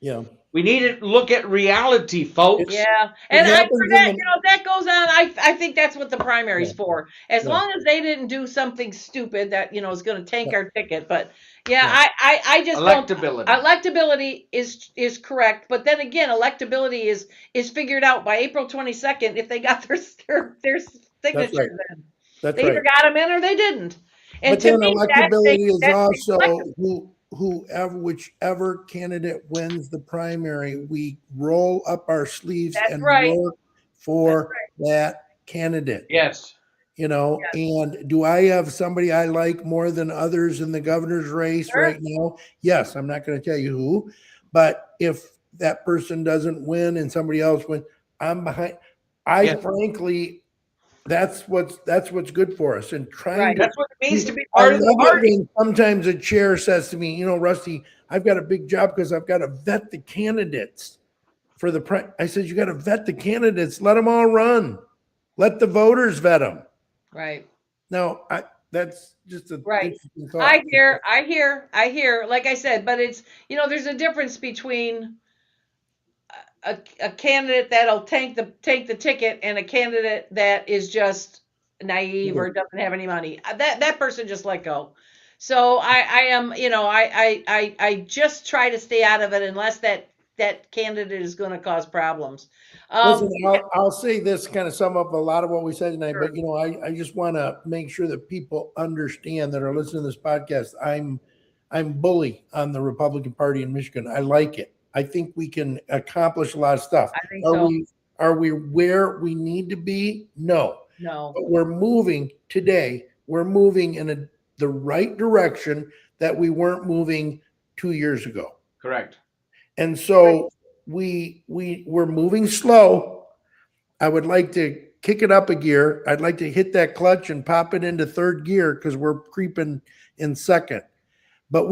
Yeah. We need to look at reality, folks. Yeah, and happens for that, in the- that goes on. I think that's what the primary's for. As Yeah. long as they didn't do something stupid that is going to tank our ticket. But yeah, I just Electability. don't. Electability is correct, but then again, electability is figured out by April 22nd if they got their signatures. right. In. That's They right. either got them in or they didn't. And But to then me, electability is that's also whichever candidate wins the primary, we roll up our sleeves That's and right. work for that candidate. Yes. And do I have somebody I like more than others in the governor's race Sure. right now? Yes, I'm not going to tell you who, but if that person doesn't win and somebody else wins, I'm behind. Yeah. Frankly, that's what's good for us. And trying Right. to That's what it means to be I part of the love it party. when sometimes a chair says to me, Rusty, I've got a big job because I've got to vet the candidates for the I said, you got to vet the candidates. Let them all run. Let the voters vet them. right. Now, that's just a Right. interesting thought. I hear. Like I said, but it's there's a difference between a candidate that'll take the ticket and a candidate that is just naive or doesn't have any money. That person just let go. So I am, I just try to stay out of it unless that candidate is going to cause problems. Listen, I'll say this, kind of sum up a lot of what we said tonight, Sure. but I just want to make sure that people understand that are listening to this podcast. I'm bully on the Republican Party in Michigan. I like it. I think we can accomplish a lot of stuff. I think so. Are we where we need to be? No. No. But we're moving today. We're moving in the right direction that we weren't moving 2 years ago. Correct. And so we're moving slow. I would like to kick it up a gear. I'd like to hit that clutch and pop it into third gear because we're creeping in second. But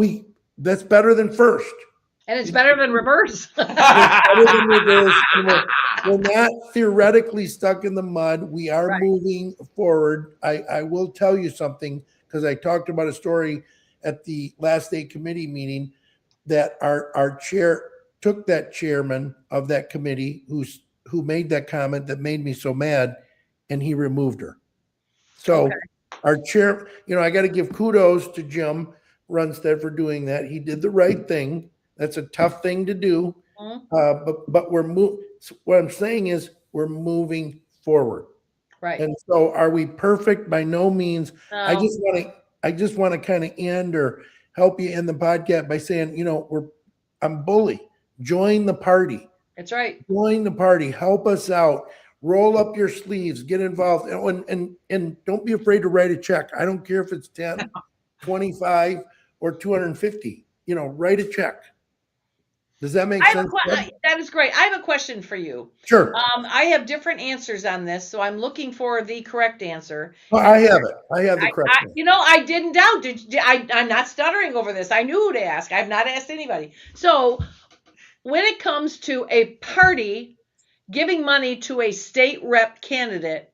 that's better than first. And it's better than reverse. Better than reverse. We're not theoretically stuck in the mud. We are Right. moving forward. I will tell you something because I talked about a story at the last state committee meeting that our chair took that chairman of that committee who made that comment that made me so mad, and he removed her. So our chair, I got to give kudos to Jim Runstead for doing that. He did the right thing. That's a tough thing to do. But we're what I'm saying is we're moving forward. Right. And so are we perfect? By no means. No. I just want to kind of end or help you end the podcast by saying, I'm bully. Join the party. That's right. Join the party. Help us out. Roll up your sleeves. Get involved. And don't be afraid to write a check. I don't care if it's 10, 25, or 250. Write a check. Does that make sense? That is great. I have a question for you. Sure. I have different answers on this, so I'm looking for the correct answer. Well, I have it. I have the correct one. I didn't doubt. I'm not stuttering over this. I knew who to ask. I've not asked anybody. So when it comes to a party giving money to a state rep candidate,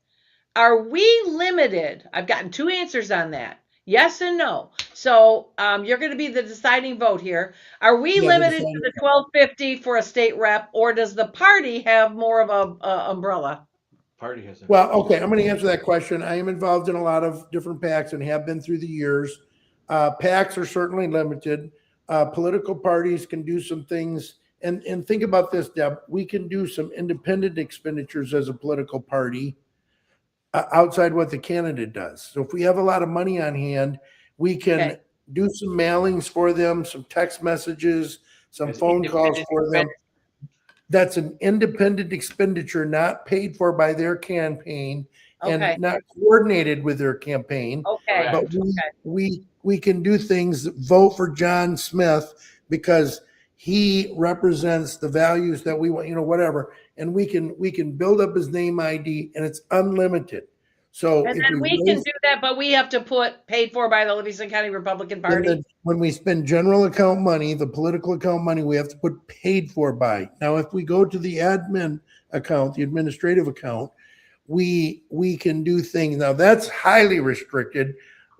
are we limited? I've gotten two answers on that. Yes and no. So you're going to be the deciding vote here. Are we limited to the $1,250 for a state rep, or does the party have more of a umbrella? Party has Well, okay, I'm going to answer that question. I am involved in a lot of different PACs and have been through the years. PACs are certainly limited. Political parties can do some things. And think about this, Deb. We can do some independent expenditures as a political party outside what the candidate does. So if we have a lot of money on hand, we can do some mailings for them, some text messages, some phone calls for them. That's an independent expenditure, not paid for by their campaign and not coordinated with their campaign. But we can do things, vote for John Smith because he represents the values that we want, whatever. And we can build up his name ID, and it's unlimited. So and then we can do that, but we have to put paid for by the Livingston County Republican Party. When we spend general account money, the political account money, we have to put paid for by. Now, if we go to the admin account, the administrative account, we can do things. Now, that's highly restricted.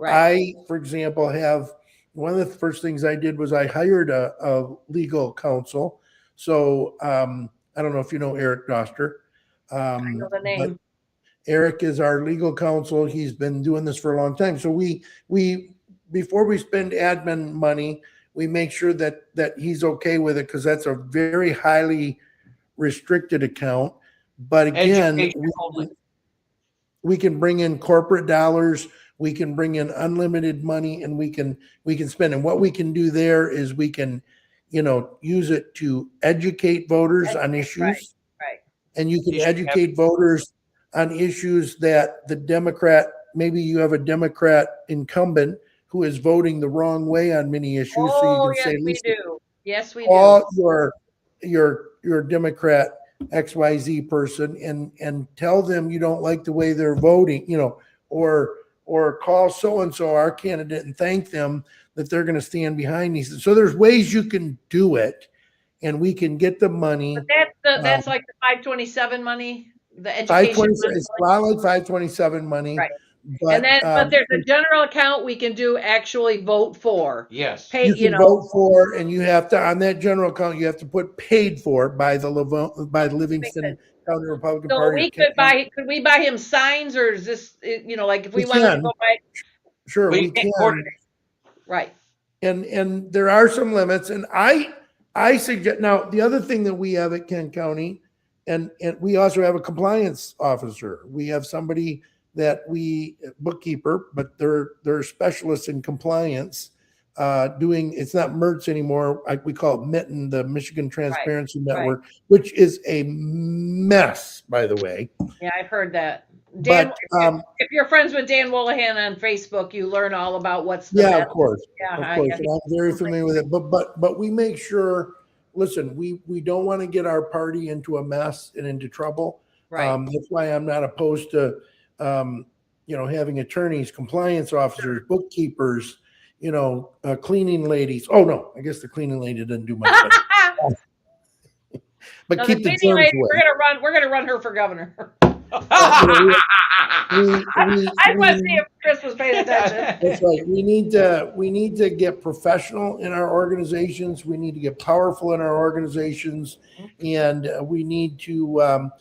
I, for example, have one of the first things I did was I hired a legal counsel. So I don't know if you know Eric Doster. I know the name. Eric is our legal counsel. He's been doing this for a long time. So we before we spend admin money, we make sure that he's okay with it because that's a very highly restricted account. But again, we can bring in corporate dollars. We can bring in unlimited money, and we can spend. And what we can do there is we can, use it to educate voters on issues. Right. And you can educate voters on issues that the Democrat, maybe you have a Democrat incumbent who is voting the wrong way on many issues. So you can say, we do. Yes, we call do. your Democrat XYZ person and tell them you don't like the way they're voting, or call so-and-so, our candidate, and thank them that they're going to stand behind these. So there's ways you can do it, and we can get the money. But that's like the 527 money. The education it's a lot like 527 money. Right. But, but there's a general account we can do actually vote for. Yes. You can vote for, and you have to, on that general account, you have to put paid for by the Livingston County Republican Party. Could we buy him signs, or is this, like if we wanted to go buy? Sure, we can. Right. And there are some limits, and I suggest, now the other thing that we have at Kent County, and we also have a compliance officer. We have somebody that bookkeeper, but they're specialists in compliance, it's not MERTS anymore. We call it Mitten, the Michigan Transparency Network, which is a mess, by the way. Yeah, I've heard that. Dan, if you're friends with Dan Wolahan on Facebook, you learn all about what's the mess. Of course. And I'm very familiar with it. But we make sure, listen, we don't want to get our party into a mess and into trouble. Right. That's why I'm not opposed to having attorneys, compliance officers, bookkeepers, cleaning ladies. Oh no, I guess the cleaning lady doesn't do much. But keep the germs away. We're gonna run her for governor. I want to see if Chris was paying attention. That's right. We need to get professional in our organizations. We need to get powerful in our organizations, and we need to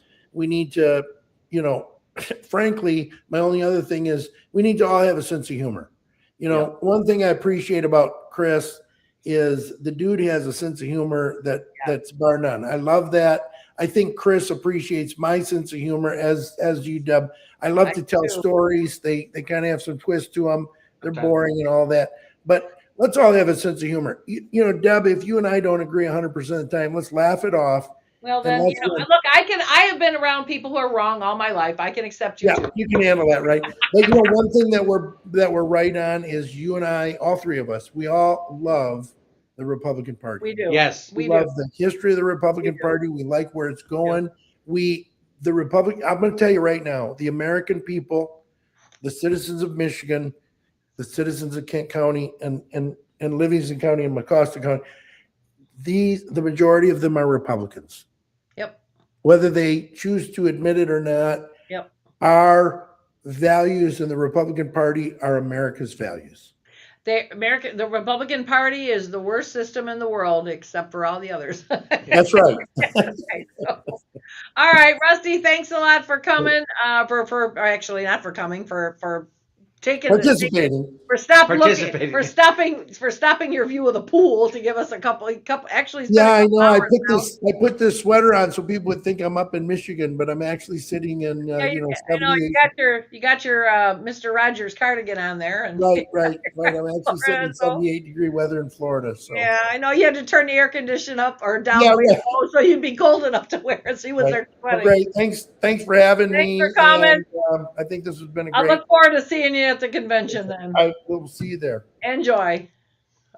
frankly, my only other thing is we need to all have a sense of humor. One thing I appreciate about Chris is the dude has a sense of humor that's bar none. I love that. I think Chris appreciates my sense of humor as you, Deb. I love to tell stories. They kind of have some twist to them. They're boring and all that, but let's all have a sense of humor. Deb, if you and I don't agree 100% of the time, let's laugh it off. Well, then, look, I have been around people who are wrong all my life. I can accept you. Yeah, you can handle that, right? But one thing that we're right on is you and I, all three of us, we all love the Republican Party. We do. Yes. We love the history of the Republican Party. We like where it's going. I'm going to tell you right now, the American people, the citizens of Michigan, the citizens of Kent County and Livingston County and Mecosta County, the majority of them are Republicans. Yep. Whether they choose to admit it or not, yep. Our values in the Republican Party are America's values. The Republican Party is the worst system in the world, except for all the others. That's right. All right, Rusty, thanks a lot for coming. For actually not for coming, for Participating. For stopping your view of the pool to give us a couple. Actually, it's been Yeah, a I couple know. I hours now. put this sweater on so people would think I'm up in Michigan, but I'm actually sitting in Yeah, you 78. you got your Mr. Rogers cardigan on there, and Right. I'm actually sitting in 78-degree weather in Florida. So yeah, I know you had to turn the air condition up or down Yeah, way right. low so you'd be cold enough to wear it. So you was there Well, sweating. great. Thanks for having me. Thanks for coming. And, I think this has been a I great. look forward to seeing you at the convention then. I will see you there. Enjoy.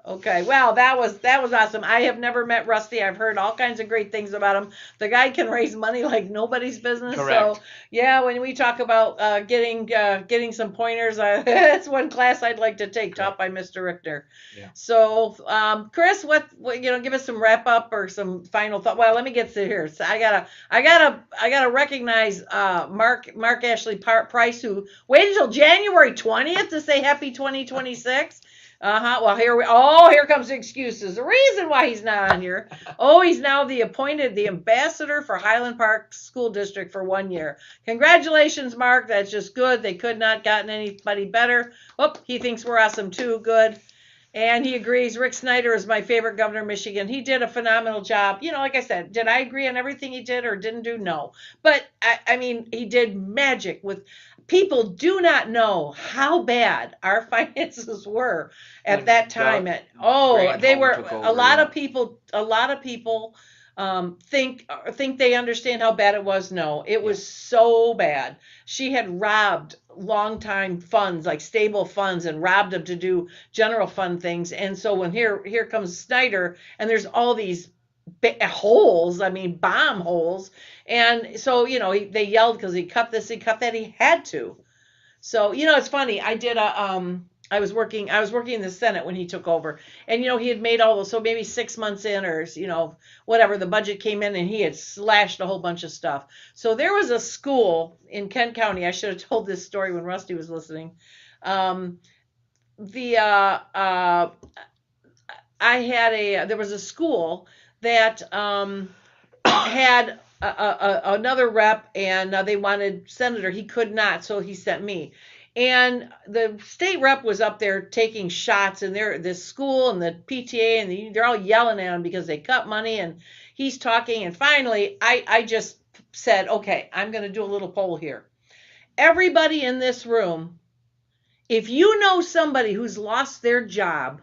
Okay, well, that was awesome. I have never met Rusty. I've heard all kinds of great things about him. The guy can raise money like nobody's business. Correct. So yeah, when we talk about getting some pointers, that's one class I'd like to take, taught by Mr. Richter. Yeah. So Chris, what give us some wrap up or some final thought. Well, let me get to here. So I gotta recognize Mark Ashley Price, who waited until January 20th to say happy 2026. Well, here comes the excuses. The reason why he's not on here. Oh, he's now the ambassador for Highland Park School District for 1 year. Congratulations, Mark. That's just good. They could not gotten anybody better. Oh, he thinks we're awesome too. Good. And he agrees. Rick Snyder is my favorite governor of Michigan. He did a phenomenal job. Like I said, did I agree on everything he did or didn't do? No. But I mean, he did magic with. People do not know how bad our finances were at that time. They were a lot of people think they understand how bad it was. No, it was so bad. She had robbed long-time funds, like stable funds, and robbed them to do general fund things. And so when here comes Snyder, and there's all these holes, bomb holes. And so, they yelled because he cut this, he cut that, he had to. So, it's funny. I did I was working in the Senate when he took over, and, he had made all those, so maybe 6 months in or, whatever, the budget came in and he had slashed a whole bunch of stuff. So there was a school in Kent County. I should have told this story when Rusty was listening. There was a school that had another rep, and they wanted senator. He could not, so he sent me. And the state rep was up there taking shots, and this school and the PTA and they're all yelling at him because they cut money, and he's talking. And finally, I just said, okay, I'm going to do a little poll here. Everybody in this room, if you know somebody who's lost their job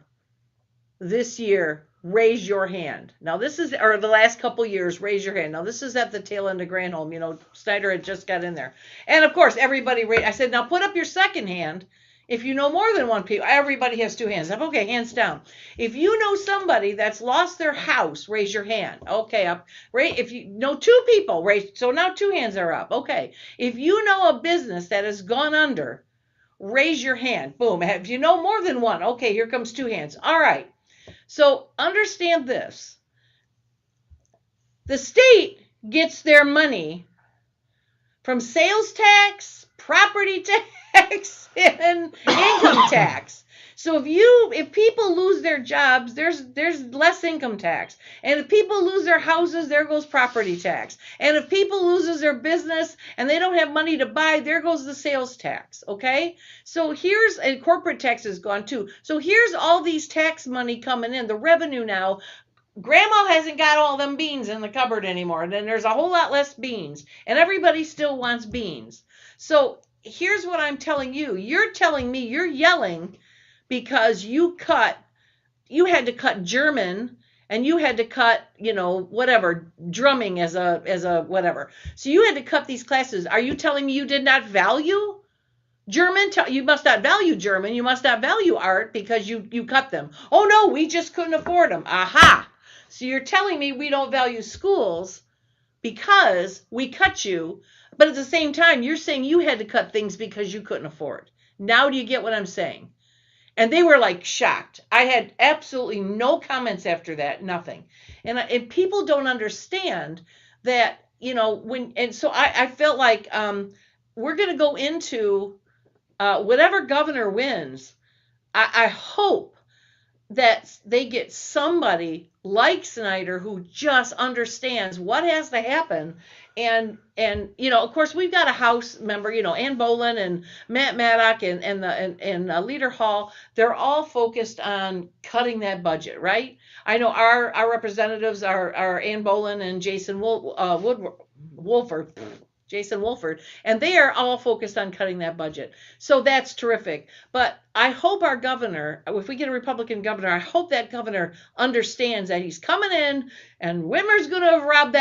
this year, raise your hand. Now this is, or the last couple years, raise your hand. Now this is at the tail end of Granholm. Snyder had just got in there. And of course, everybody raised. I said, now put up your second hand. If you know more than one people, everybody has two hands up. Okay, hands down. If you know somebody that's lost their house, raise your hand. Okay, up. If you know two people, raise. So now two hands are up. Okay. If you know a business that has gone under, raise your hand. Boom. If you know more than one, okay, here comes two hands. All right. So understand this. The state gets their money from sales tax, property tax, and income tax. So if people lose their jobs, there's less income tax. And if people lose their houses, there goes property tax. And if people loses their business and they don't have money to buy, there goes the sales tax. Okay? So and corporate tax is gone too. So here's all these tax money coming in, the revenue now. Grandma hasn't got all them beans in the cupboard anymore. And then there's a whole lot less beans. And everybody still wants beans. So here's what I'm telling you. You're telling me, you're yelling because you had to cut German, and you had to cut, whatever, drumming as a whatever. So you had to cut these classes. Are you telling me you did not value German? You must not value German. You must not value art because you cut them. Oh no, we just couldn't afford them. Aha. So you're telling me we don't value schools because we cut you, but at the same time, you're saying you had to cut things because you couldn't afford. Now do you get what I'm saying? And they were like shocked. I had absolutely no comments after that, nothing. And people don't understand that, so I felt like we're going to go into whatever governor wins. I hope that they get somebody like Snyder who just understands what has to happen. And of course, we've got a House member, Ann Boland and Matt Maddock and Leader Hall. They're all focused on cutting that budget, right? I know our representatives are Ann Boland and Jason Wolford. Jason Wolford, and they are all focused on cutting that budget. So that's terrific. But I hope our governor, if we get a Republican governor, I hope that governor understands that he's coming in and Wimmer's going to rob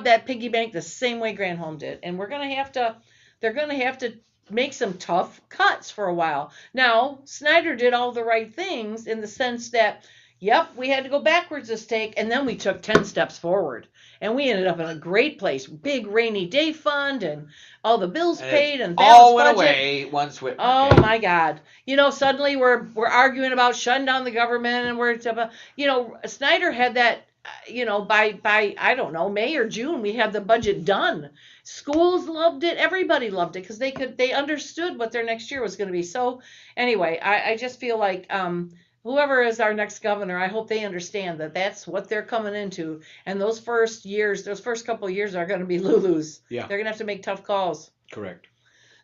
that piggy bank the same way Granholm did. And they're going to have to make some tough cuts for a while. Now, Snyder did all the right things in the sense that, yep, we had to go backwards this take, and then we took 10 steps forward. And we ended up in a great place. Big rainy day fund and all the bills paid and all went away once Whitmer Oh came. my God. Suddenly we're arguing about shutting down the government, and Snyder had that, by I don't know, May or June, we had the budget done. Schools loved it. Everybody loved it because they understood what their next year was going to be. So anyway, I just feel like, whoever is our next governor, I hope they understand that that's what they're coming into. And those first couple of years are going to be Lulu's. Yeah. They're going to have to make tough calls. Correct.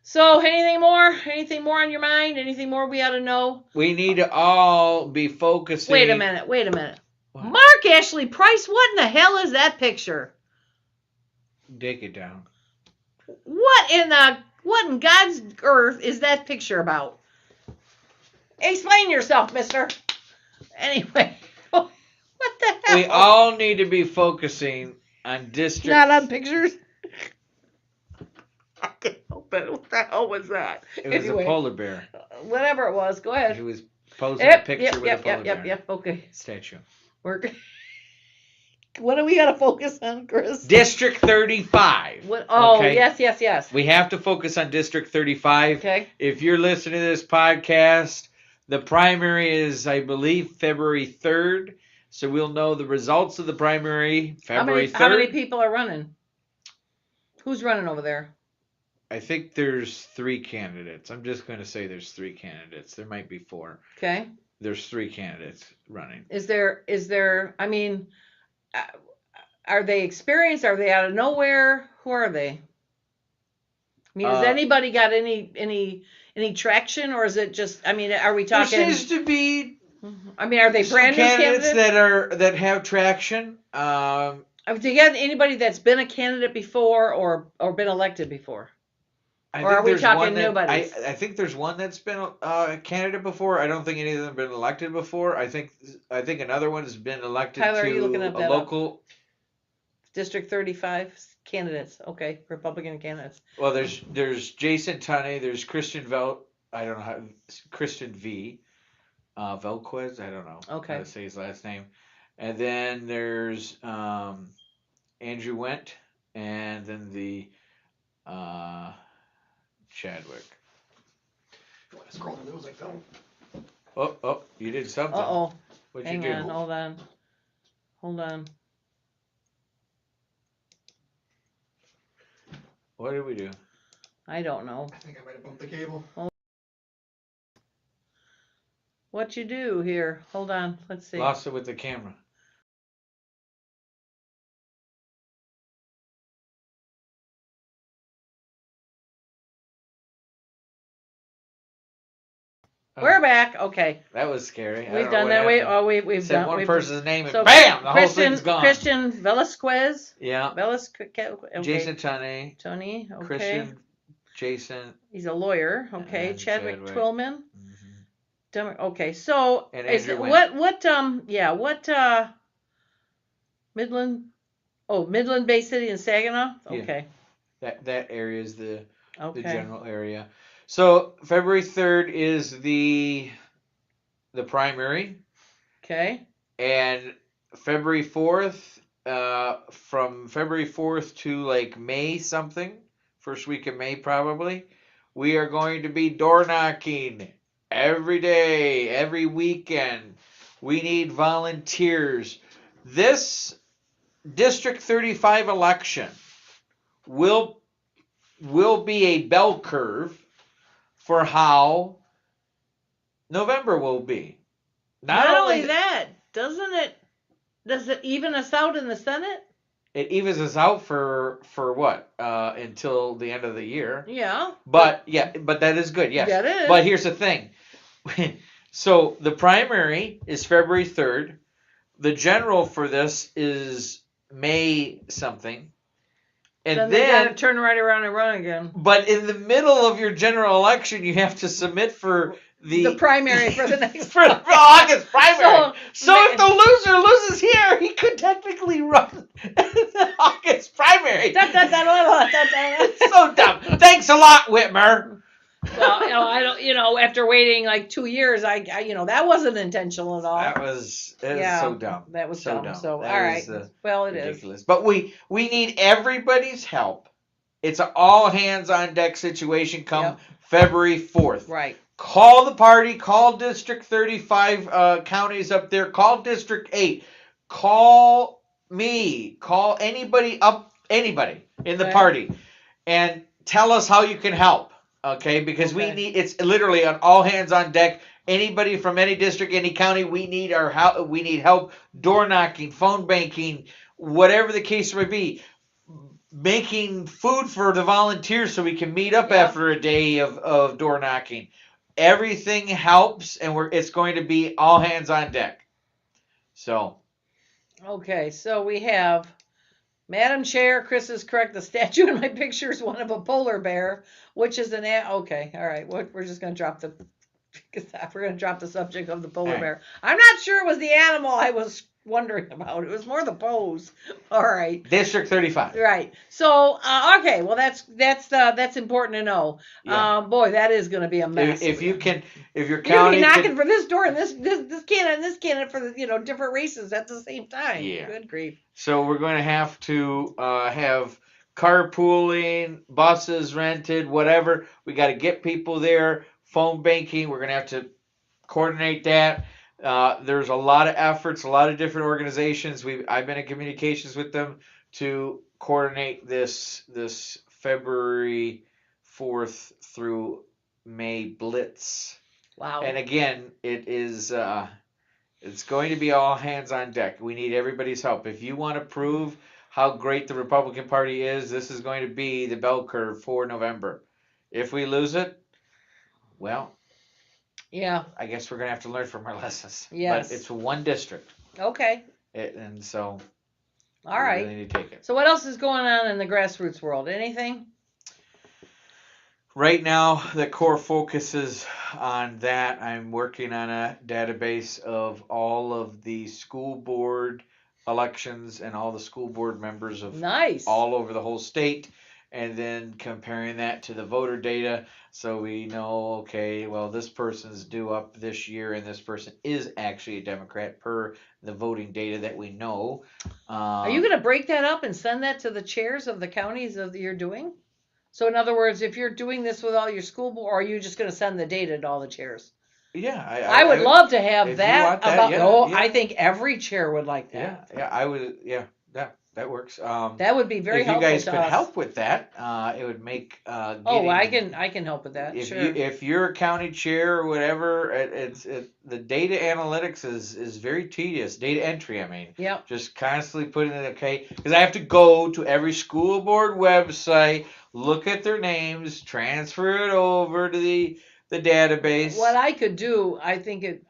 So anything more? Anything more on your mind? Anything more we ought to know? We need to all be focusing. Wait a minute. What? Mark Ashley Price, what in the hell is that picture? Take it down. What in God's earth is that picture about? Explain yourself, mister. Anyway, what the hell? We all need to be focusing on district. Not on pictures? I can't help it. What the hell was that? It was a polar bear. Whatever it was, go ahead. He was posing a picture with a polar bear. Yep, okay. Statue. What do we got to focus on, Chris? District 35. Okay. Yes. We have to focus on District 35. Okay. If you're listening to this podcast, the primary is, I believe, February 3rd. So we'll know the results of the primary February 3rd. How many people are running? Who's running over there? I think there's 3 candidates. I'm just going to say there's 3 candidates. There might be 4. Okay. There's 3 candidates running. Is there, are they experienced? Are they out of nowhere? Who are they? Has anybody got any traction, or is it just, are we talking? There seems to be. Are they brand new candidates that have traction? Do you got anybody that's been a candidate before or been elected before? Or are we talking nobody? I think there's one that's been a candidate before. I don't think any of them have been elected before. I think another one has been elected Tyler, to are you looking at a local. District 35 candidates. Okay, Republican candidates. Well, there's Jason Tunney. There's Christian Christian V. Velquez. I don't know how to say his last name. And then there's Andrew Wendt, and then the Chadwick. Scroll the news, I found. Oh, you did something. Uh-oh. What'd you do? Hang on, hold on. What did we do? I don't know. I think I might have bumped the cable. What you do here? Hold on. Let's see. Lost it with the camera. We're back. Okay. That was scary. We've done that. We've said done one person's name and so bam, the whole thing's gone. Christian Velasquez. Yeah. Okay. Jason Tunney. Tony. Okay. Christian. Jason. He's a lawyer. Okay. And Chadwick Chadwick. Twillman. Okay. So And is Andrew it, Wendt. what Midland? Oh, Midland Bay City and Saginaw. Okay. That area is the Okay. general area. So February 3rd is the primary. Okay. And February 4th, from February 4th to like May something, first week of May probably, we are going to be door knocking every day, every weekend. We need volunteers. This District 35 election will be a bell curve for how November will be. Not only that, does it even us out in the Senate? It evens us out for what? Until the end of the year. Yeah. But that is good. Yes. That is. But here's the thing. So the primary is February 3rd. The general for this is May something. And then they gotta turn right around and run again. But in the middle of your general election, you have to submit for the primary for the next for August primary. So if the loser loses here, he could technically run the August primary. So dumb. Thanks a lot, Whitmer. Well, I don't. After waiting like 2 years, I that wasn't intentional at all. That was so dumb. That was so dumb. So That all right. Well, it ridiculous. is. But we need everybody's help. It's an all hands on deck situation come February 4th. Right. Call the party. Call District 35 counties up there. Call District 8. Call me. Call anybody in the party, and tell us how you can help. Okay, because we need, it's literally an all hands on deck. Anybody from any district, any county, we need help. We need help door knocking, phone banking, whatever the case may be. Making food for the volunteers so we can meet up after a day of door knocking. Everything helps, and it's going to be all hands on deck. So. Okay, so we have, Madam Chair, Chris is correct. The statue in my picture is one of a polar bear, which is okay. All right, we're just going to drop the subject of the polar bear. I'm not sure it was the animal I was wondering about. It was more the pose. All right. District 35. Right. So okay. Well, that's important to know. Yeah. Boy, that is going to be a mess. If you're county, you're going to be knocking for this door and this candidate and this candidate for the different races at the same time. Yeah. Good grief. So we're going to have to have carpooling, buses rented, whatever. We got to get people there. Phone banking. We're going to have to coordinate that. There's a lot of efforts, a lot of different organizations. I've been in communications with them to coordinate this February 4th through May Blitz. Wow. And again, it is it's going to be all hands on deck. We need everybody's help. If you want to prove how great the Republican Party is, this is going to be the bell curve for November. If we lose it, well, yeah, I guess we're going to have to learn from our lessons. Yes. But it's one district. Okay. And so all right. we really need to take it. So what else is going on in the grassroots world? Anything? Right now, the core focus is on that. I'm working on a database of all of the school board elections and all the school board members of all over the whole state, and then comparing that to the voter data so we know, okay, well, this person's due up this year and this person is actually a Democrat per the voting data that we know. Are you going to break that up and send that to the chairs of the counties that you're doing? So in other words, if you're doing this with all your school board, or are you just going to send the data to all the chairs? Yeah. I would love to have that. Yeah. I think every chair would like that. Yeah, I would. Yeah, that works. That would be very helpful. If you guys could help with that, it would make. I can help with that. If you're a county chair or whatever, the data analytics is very tedious. Data entry, I mean. Yep. Just constantly putting it because I have to go to every school board website, look at their names, transfer it over to the database. What I could do,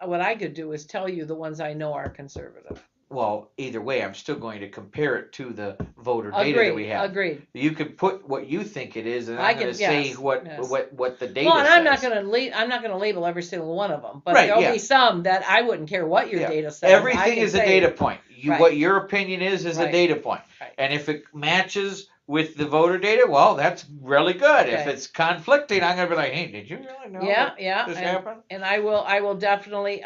what I could do is tell you the ones I know are conservative. Well, either way, I'm still going to compare it to the voter data that we have. Agreed. You can put what you think it is, and I'm going to say what the data. Well, and says. I'm not going to label every single one of them, but there'll be some that I wouldn't care what your data says. Everything is a data point. What your opinion is a data point, right. And if it matches with the voter data, well, that's really good. Okay. If it's conflicting, I'm going to be like, hey, did you really know this happened? And I will definitely,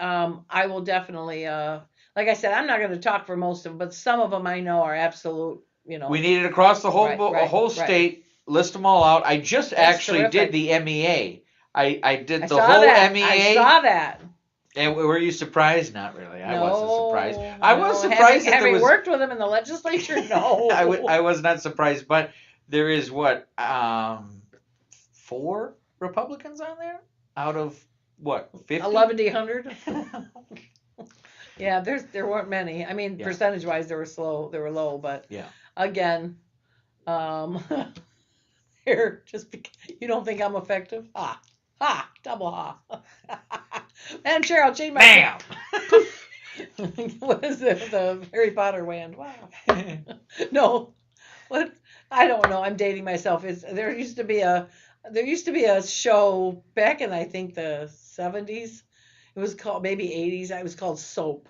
like I said, I'm not going to talk for most of them, but some of them I know are absolute, We need it across the whole state, list them all out. I just did the MEA. I did the whole MEA. I saw that. And were you surprised? Not really. I wasn't surprised. No. I was surprised that having worked with him in the legislature, no. I was not surprised, but there is 4 Republicans on there out of 50? 1,100. Yeah, there weren't many. I mean, Yeah. percentage-wise, they were low, but Yeah. again, here, you don't think I'm effective? Double ha. And Cheryl, change my Bam! What is it? The Harry Potter wand. Wow. No. What? I don't know. I'm dating myself. There used to be a show back in, I think, the 70s. It was called, maybe 80s. It was called Soap.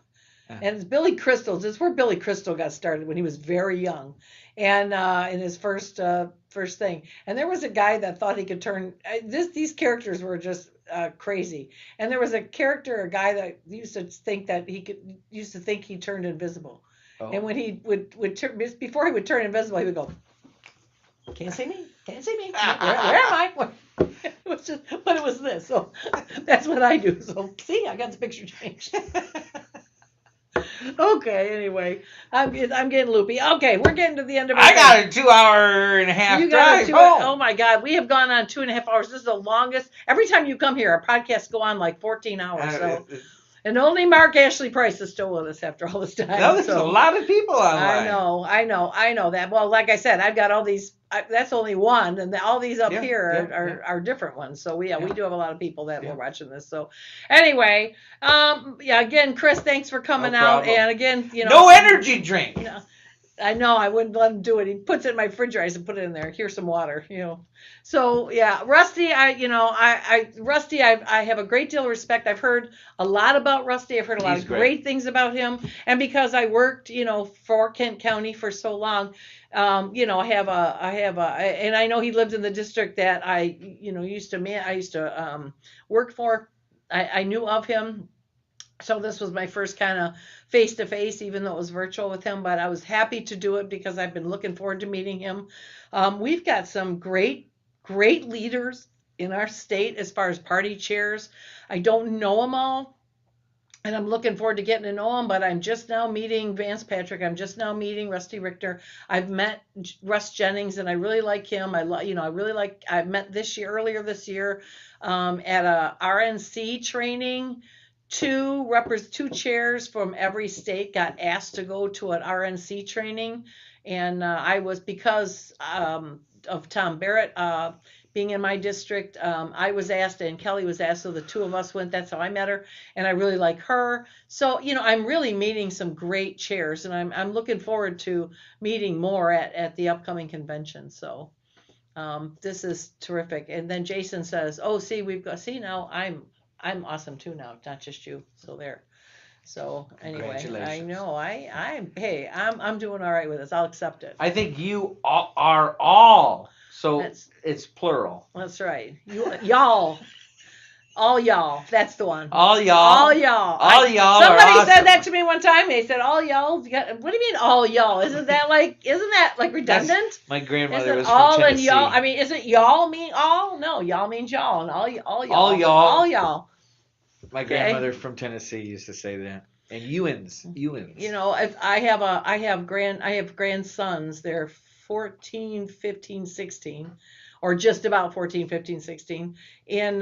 And it's Billy Crystal. This is where Billy Crystal got started when he was very young, and in his first thing. And there was a guy that thought he could turn. These characters were just crazy. And there was a guy that used to think he turned invisible. Oh. And when he would turn, before he would turn invisible, he would go, "Can't see me, can't see me. Where am I?" It was just, but it was this. So that's what I do. So see, I got the picture changed. Okay, anyway, I'm getting loopy. Okay, we're getting to the end of our I got a 2.5-hour You got drive home. Oh my God, we have gone on 2.5 hours. This is the longest. Every time you come here, our podcasts go on like 14 hours. So, and only Mark Ashley Price is still with us after all this time. No, there's a lot of people online. I know that. Well, like I said, I've got all these. That's only one, and all these up here are different ones. So we do have a lot of people that were watching this. So anyway, again, Chris, thanks for coming out. And again, no energy drink. I know, I wouldn't let him do it. He puts it in my refrigerator. I said, put it in there. Here's some water, So yeah, Rusty, I have a great deal of respect. I've heard a lot about Rusty. I've heard a lot of great things about him. And because I worked, for Kent County for so long, I have and I know he lived in the district that I used to work for. I knew of him. So this was my first kind of face-to-face, even though it was virtual with him, but I was happy to do it because I've been looking forward to meeting him. We've got some great leaders in our state as far as party chairs. I don't know them all, and I'm looking forward to getting to know them, but I'm just now meeting Vance Patrick. I'm just now meeting Rusty Richter. I've met Russ Jennings, and I really like him. I met earlier this year at a RNC training. Two chairs from every state got asked to go to an RNC training, and I was, because of Tom Barrett being in my district, I was asked and Kelly was asked, so the two of us went. That's how I met her, and I really like her. So I'm really meeting some great chairs, and I'm looking forward to meeting more at the upcoming convention. So this is terrific. And then Jason says, "Oh, see, now I'm awesome too now, not just you." So there. So anyway, I know I'm doing all right with this. I'll accept it. I think you are all. So it's plural. That's right. Y'all. All y'all. That's the one. All y'all. All y'all. All y'all. Somebody said that to me one time. They said, "All y'all." What do you mean, all y'all? Isn't that like redundant? My grandmother Isn't was all from Tennessee. and y'all? I mean, isn't y'all mean all? No, y'all means y'all, and all y'all. All y'all. All y'all. My grandmother from Tennessee used to say that. And Ewins. If I have grandsons. They're 14, 15, 16, or just about 14, 15, 16 in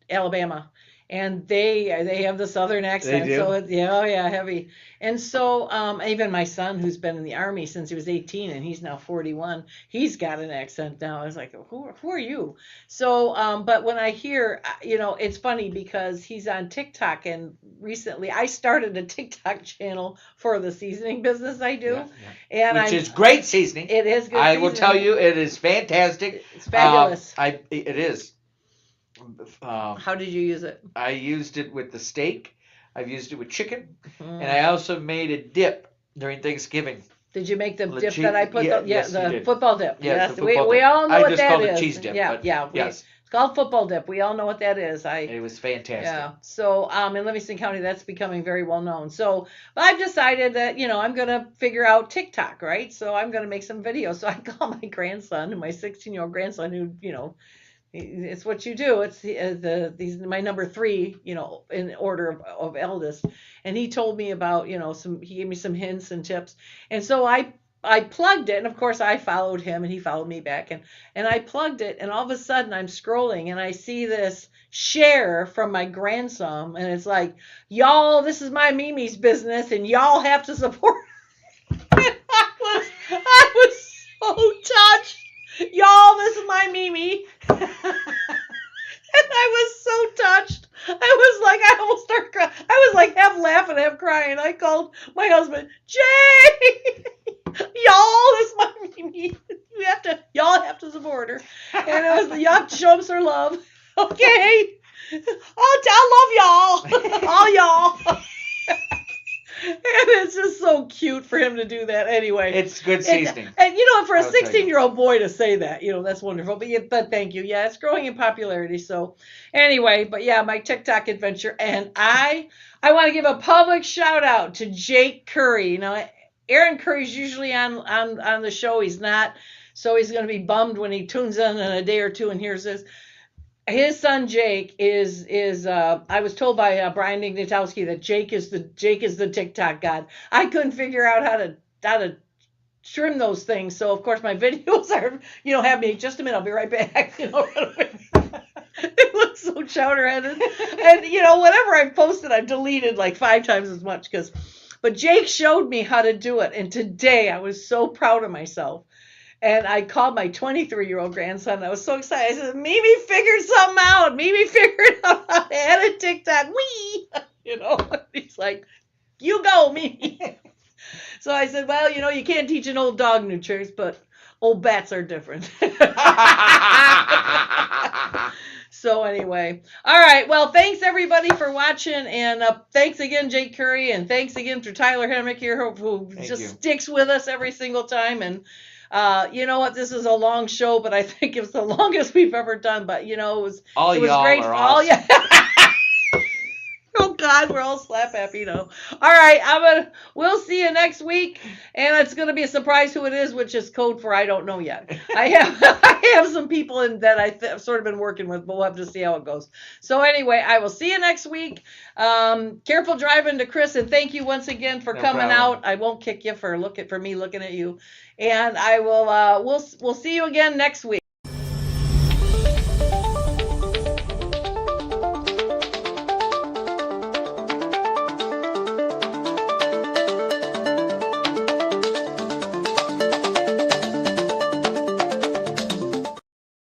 Alabama, and they have the Southern accent. They do? So it's heavy. And so even my son, who's been in the Army since he was 18 and he's now 41, he's got an accent now. I was like, who are you? So but when I hear, it's funny because he's on TikTok, and recently I started a TikTok channel for the seasoning business I do. And which is great seasoning. It is good I will seasoning. tell you, it is fantastic. It's fabulous. It is. How did you use it? I used it with the steak. I've used it with chicken, and I also made a dip during Thanksgiving. Did you make the dip that I put? Yes, you the did. football dip. Yeah, Yes, the football we dip. all know I what just that called is. it cheese dip. Yeah, yes. It's called football dip. We all know what that is. It was fantastic. Yeah. So in Livingston County, that's becoming very well known. So I've decided that I'm going to figure out TikTok, right? So I'm going to make some videos. So I call my grandson, my 16-year-old grandson, who it's what you do. It's he's my number 3, in order of eldest. And he told me about, he gave me some hints and tips. And so I I plugged it, and of course I followed him and he followed me back, and I plugged it, and all of a sudden I'm scrolling and I see this share from my grandson, and it's like, y'all, this is my Mimi's business and y'all have to support. I was so touched. Y'all, this is my Mimi. And I was so touched. I almost started crying. I was like half laughing, half crying. I called my husband, Jay, y'all, this is my Mimi. Y'all have to support her. And it was, you have to show us her love. Okay. I love y'all. All y'all. And it's just so cute for him to do that anyway. It's good seasoning. And for a 16-year-old boy to say that, that's wonderful. But thank you. Yeah, it's growing in popularity. So anyway, but yeah, my TikTok adventure. And I want to give a public shout out to Jake Curry. Aaron Curry's usually on the show. He's not. So he's going to be bummed when he tunes in a day or two and hears this. His son Jake is I was told by Brian Ignatowski that Jake is the TikTok god. I couldn't figure out how to trim those things. So of course my videos are, have me just a minute, I'll be right back. It looks so chowder-headed. And whatever I've posted, I've deleted like 5 times as much but Jake showed me how to do it. And today I was so proud of myself. And I called my 23-year-old grandson. I was so excited. I said, Mimi figured something out. Mimi figured out how to add a TikTok. Wee! He's like, you go, Mimi. So I said, well, you can't teach an old dog new tricks, but old bats are different. So anyway, all right. Well, thanks everybody for watching, and thanks again, Jake Curry, and thanks again to Tyler Hemmick here, who sticks with us every single time. And you know what? This is a long show, but I think it's the longest we've ever done. But it was great for all you. Oh God, we're all slap happy now. All right, we'll see you next week, and it's gonna be a surprise who it is, which is code for I don't know yet. I have some people that I've sort of been working with, but we'll have to see how it goes. So anyway, I will see you next week. Careful driving to Chris, and thank you once again for coming out. I won't kick you for me looking at you, and I will. We'll see you again next week.